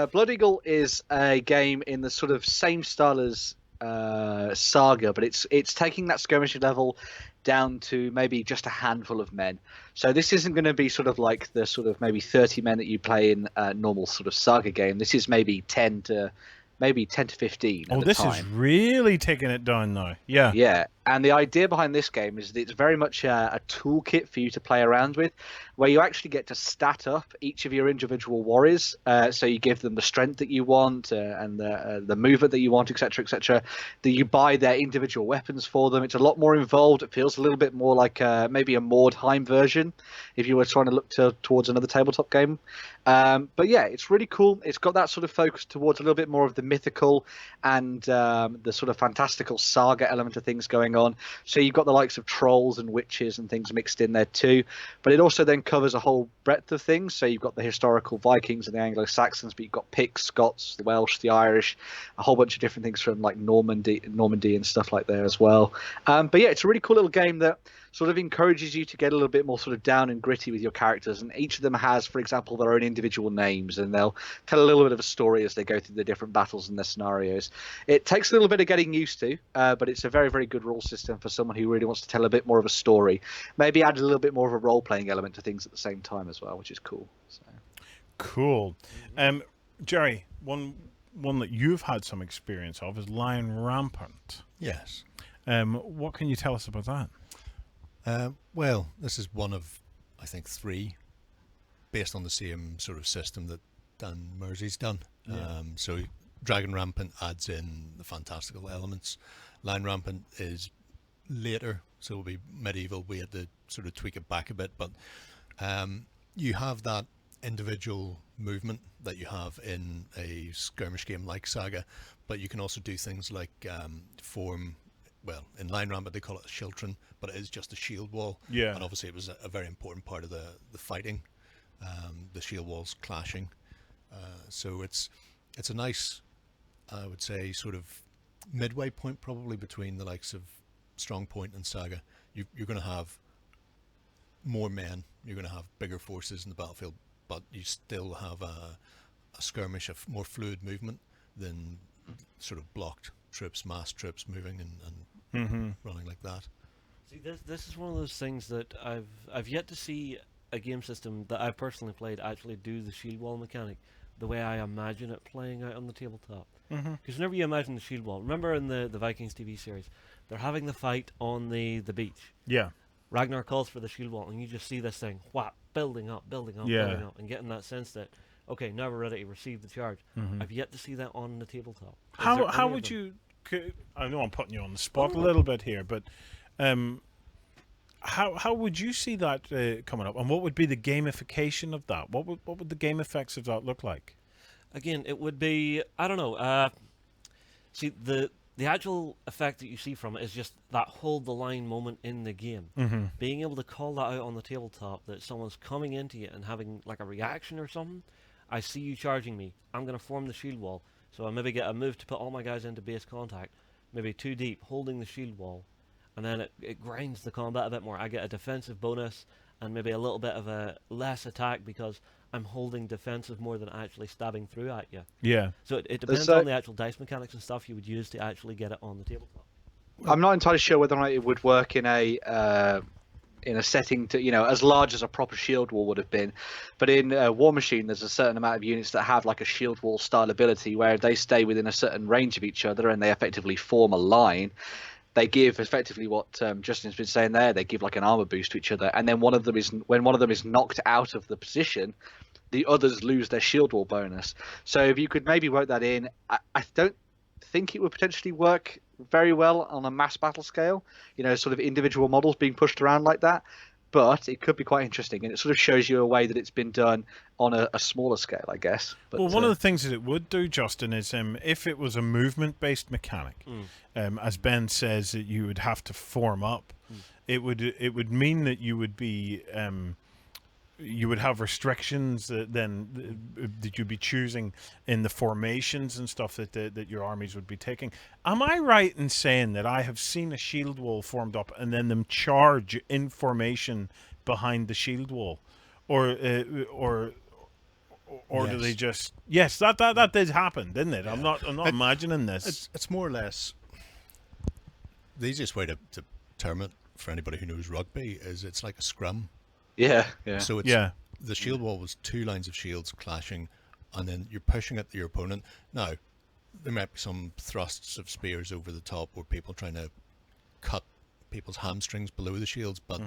Blood Eagle is a game in the sort of same style as Saga, but it's taking that skirmishing level down to maybe just a handful of men. So this isn't going to be sort of like the sort of maybe 30 men that you play in a normal sort of Saga game. This is maybe 10 to 15. Oh, this is really taking it down now. Yeah. Yeah, and the idea behind this game is that it's very much a toolkit for you to play around with. where you actually get to stat up each of your individual warriors. So you give them the strength that you want and the movement that you want, etc., etc. That you buy their individual weapons for them. It's a lot more involved. It feels a little bit more like maybe a Mordheim version, if you were trying to look towards another tabletop game. But yeah, it's really cool. It's got that sort of focus towards a little bit more of the mythical and the sort of fantastical saga element of things going on. So you've got the likes of trolls and witches and things mixed in there too. But it also then covers a whole breadth of things. So you've got the historical Vikings and the Anglo-Saxons, but you've got Picts, Scots, the Welsh, the Irish, a whole bunch of different things from like Normandy and stuff like there as well. But yeah, it's a really cool little game that sort of encourages you to get a little bit more sort of down and gritty with your characters, and each of them has, for example, their own individual names, and they'll tell a little bit of a story as they go through the different battles and their scenarios. It takes a little bit of getting used to, but it's a very, very good rule system for someone who really wants to tell a bit more of a story. Maybe add a little bit more of a role-playing element to things at the same time as well, which is cool. So. Cool. Jerry, one that you've had some experience of is Lion Rampant. Yes. What can you tell us about that? Well, this is one of, I think, 3 based on the same sort of system that Dan Mersey's done. Yeah. So Dragon Rampant adds in the fantastical elements. Lion Rampant is later, so it'll be medieval. We had to sort of tweak it back a bit, but you have that individual movement that you have in a skirmish game like Saga, but you can also do things like form. Well, in Lion Rampant they call it a Shiltron, but it is just a shield wall. Yeah. And obviously it was a very important part of the fighting, the shield walls clashing. So it's a nice, I would say, sort of midway point probably between the likes of Strongpoint and Saga. You're going to have more men, you're going to have bigger forces in the battlefield, but you still have a skirmish, more fluid movement than sort of blocked troops, mass troops moving and running like that. See, this is one of those things that I've yet to see a game system that I've personally played actually do the shield wall mechanic the way I imagine it playing out on the tabletop. Because whenever you imagine the shield wall, remember in the Vikings TV series, they're having the fight on the beach. Yeah. Ragnar calls for the shield wall, and you just see this thing, whap, building up, building up, and getting that sense that, okay, now we're ready to receive the charge. I've yet to see that on the tabletop. How would you... I know I'm putting you on the spot a little bit here, but how would you see that coming up, and what would be the gamification of that? What would the game effects of that look like? Again, it would be, I don't know. See, the actual effect that you see from it is just that hold the line moment in the game. Being able to call that out on the tabletop, that someone's coming into you and having like a reaction or something. I see you charging me. I'm going to form the shield wall. So I maybe get a move to put all my guys into base contact, maybe 2 deep, holding the shield wall, and then it grinds the combat a bit more. I get a defensive bonus and maybe a little bit of a less attack because I'm holding defensive more than actually stabbing through at you. Yeah. So it depends on the actual dice mechanics and stuff you would use to actually get it on the tabletop. I'm not entirely sure whether or not it would work in a setting to, as large as a proper shield wall would have been, but in War Machine there's a certain amount of units that have like a shield wall style ability where they stay within a certain range of each other and they effectively form a line. They give effectively what Justin's been saying there. They give like an armor boost to each other, and then when one of them is knocked out of the position, the others lose their shield wall bonus. So if you could maybe work that in, I don't think it would potentially work very well on a mass battle scale, sort of individual models being pushed around like that, but it could be quite interesting, and it sort of shows you a way that it's been done on a smaller scale, I guess. But, well, one of the things that it would do, Justin, is if it was a movement-based mechanic, as Ben says, that you would have to form up, it would mean that you would be you would have restrictions that you'd be choosing in the formations and stuff that your armies would be taking. Am I right in saying that I have seen a shield wall formed up and then them charge in formation behind the shield wall, or Yes. do they just? Yes, that did happen, didn't it? Yeah. I'm not imagining this. It's more or less the easiest way to term it for anybody who knows rugby is it's like a scrum. Yeah. So it's the shield wall was 2 lines of shields clashing, and then you're pushing at your opponent. Now, there might be some thrusts of spears over the top, or people trying to cut people's hamstrings below the shields, but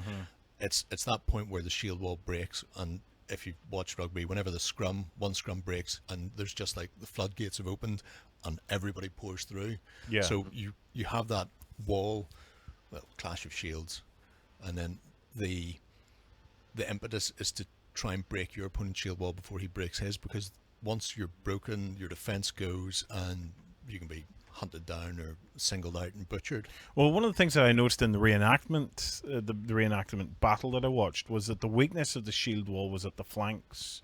it's that point where the shield wall breaks, and if you've watched rugby, whenever one scrum breaks, and there's just like the floodgates have opened, and everybody pours through. Yeah. So you have that wall, well, clash of shields, and then the impetus is to try and break your opponent's shield wall before he breaks his, because once you're broken, your defense goes, and you can be hunted down or singled out and butchered. Well, one of the things that I noticed in the reenactment, the reenactment battle that I watched, was that the weakness of the shield wall was at the flanks.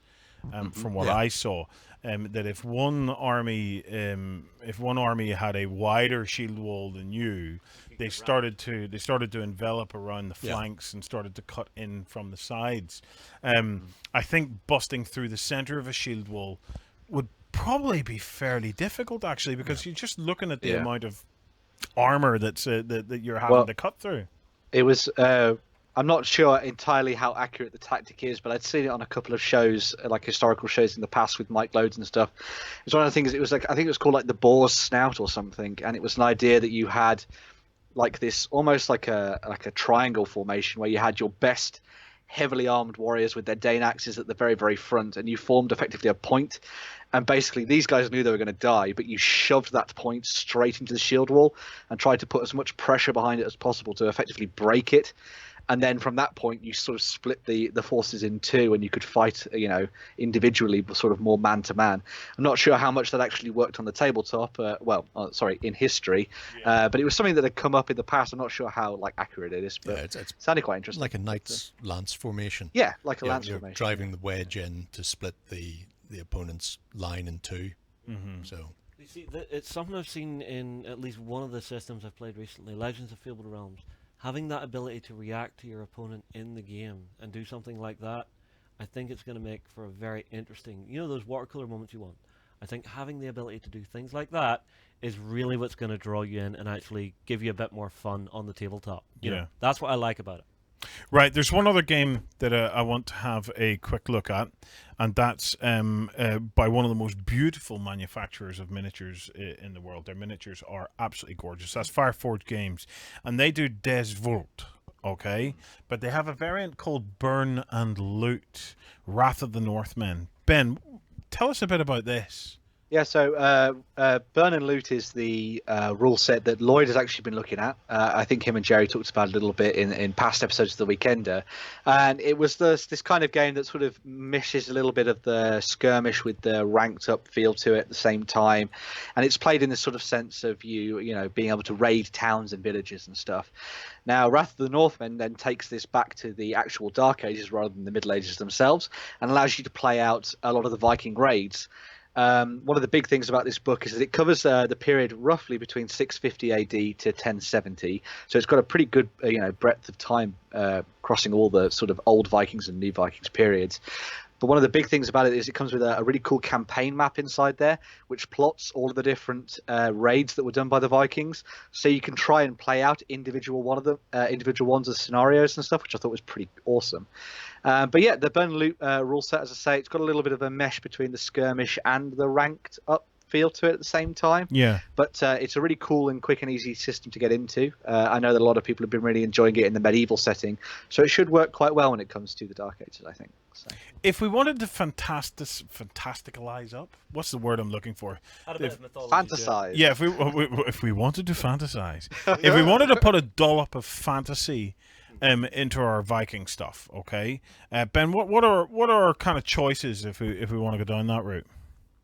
From what I saw, that if one army had a wider shield wall than you, they started to envelop around the flanks and started to cut in from the sides. I think busting through the center of a shield wall would probably be fairly difficult, actually, because you're just looking at the amount of armor that you're having to cut through. It was. I'm not sure entirely how accurate the tactic is, but I'd seen it on a couple of shows, like historical shows in the past with Mike Loads and stuff. It's one of the things. It was like, I think it was called like the boar's snout or something, and it was an idea that you had like this almost like a triangle formation where you had your best heavily armed warriors with their Dane axes at the very, very front, and you formed effectively a point. And basically, these guys knew they were going to die, but you shoved that point straight into the shield wall and tried to put as much pressure behind it as possible to effectively break it. And then from that point, you sort of split the forces in two, and you could fight, individually, sort of more man to man. I'm not sure how much that actually worked on the tabletop. In history, but it was something that had come up in the past. I'm not sure how accurate it is, but it sounded quite interesting. Like a knight's lance formation. Yeah, like a lance you're formation. Driving the wedge in to split the opponent's line in two. So. You see, it's something I've seen in at least one of the systems I've played recently, Legends of Fabled Realms. Having that ability to react to your opponent in the game and do something like that, I think it's going to make for a very interesting, those watercolor moments you want. I think having the ability to do things like that is really what's going to draw you in and actually give you a bit more fun on the tabletop. You know, that's what I like about it. Right, there's one other game that I want to have a quick look at, and that's by one of the most beautiful manufacturers of miniatures in the world. Their miniatures are absolutely gorgeous. That's Fireforge Games, and they do Des Volt, okay? But they have a variant called Burn and Loot, Wrath of the Northmen. Ben, tell us a bit about this. Yeah, so Burn and Loot is the rule set that Lloyd has actually been looking at. I think him and Jerry talked about it a little bit in past episodes of The Weekender. And it was this kind of game that sort of meshes a little bit of the skirmish with the ranked up feel to it at the same time. And it's played in this sort of sense of you being able to raid towns and villages and stuff. Now, Wrath of the Northmen then takes this back to the actual Dark Ages rather than the Middle Ages themselves, and allows you to play out a lot of the Viking raids. One of the big things about this book is that it covers the period roughly between 650 AD to 1070. So it's got a pretty good breadth of time crossing all the sort of old Vikings and new Vikings periods. But one of the big things about it is it comes with a really cool campaign map inside there, which plots all of the different raids that were done by the Vikings. So you can try and play out individual ones of scenarios and stuff, which I thought was pretty awesome. But yeah, the Burn and Loot rule set, as I say, it's got a little bit of a mesh between the skirmish and the ranked up feel to it at the same time. Yeah. But it's a really cool and quick and easy system to get into. I know that a lot of people have been really enjoying it in the medieval setting, so it should work quite well when it comes to the Dark Ages, I think. So. If we wanted to fantasticalize up, what's the word I'm looking for? Fantasize. Yeah, if we wanted to fantasize, if we wanted to put a dollop of fantasy into our Viking stuff, okay, Ben, what are our kind of choices if we want to go down that route?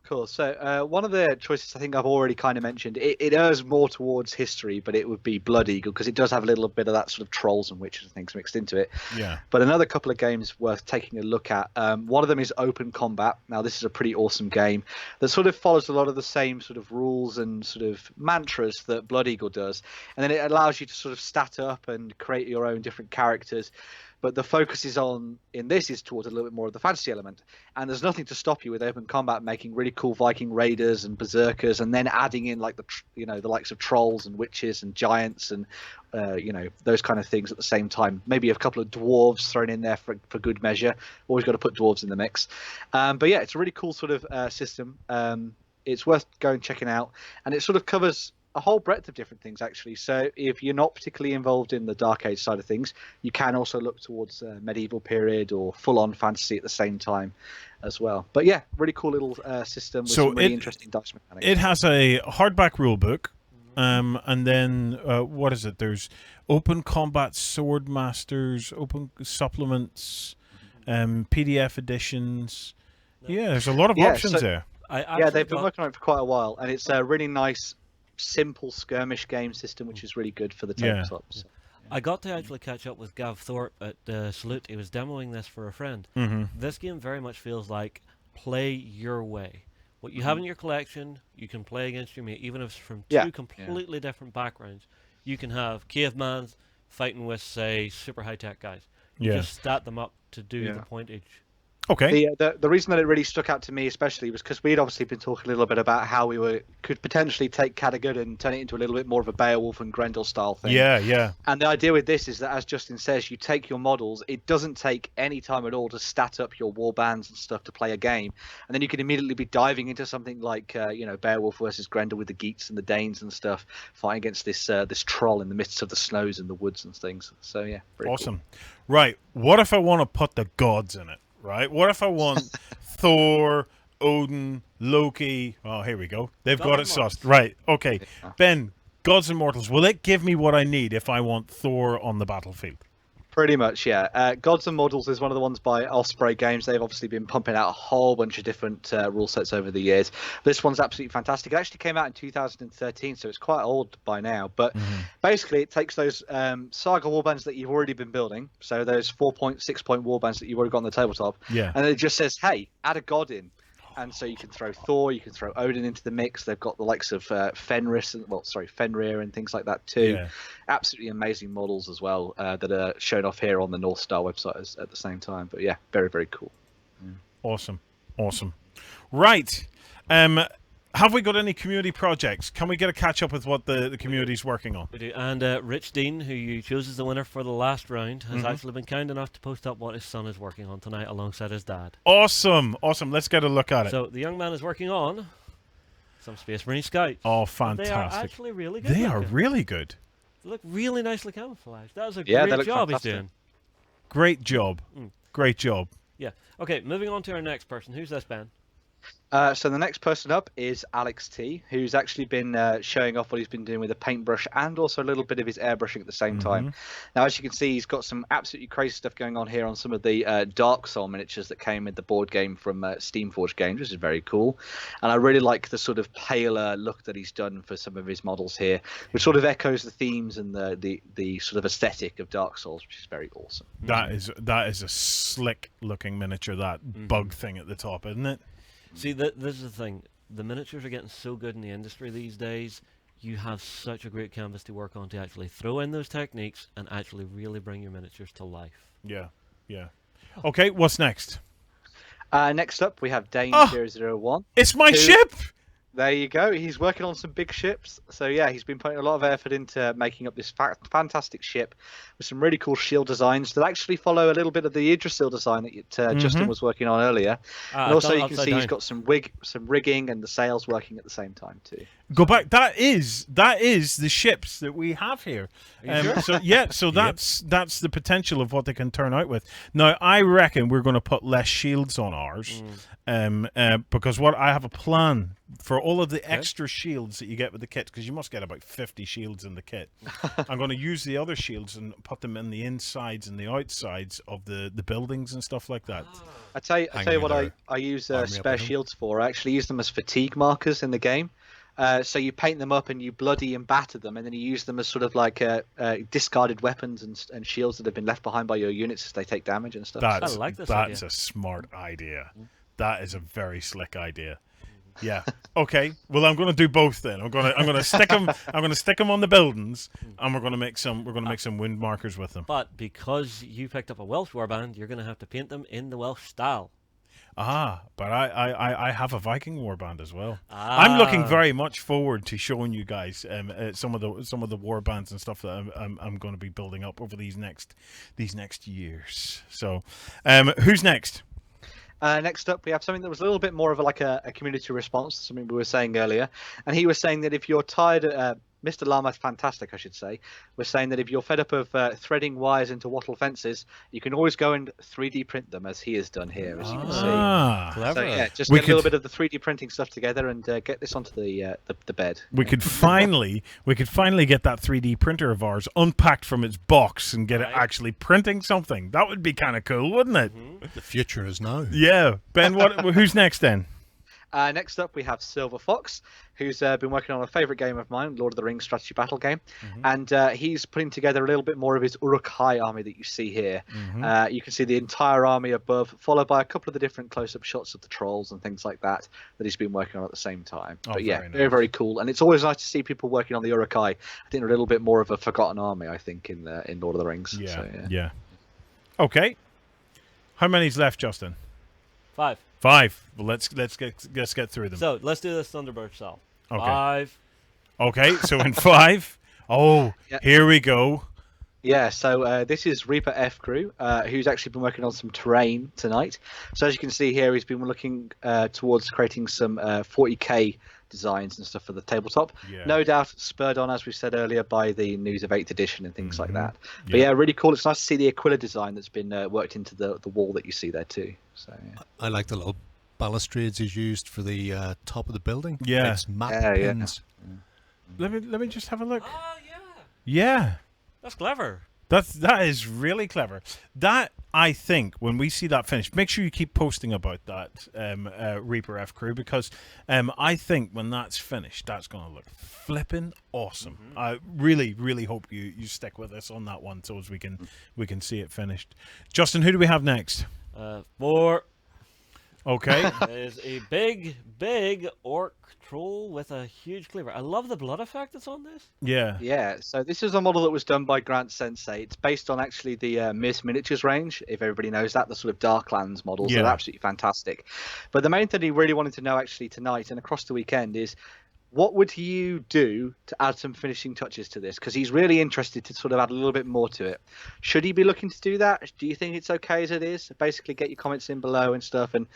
Cool. So one of the choices I think I've already kind of mentioned, it errs more towards history, but it would be Blood Eagle, because it does have a little bit of that sort of trolls and witches and things mixed into it. Yeah. But another couple of games worth taking a look at. One of them is Open Combat. Now, this is a pretty awesome game that sort of follows a lot of the same sort of rules and sort of mantras that Blood Eagle does. And then it allows you to sort of stat up and create your own different characters. But the focus is towards a little bit more of the fantasy element. And there's nothing to stop you with Open Combat making really cool Viking raiders and berserkers, and then adding in like the likes of trolls and witches and giants and those kind of things at the same time. Maybe a couple of dwarves thrown in there for good measure. Always got to put dwarves in the mix. But yeah, it's a really cool sort of system. It's worth going checking out, and it sort of covers a whole breadth of different things, actually. So if you're not particularly involved in the Dark Age side of things, you can also look towards medieval period or full-on fantasy at the same time as well. But yeah, really cool little system with some really interesting dice mechanics. It has a hardback rule book, and then what is it? There's open combat sword masters, open supplements, PDF editions. Yeah, there's a lot of options there. They've been working on it for quite a while, and it's a really nice, simple skirmish game system, which is really good for the tabletop. So. I got to actually catch up with Gav Thorpe at Salute. He was demoing this for a friend. This game very much feels like play your way. What you have in your collection, you can play against your mate, even if it's from two completely different backgrounds. You can have cavemans fighting with, say, super high-tech guys. You just stat them up to do the pointage. Okay. The reason that it really stuck out to me especially was because we'd obviously been talking a little bit about how we could potentially take Kattegat and turn it into a little bit more of a Beowulf and Grendel style thing. Yeah. And the idea with this is that, as Justin says, you take your models. It doesn't take any time at all to stat up your war bands and stuff to play a game, and then you can immediately be diving into something like Beowulf versus Grendel with the Geats and the Danes and stuff, fighting against this troll in the midst of the snows and the woods and things. So yeah, awesome. Cool. Right. What if I want to put the gods in it? Right? What if I want Thor, Odin, Loki? Oh, here we go. They've got it sussed. Right. Okay. Ben, Gods and Mortals, will it give me what I need if I want Thor on the battlefield? Pretty much, yeah. Gods and Models is one of the ones by Osprey Games. They've obviously been pumping out a whole bunch of different rule sets over the years. This one's absolutely fantastic. It actually came out in 2013, so it's quite old by now. But basically, it takes those Saga warbands that you've already been building, so those 4.6-point warbands that you've already got on the tabletop, and it just says, hey, add a god in. And so you can throw Thor, you can throw Odin into the mix. They've got the likes of Fenrir and things like that too. Yeah. Absolutely amazing models as well that are shown off here on the North Star website at the same time. But yeah, very, very cool. Awesome. Right. Have we got any community projects? Can we get a catch up with what the community's working on? We do. And Rich Dean, who you chose as the winner for the last round, has actually been kind enough to post up what his son is working on tonight alongside his dad. Awesome. Let's get a look at it. So the young man is working on some Space Marine Scouts. Oh, fantastic. They are actually really good. They are really good. They look really nicely camouflaged. That was a great job he's doing. Great job. Great job. Yeah. Okay, moving on to our next person. Who's this, Ben? So the next person up is Alex T, who's actually been showing off what he's been doing with a paintbrush and also a little bit of his airbrushing at the same time. Now, as you can see, he's got some absolutely crazy stuff going on here on some of the Dark Soul miniatures that came with the board game from Steamforged Games, which is very cool. And I really like the sort of paler look that he's done for some of his models here, which sort of echoes the themes and the sort of aesthetic of Dark Souls, which is very awesome. That is a slick looking miniature, that bug thing at the top, isn't it? See, this is the thing. The miniatures are getting so good in the industry these days. You have such a great canvas to work on to actually throw in those techniques and actually really bring your miniatures to life. Yeah. Okay, what's next? Next up, we have Dane001. It's my ship! There you go. He's working on some big ships. So yeah, he's been putting a lot of effort into making up this fantastic ship with some really cool shield designs that actually follow a little bit of the Yggdrasil design that Justin was working on earlier. And also you can see he's got some rigging and the sails working at the same time too. Go back. That is the ships that we have here. Sure? So that's the potential of what they can turn out with. Now I reckon we're going to put less shields on ours, because I have a plan for all of the extra shields that you get with the kit, because you must get about 50 shields in the kit. I'm going to use the other shields and put them in the insides and the outsides of the buildings and stuff like that. I tell you what I use spare shields for. I actually use them as fatigue markers in the game. So you paint them up and you bloody and batter them, and then you use them as sort of like discarded weapons and shields that have been left behind by your units as they take damage and stuff. I like this idea. That's a smart idea. That is a very slick idea. Yeah. Okay. Well, I'm going to do both then. I'm going to stick them. I'm going to stick them on the buildings, and we're going to make some wind markers with them. But because you picked up a Welsh warband, you're going to have to paint them in the Welsh style. But I have a Viking warband as well. I'm looking very much forward to showing you guys some of the warbands and stuff that I'm going to be building up over these next years. So, who's next? Next up, we have something that was a little bit more of a community response to something we were saying earlier. And he was saying that if you're tired, Mr. Llama's fantastic, I should say, was saying that if you're fed up of threading wires into wattle fences, you can always go and 3D print them, as he has done here, as you can see. Clever. So, yeah, just get a little bit of the 3D printing stuff together and get this onto the bed. We could finally get that 3D printer of ours unpacked from its box and get it actually printing something. That would be kind of cool, wouldn't it? The future is now. Yeah. Ben, who's next then? Next up, we have Silver Fox, who's been working on a favourite game of mine, Lord of the Rings strategy battle game. And he's putting together a little bit more of his Uruk-hai army that you see here. You can see the entire army above, followed by a couple of the different close-up shots of the trolls and things like that he's been working on at the same time. But yeah, very, very cool. And it's always nice to see people working on the Uruk-hai. I think they're a little bit more of a forgotten army, I think, in Lord of the Rings. Yeah, so, yeah. Okay. How many's left, Justin? 5. 5. Well, let's get through them. So let's do this Thunderbird style. Okay. 5. Okay, so in 5. Oh, here we go. Yeah, so this is Reaper F Crew, who's actually been working on some terrain tonight. So as you can see here, he's been looking towards creating some 40k designs and stuff for the tabletop. Yeah. No doubt spurred on, as we said earlier, by the news of 8th edition and things like that. But yeah, really cool. It's nice to see the Aquila design that's been worked into the wall that you see there too. So I like the little balustrades he's used for the top of the building. Yeah. It's map pins. Let me just have a look. Oh, yeah. Yeah. That's clever. That is really clever. That, I think, when we see that finished, make sure you keep posting about that Reaper F Crew, because I think when that's finished, that's going to look flipping awesome. I really, really hope you stick with us on that one so as we can see it finished. Justin, who do we have next? 4. Okay. There's a big orc troll with a huge cleaver. I love the blood effect that's on this. Yeah. yeah, so this is a model that was done by Grant Sensei. It's based on actually the Miss Miniatures range, if everybody knows that, the sort of Darklands models. They're absolutely fantastic. But the main thing he really wanted to know actually tonight and across the weekend is, what would you do to add some finishing touches to this? Because he's really interested to sort of add a little bit more to it. Should he be looking to do that? Do you think it's okay as it is? Basically, get your comments in below and stuff, and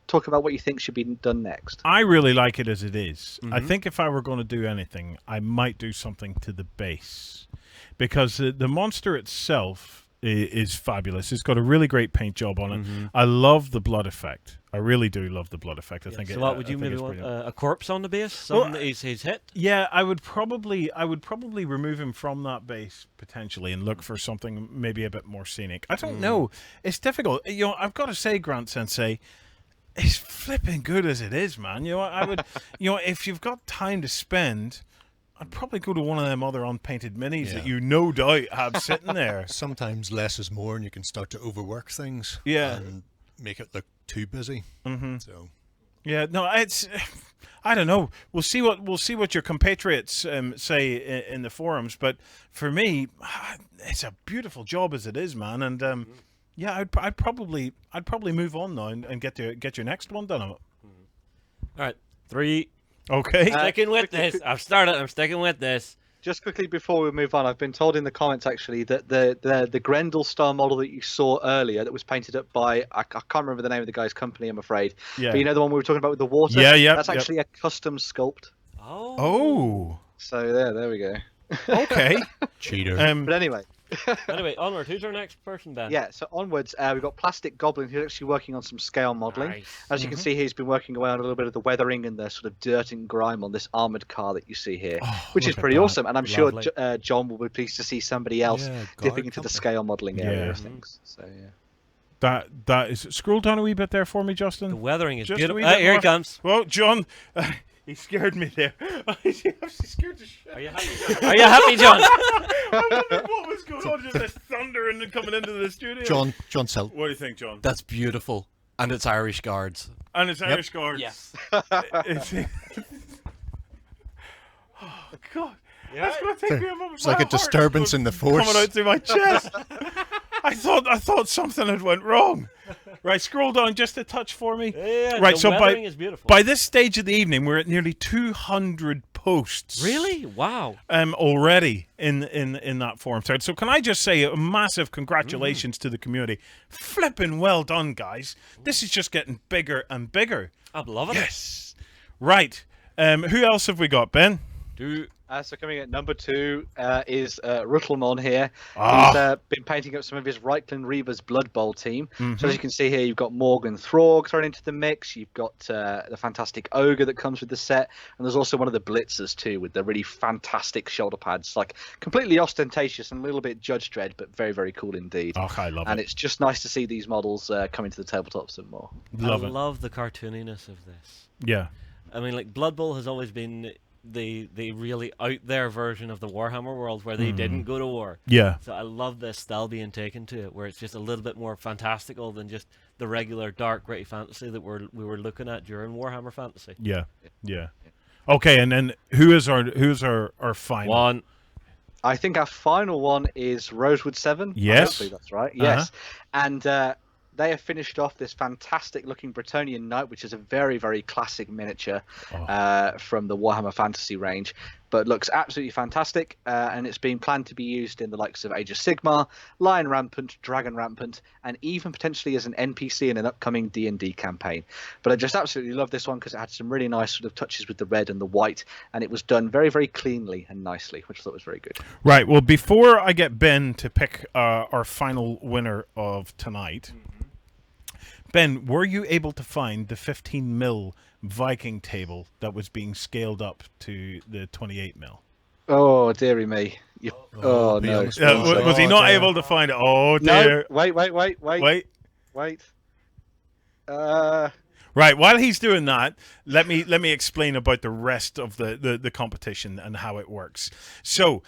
talk about what you think should be done next. I really like it as it is. I think if I were going to do anything, I might do something to the base, because the monster itself is fabulous. It's got a really great paint job on it. I love the blood effect. I really do love the blood effect. I think. So what would you maybe want? A corpse on the base? Something that he's hit? Yeah, I would probably remove him from that base potentially and look for something maybe a bit more scenic. I don't know. It's difficult. I've got to say, Grant Sensei, it's flipping good as it is, man. I would, if you've got time to spend, I'd probably go to one of them other unpainted minis that you no doubt have sitting there. Sometimes less is more, and you can start to overwork things. Yeah. And make it look too busy. So. Yeah, no, I don't know. We'll see what your compatriots say in the forums. But for me, it's a beautiful job as it is, man. And yeah, I'd probably move on now and get your next one done. All right, 3. Okay. Sticking with this. I've started. I'm sticking with this. Just quickly before we move on, I've been told in the comments actually that the Grendel style model that you saw earlier that was painted up by, I can't remember the name of the guy's company, I'm afraid. Yeah. But you know the one we were talking about with the water? Yeah. That's actually a custom sculpt. Oh. So there we go. Okay. Cheater. But anyway, onward. Who's our next person, Ben? Yeah, so onwards, we've got Plastic Goblin, who's actually working on some scale modelling. Nice. As you can see, he's been working away on a little bit of the weathering and the sort of dirt and grime on this armoured car that you see here, which is pretty awesome. And I'm sure John will be pleased to see somebody else dipping into the scale modelling area of things. So yeah. That is. Scroll down a wee bit there for me, Justin. The weathering is just beautiful. Here he comes. Well, John. He scared me there. He scared the shit. Are you happy? Are you happy, John? I wondered what was going on. Just this thunder and then coming into the studio. John Selt. What do you think, John? That's beautiful, and it's Irish Guards. And it's Irish Guards. Yes. Oh God. Yeah. That's going to take me a moment. It's like a disturbance in the force coming out through my chest. I thought something had went wrong. Right, scroll down just a touch for me. Yeah, right, the so weathering is beautiful. by this stage of the evening, we're at nearly 200 posts. Really? Wow. Already in that forum thread. So can I just say a massive congratulations to the community. Flipping well done, guys. This is just getting bigger and bigger. I'm loving it. Yes. Right. Who else have we got, Ben? So coming at number 2 is Ruttelmon here. Ah. He's been painting up some of his Reichland Reavers Blood Bowl team. So as you can see here, you've got Morgan Throg thrown into the mix. You've got the fantastic Ogre that comes with the set. And there's also one of the Blitzers too, with the really fantastic shoulder pads. Like completely ostentatious and a little bit Judge Dredd, but very, very cool indeed. Oh, I love it. And it's just nice to see these models coming to the tabletop some more. I love the cartooniness of this. Yeah. I mean, like, Blood Bowl has always been the really out there version of the Warhammer world where they didn't go to war. Yeah. So I love this style being taken to it, where it's just a little bit more fantastical than just the regular dark, gritty fantasy that we were looking at during Warhammer Fantasy. Yeah. Yeah. Okay, and then who's our final one? I think our final one is Rosewood 7. Yes. Hopefully that's right. Yes. And they have finished off this fantastic looking Bretonian Knight, which is a very, very classic miniature from the Warhammer Fantasy range, but looks absolutely fantastic. And it's been planned to be used in the likes of Age of Sigmar, Lion Rampant, Dragon Rampant, and even potentially as an NPC in an upcoming D&D campaign. But I just absolutely love this one because it had some really nice sort of touches with the red and the white, and it was done very, very cleanly and nicely, which I thought was very good. Right. Well, before I get Ben to pick our final winner of tonight, Ben, were you able to find the 15 mil Viking table that was being scaled up to the 28 mil? Oh, deary me. No. Was he not able to find it? Oh, dear. No, wait. Right, while he's doing that, let me explain about the rest of the competition and how it works. So,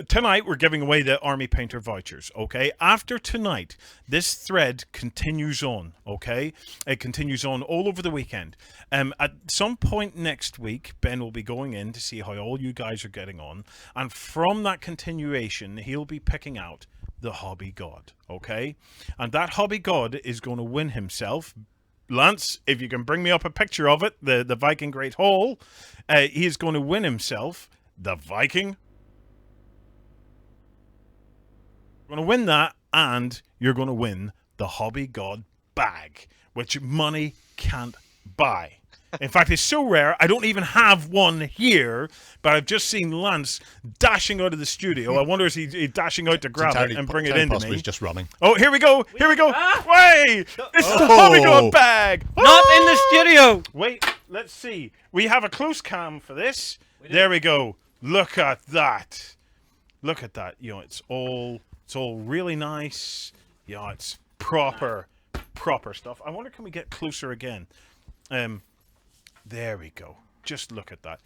tonight we're giving away the Army Painter vouchers, okay? After tonight, this thread continues on, okay? It continues on all over the weekend. At some point next week, Ben will be going in to see how all you guys are getting on, and from that continuation, he'll be picking out the Hobby God, okay? And that Hobby God is going to win himself. Lance, if you can bring me up a picture of it, the Viking Great Hall, he is going to win himself the Viking. You're going to win that, and you're going to win the Hobby God bag, which money can't buy. In fact, it's so rare, I don't even have one here, but I've just seen Lance dashing out of the studio. I wonder if he's dashing out to grab it and bring it into me. He's just running. Oh, here we go. Here we go. Wait! This is the Hobby God bag. Not in the studio. Wait, let's see. We have a close cam for this. There we go. Look at that. Look at that. You know, it's all really nice. Yeah, it's proper stuff. I wonder, can we get closer again? There we go. Just look at that.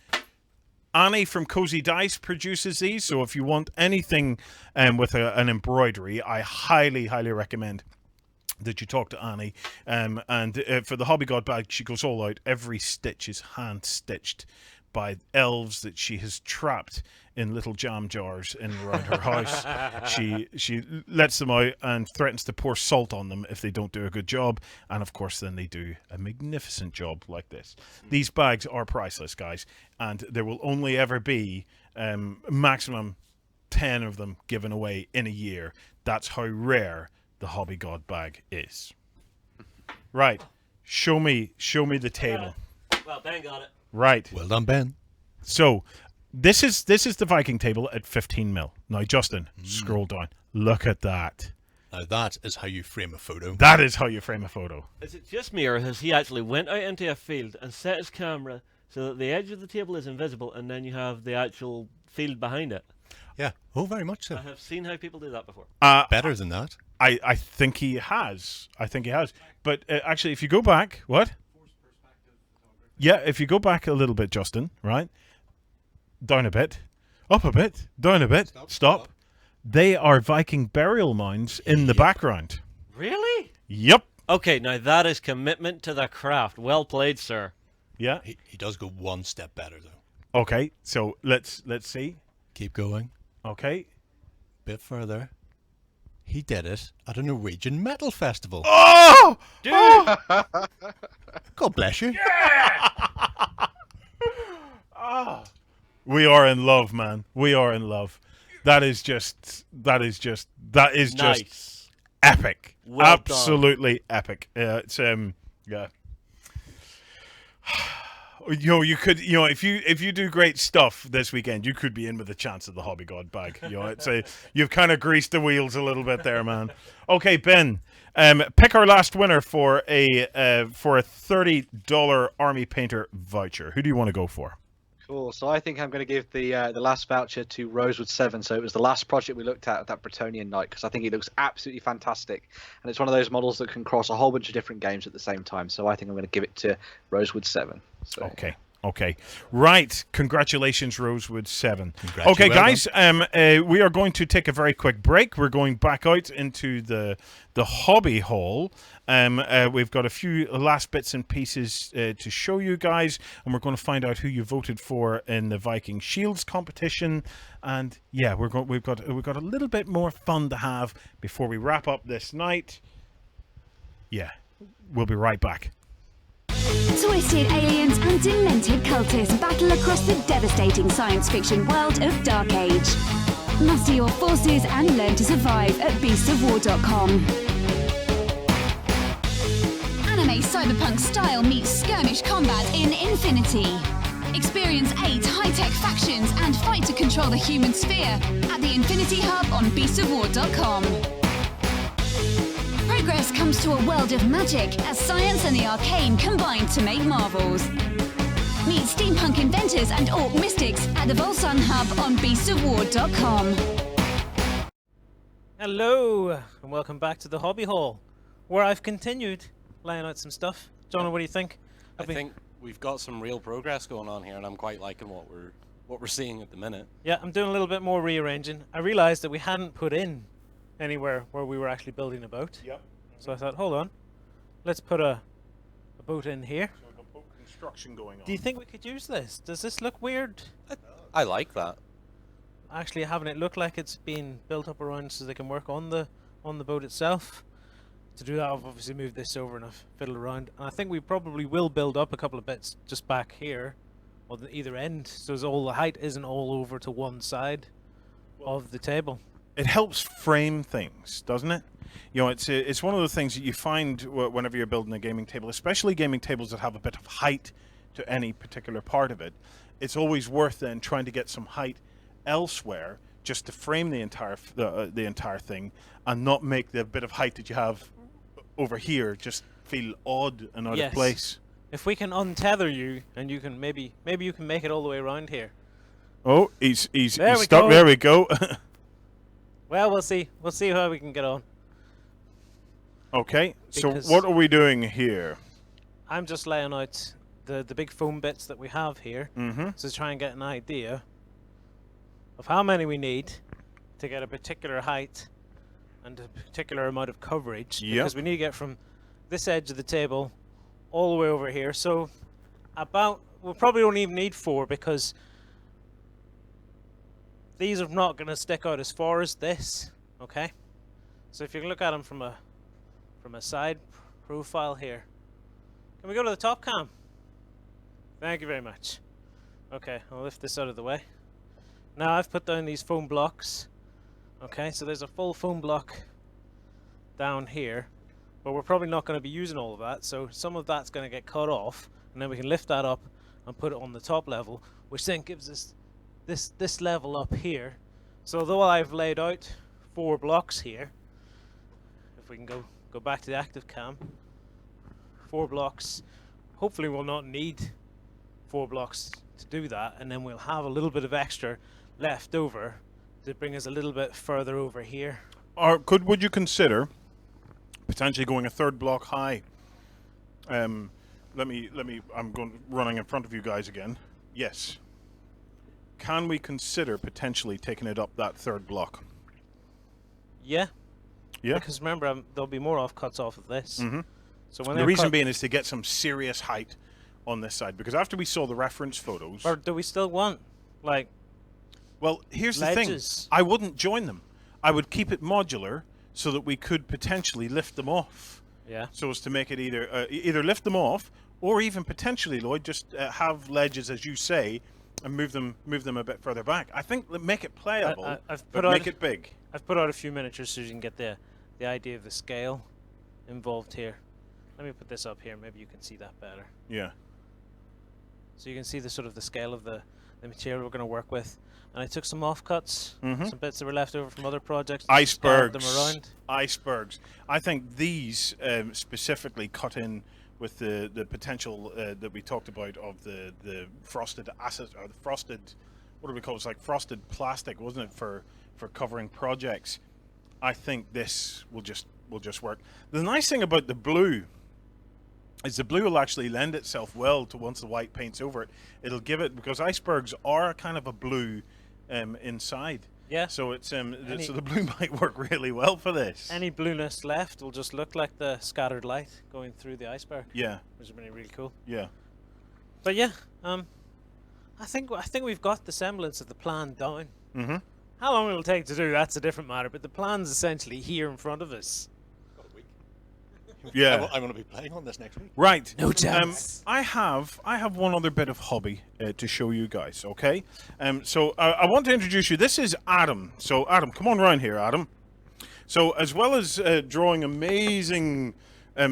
Annie from Cozy Dice produces these, so if you want anything with an embroidery, I highly recommend that you talk to Annie. And for the Hobby God bag, she goes all out. Every stitch is hand-stitched by elves that she has trapped in little jam jars in around her house. She lets them out and threatens to pour salt on them if they don't do a good job. And of course, then they do a magnificent job like this. These bags are priceless, guys, and there will only ever be maximum 10 of them given away in a year. That's how rare the Hobby God bag is. Right, show me the table. Well, Ben got it. Right. Well done, Ben. So, this is the Viking table at 15 mil. Now, Justin, scroll down. Look at that. Now that is how you frame a photo. That is how you frame a photo. Is it just me, or has he actually went out into a field and set his camera so that the edge of the table is invisible, and then you have the actual field behind it? Yeah. Oh, very much so. I have seen how people do that before. Better than that. I think he has. But actually, if you go back, what? Yeah, if you go back a little bit, Justin, right? Down a bit. Up a bit. Down a bit. Stop. They are Viking burial mounds in the background. Really? Yep. Okay, now that is commitment to the craft. Well played, sir. Yeah. He does go one step better, though. Okay, so let's see. Keep going. Okay. Bit further. He did it at a Norwegian metal festival. Oh! Dude! God bless you. Yeah! We are in love, man. We are in love. That is just Nice. epic. Well Absolutely epic. It's yeah. You could, if you do great stuff this weekend, you could be in with a chance at the Hobby God bag. It's you've kind of greased the wheels a little bit there, man. Okay, Ben, pick our last winner for a $30 Army Painter voucher. Who do you want to go for? Cool. So I think I'm going to give the last voucher to Rosewood 7. So it was the last project we looked at that Bretonnian Knight, because I think it looks absolutely fantastic, and it's one of those models that can cross a whole bunch of different games at the same time. So I think I'm going to give it to Rosewood 7. So. Okay. Right. Congratulations, Rosewood 7. Well Okay, guys. We are going to take a very quick break. We're going back out into the hobby hall. We've got a few last bits and pieces to show you guys, and we're going to find out who you voted for in the Viking Shields competition. And yeah, we've got a little bit more fun to have before we wrap up this night. Yeah, we'll be right back. Twisted aliens and demented cultists battle across the devastating science fiction world of Dark Age. Muster your forces and learn to survive at beastsofwar.com. Anime cyberpunk style meets skirmish combat in Infinity. Experience 8 high-tech factions and fight to control the human sphere at the Infinity Hub on beastsofwar.com. Progress comes to a world of magic as science and the arcane combine to make marvels. Meet steampunk inventors and orc mystics at the Volsun Hub on beastsofwar.com. Hello, and welcome back to the Hobby Hall, where I've continued laying out some stuff. John, what do you think? I think we've got some real progress going on here, and I'm quite liking what we're seeing at the minute. Yeah, I'm doing a little bit more rearranging. I realized that we hadn't put in anywhere where we were actually building a boat. Yep. So I thought, hold on, let's put a boat in here. So we've got boat construction going on. Do you think we could use this? Does this look weird? I like that. Actually having it look like it's being built up around so they can work on the boat itself. To do that, I've obviously moved this over and I've fiddled around. And I think we probably will build up a couple of bits just back here, on either end, so all the height isn't all over to one side of the table. It helps frame things, doesn't it? It's one of the things that you find whenever you're building a gaming table, especially gaming tables that have a bit of height to any particular part of it. It's always worth then trying to get some height elsewhere just to frame the entire thing, and not make the bit of height that you have over here just feel odd and out of place. If we can untether you, and you can maybe you can make it all the way around here. Oh, he's there stuck. Go. There we go. Well, we'll see. We'll see how we can get on. Okay, so what are we doing here? I'm just laying out the big foam bits that we have here, to try and get an idea of how many we need to get a particular height and a particular amount of coverage. Yep. Because we need to get from this edge of the table all the way over here. So we'll probably only even need 4, because these are not going to stick out as far as this. Okay, so if you look at them from a side profile here, can we go to the top cam? Thank you very much. Okay, I'll lift this out of the way. Now I've put down these foam blocks. Okay, so there's a full foam block down here, but we're probably not going to be using all of that, so some of that's going to get cut off, and then we can lift that up and put it on the top level, which then gives us this level up here. So although I've laid out 4 blocks here, if we can go back to the active cam, 4 blocks, hopefully we'll not need 4 blocks to do that, and then we'll have a little bit of extra left over to bring us a little bit further over here. Or would you consider potentially going a 3rd block high? I'm running in front of you guys again. Yes. Can we consider potentially taking it up that 3rd block? Yeah. Yeah. Because remember, there'll be more offcuts off of this. So when the reason being is to get some serious height on this side, because after we saw the reference photos, or do we still want well, here's ledges? The thing. I wouldn't join them. I would keep it modular so that we could potentially lift them off. Yeah. So as to make it either lift them off, or even potentially, Lloyd, just have ledges, as you say, move them a bit further back. I think make it playable, but make it big. I've put out a few miniatures so you can get the idea of the scale involved here. Let me put this up here. Maybe you can see that better. Yeah. So you can see the sort of the scale of the material we're going to work with. And I took some offcuts, some bits that were left over from other projects. Icebergs. Them around. Icebergs. I think these specifically cut in with the potential that we talked about of the frosted acid, or the frosted, what do we call it? It's like frosted plastic, wasn't it, for covering projects? I think this will just work. The nice thing about the blue is the blue will actually lend itself well to once the white paints over it. It'll give it, because icebergs are kind of a blue inside. Yeah. So it's so the blue might work really well for this. Any blueness left will just look like the scattered light going through the iceberg. Yeah. Which is really cool. Yeah. But yeah, I think we've got the semblance of the plan down. Mm-hmm. How long it'll take to do, that's a different matter, but the plan's essentially here in front of us. Yeah, I'm going to be playing on this next week. Right. No chance. I have one other bit of hobby to show you guys. Okay. So I want to introduce you. This is Adam. So Adam, come on round here, Adam. So as well as drawing amazing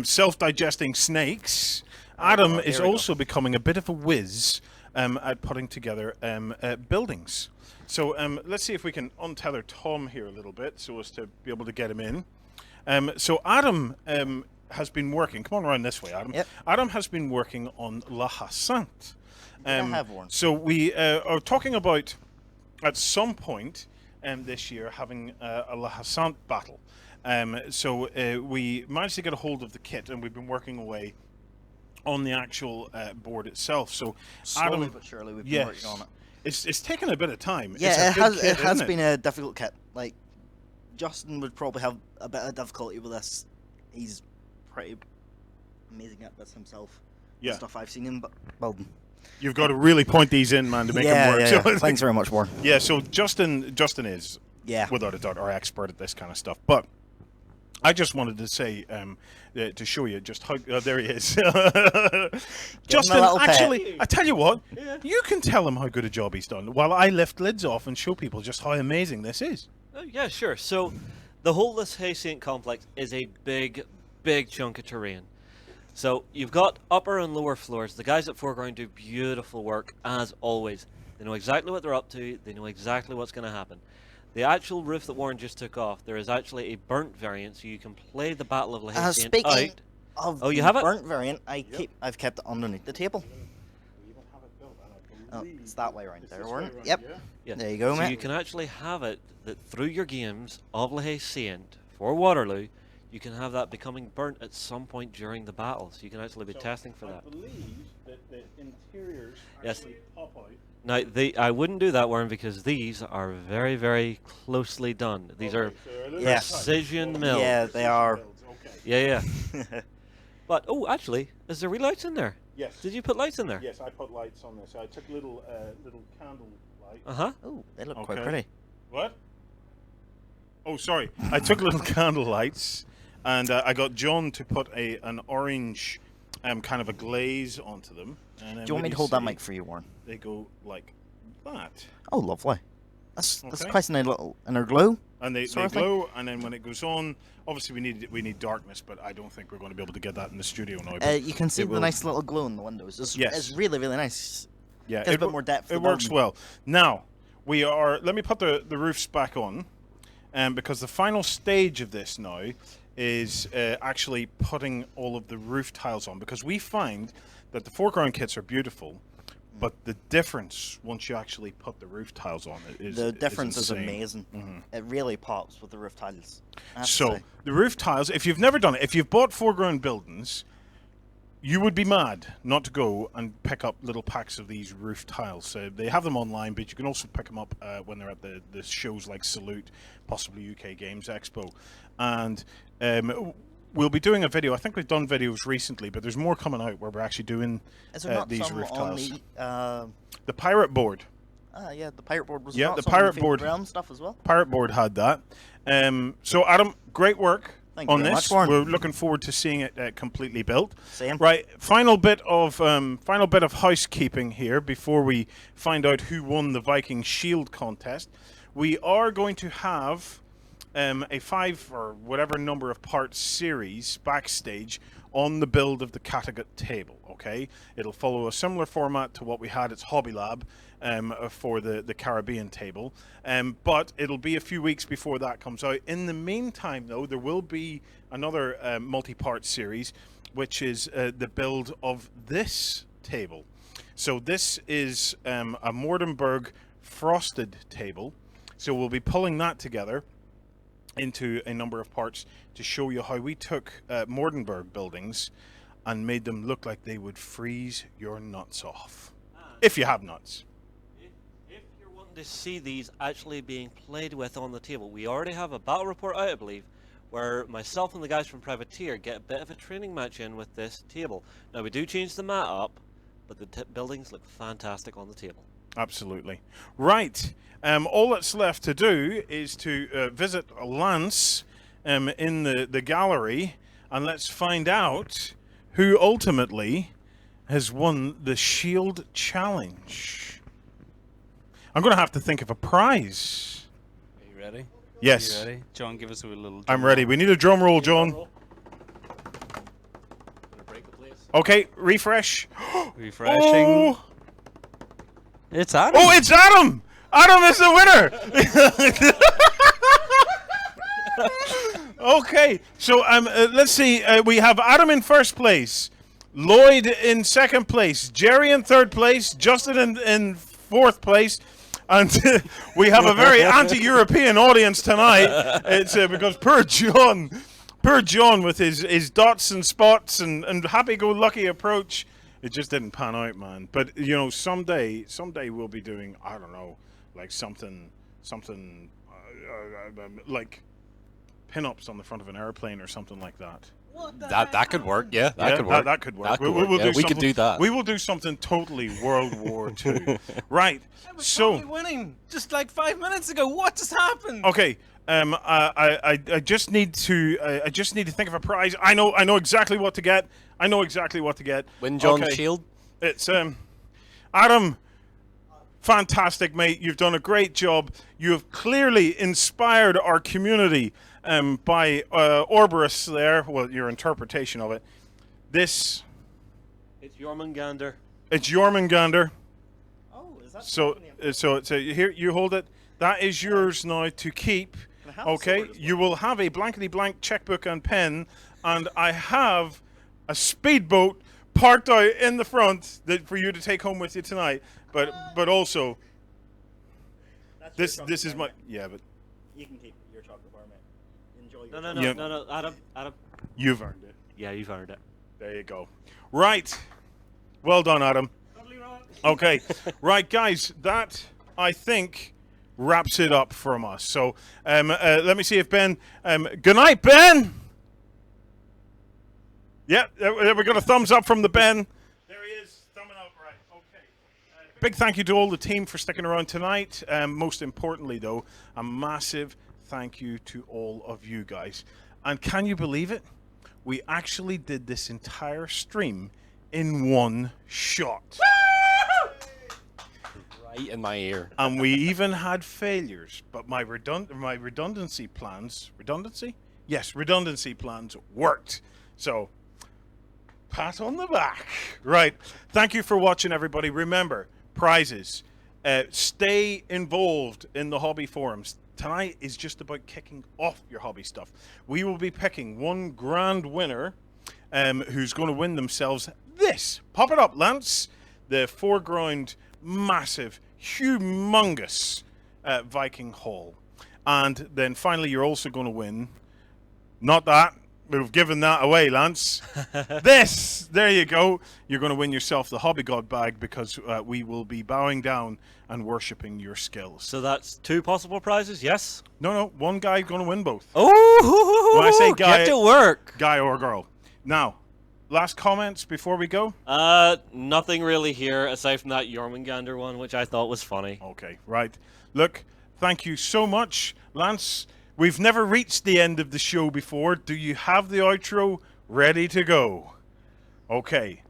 self-digesting snakes, Adam is also becoming a bit of a whiz at putting together buildings. So let's see if we can untether Tom here a little bit so as to be able to get him in. So Adam has been working. Come on around this way, Adam. Yep. Adam has been working on La Hasante. I have one. So we are talking about at some point this year having a La Hasante battle. So we managed to get a hold of the kit, and we've been working away on the actual board itself. So Slowly Adam, but surely we've been working on it. It's taken a bit of time. Yeah, it's it has been a difficult kit. Like, Justin would probably have a bit of difficulty with this. He's pretty amazing at this himself. Yeah. The stuff I've seen him building. You've got to really point these in, man, to make them work. Yeah. So Thanks very much, Warren. Yeah, so Justin is, without a doubt, our expert at this kind of stuff. But I just wanted to say, to show you just how... there he is. Justin, actually, I tell you what, you can tell him how good a job he's done while I lift lids off and show people just how amazing this is. Yeah, sure. So the whole this Haysaint complex is a big chunk of terrain. So you've got upper and lower floors. The guys at Foreground do beautiful work, as always. They know exactly what they're up to. They know exactly what's going to happen. The actual roof that Warren just took off, there is actually a burnt variant, so you can play the Battle of Haysaint speaking out. Of you have it? burnt variant, I've kept it underneath the table. Oh, it's that way right there, Warren. Yep. Yeah. There you go, so mate. you can actually have it that through your games of Haysaint for Waterloo, you can have that becoming burnt at some point during the battle. So you can actually be testing for that. I believe that the interiors actually pop out. Now, I wouldn't do that, Warren, because these are very, very closely done. These are precision milled. Yeah, they are. Yeah. But, actually, is there lights in there? Yes. Did you put lights in there? Yes, I put lights on this. I took little candle lights. Uh-huh. Oh, they look quite pretty. What? Oh, sorry. I took little candle lights, and I got John to put an orange kind of a glaze onto them. And then Do you want me to hold that mic for you, Warren? They go like that. Oh, lovely. That's quite a nice little inner glow. And they glow, and then when it goes on, obviously we need darkness, but I don't think we're going to be able to get that in the studio now. You can see the nice little glow in the windows. It's really, really nice. Yeah, gives a bit more depth. It works well. Now we are. Let me put the roofs back on, because the final stage of this now is actually putting all of the roof tiles on, because we find that the foreground kits are beautiful, but the difference once you actually put the roof tiles on it is the difference is insane. amazing. Mm-hmm. It really pops with the roof tiles. So the roof tiles, if you've never done it, if you've bought foreground buildings, you would be mad not to go and pick up little packs of these roof tiles. So they have them online, but you can also pick them up when they're at the shows like Salute, possibly UK Games Expo. And we'll be doing a video. I think we've done videos recently, but there's more coming out where we're actually doing these roof tiles. The pirate board. Yeah, the pirate board was the pirate board realm stuff as well. Pirate board had that. So Adam, great work. Thank you on very this. much, Warren. We're looking forward to seeing it completely built. Same. Right, final bit of housekeeping here before we find out who won the Viking Shield contest. We are going to have a 5 or whatever number of parts series backstage on the build of the Kattegat table. Okay, it'll follow a similar format to what we had at Hobby Lab for the Caribbean table, but it'll be a few weeks before that comes out. In the meantime, though, there will be another multi-part series, which is the build of this table. So this is a Mordenberg frosted table. So we'll be pulling that together into a number of parts to show you how we took Mordenberg buildings and made them look like they would freeze your nuts off. If you have nuts. If you're wanting to see these actually being played with on the table, we already have a battle report out, I believe, where myself and the guys from Privateer get a bit of a training match in with this table. Now, we do change the mat up, but the buildings look fantastic on the table. Absolutely. Right. All that's left to do is to visit Lance in the gallery, and let's find out who ultimately has won the Shield Challenge. I'm going to have to think of a prize. Are you ready? Yes. Are you ready? John, give us a little drum I'm ready. roll. We need a drum roll, John. Gonna break the place. Okay, refresh. Refreshing. Oh, It's Adam. oh, it's Adam! Adam is the winner! Okay, so let's see. We have Adam in first place, Lloyd in second place, Jerry in third place, Justin in fourth place, and we have a very anti-European audience tonight. It's because poor John with his dots and spots and happy-go-lucky approach. It just didn't pan out, man. But you know, someday we'll be doing, I don't know, like something like pin-ups on the front of an airplane or something like that. That could work. Yeah, that could work. That could work. That could work. Yeah, we could do that. We will do something totally World War II. Right. So winning just like 5 minutes ago. What just happened? okay. I just need to think of a prize. I know exactly what to get. Win John's Okay. shield. It's Adam. Fantastic, mate. You've done a great job. You have clearly inspired our community by Orberus there. Well, your interpretation of it. It's Jormungandr. Jormungandr. Oh, is that So here, you hold it. That is yours now to keep. Can I have a Okay, sword as well? you will have a blankety blank checkbook and pen, and I have a speedboat parked out in the front for you to take home with you tonight. But also, That's this is my but You can keep your chocolate bar, mate. Enjoy your No, Yeah. no, Adam. you've earned it. Yeah, you've earned it. There you go. Right, well done, Adam. Okay, right, guys, that I think wraps it up from us. So let me see if Ben. Good night, Ben. Yeah, we got a thumbs up from the Ben. There he is, thumbing up. Right. Okay. Big thank you to all the team for sticking around tonight. Most importantly, though, a massive thank you to all of you guys. And can you believe it? We actually did this entire stream in one shot. Right in my ear. And we even had failures, but my redundancy plans worked. So, pat on the back. Right. Thank you for watching, everybody. Remember, prizes. Stay involved in the hobby forums. Tonight is just about kicking off your hobby stuff. We will be picking one grand winner who's going to win themselves this. Pop it up, Lance. The foreground massive, humongous Viking Hall. And then finally, you're also going to win, not that, we've given that away, Lance. This, there you go. You're going to win yourself the Hobby God bag because we will be bowing down and worshipping your skills. So that's 2 possible prizes, yes? No, one guy going to win both. Oh, When I say guy, get to work. guy or girl. Now, last comments before we go? Nothing really here aside from that Jormungandr one, which I thought was funny. Okay, right. Look, thank you so much, Lance. we've never reached the end of the show before. Do you have the outro ready to go? Okay.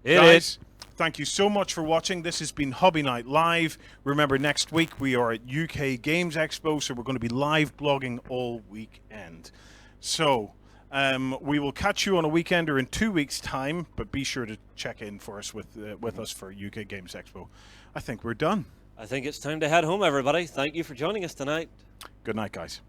Guys, thank you so much for watching. This has been Hobby Night Live. Remember, next week we are at UK Games Expo, so we're going to be live blogging all weekend. So, we will catch you on a weekend or in 2 weeks' time, but be sure to check in for us with us for UK Games Expo. I think we're done. I think it's time to head home, everybody. Thank you for joining us tonight. Good night, guys.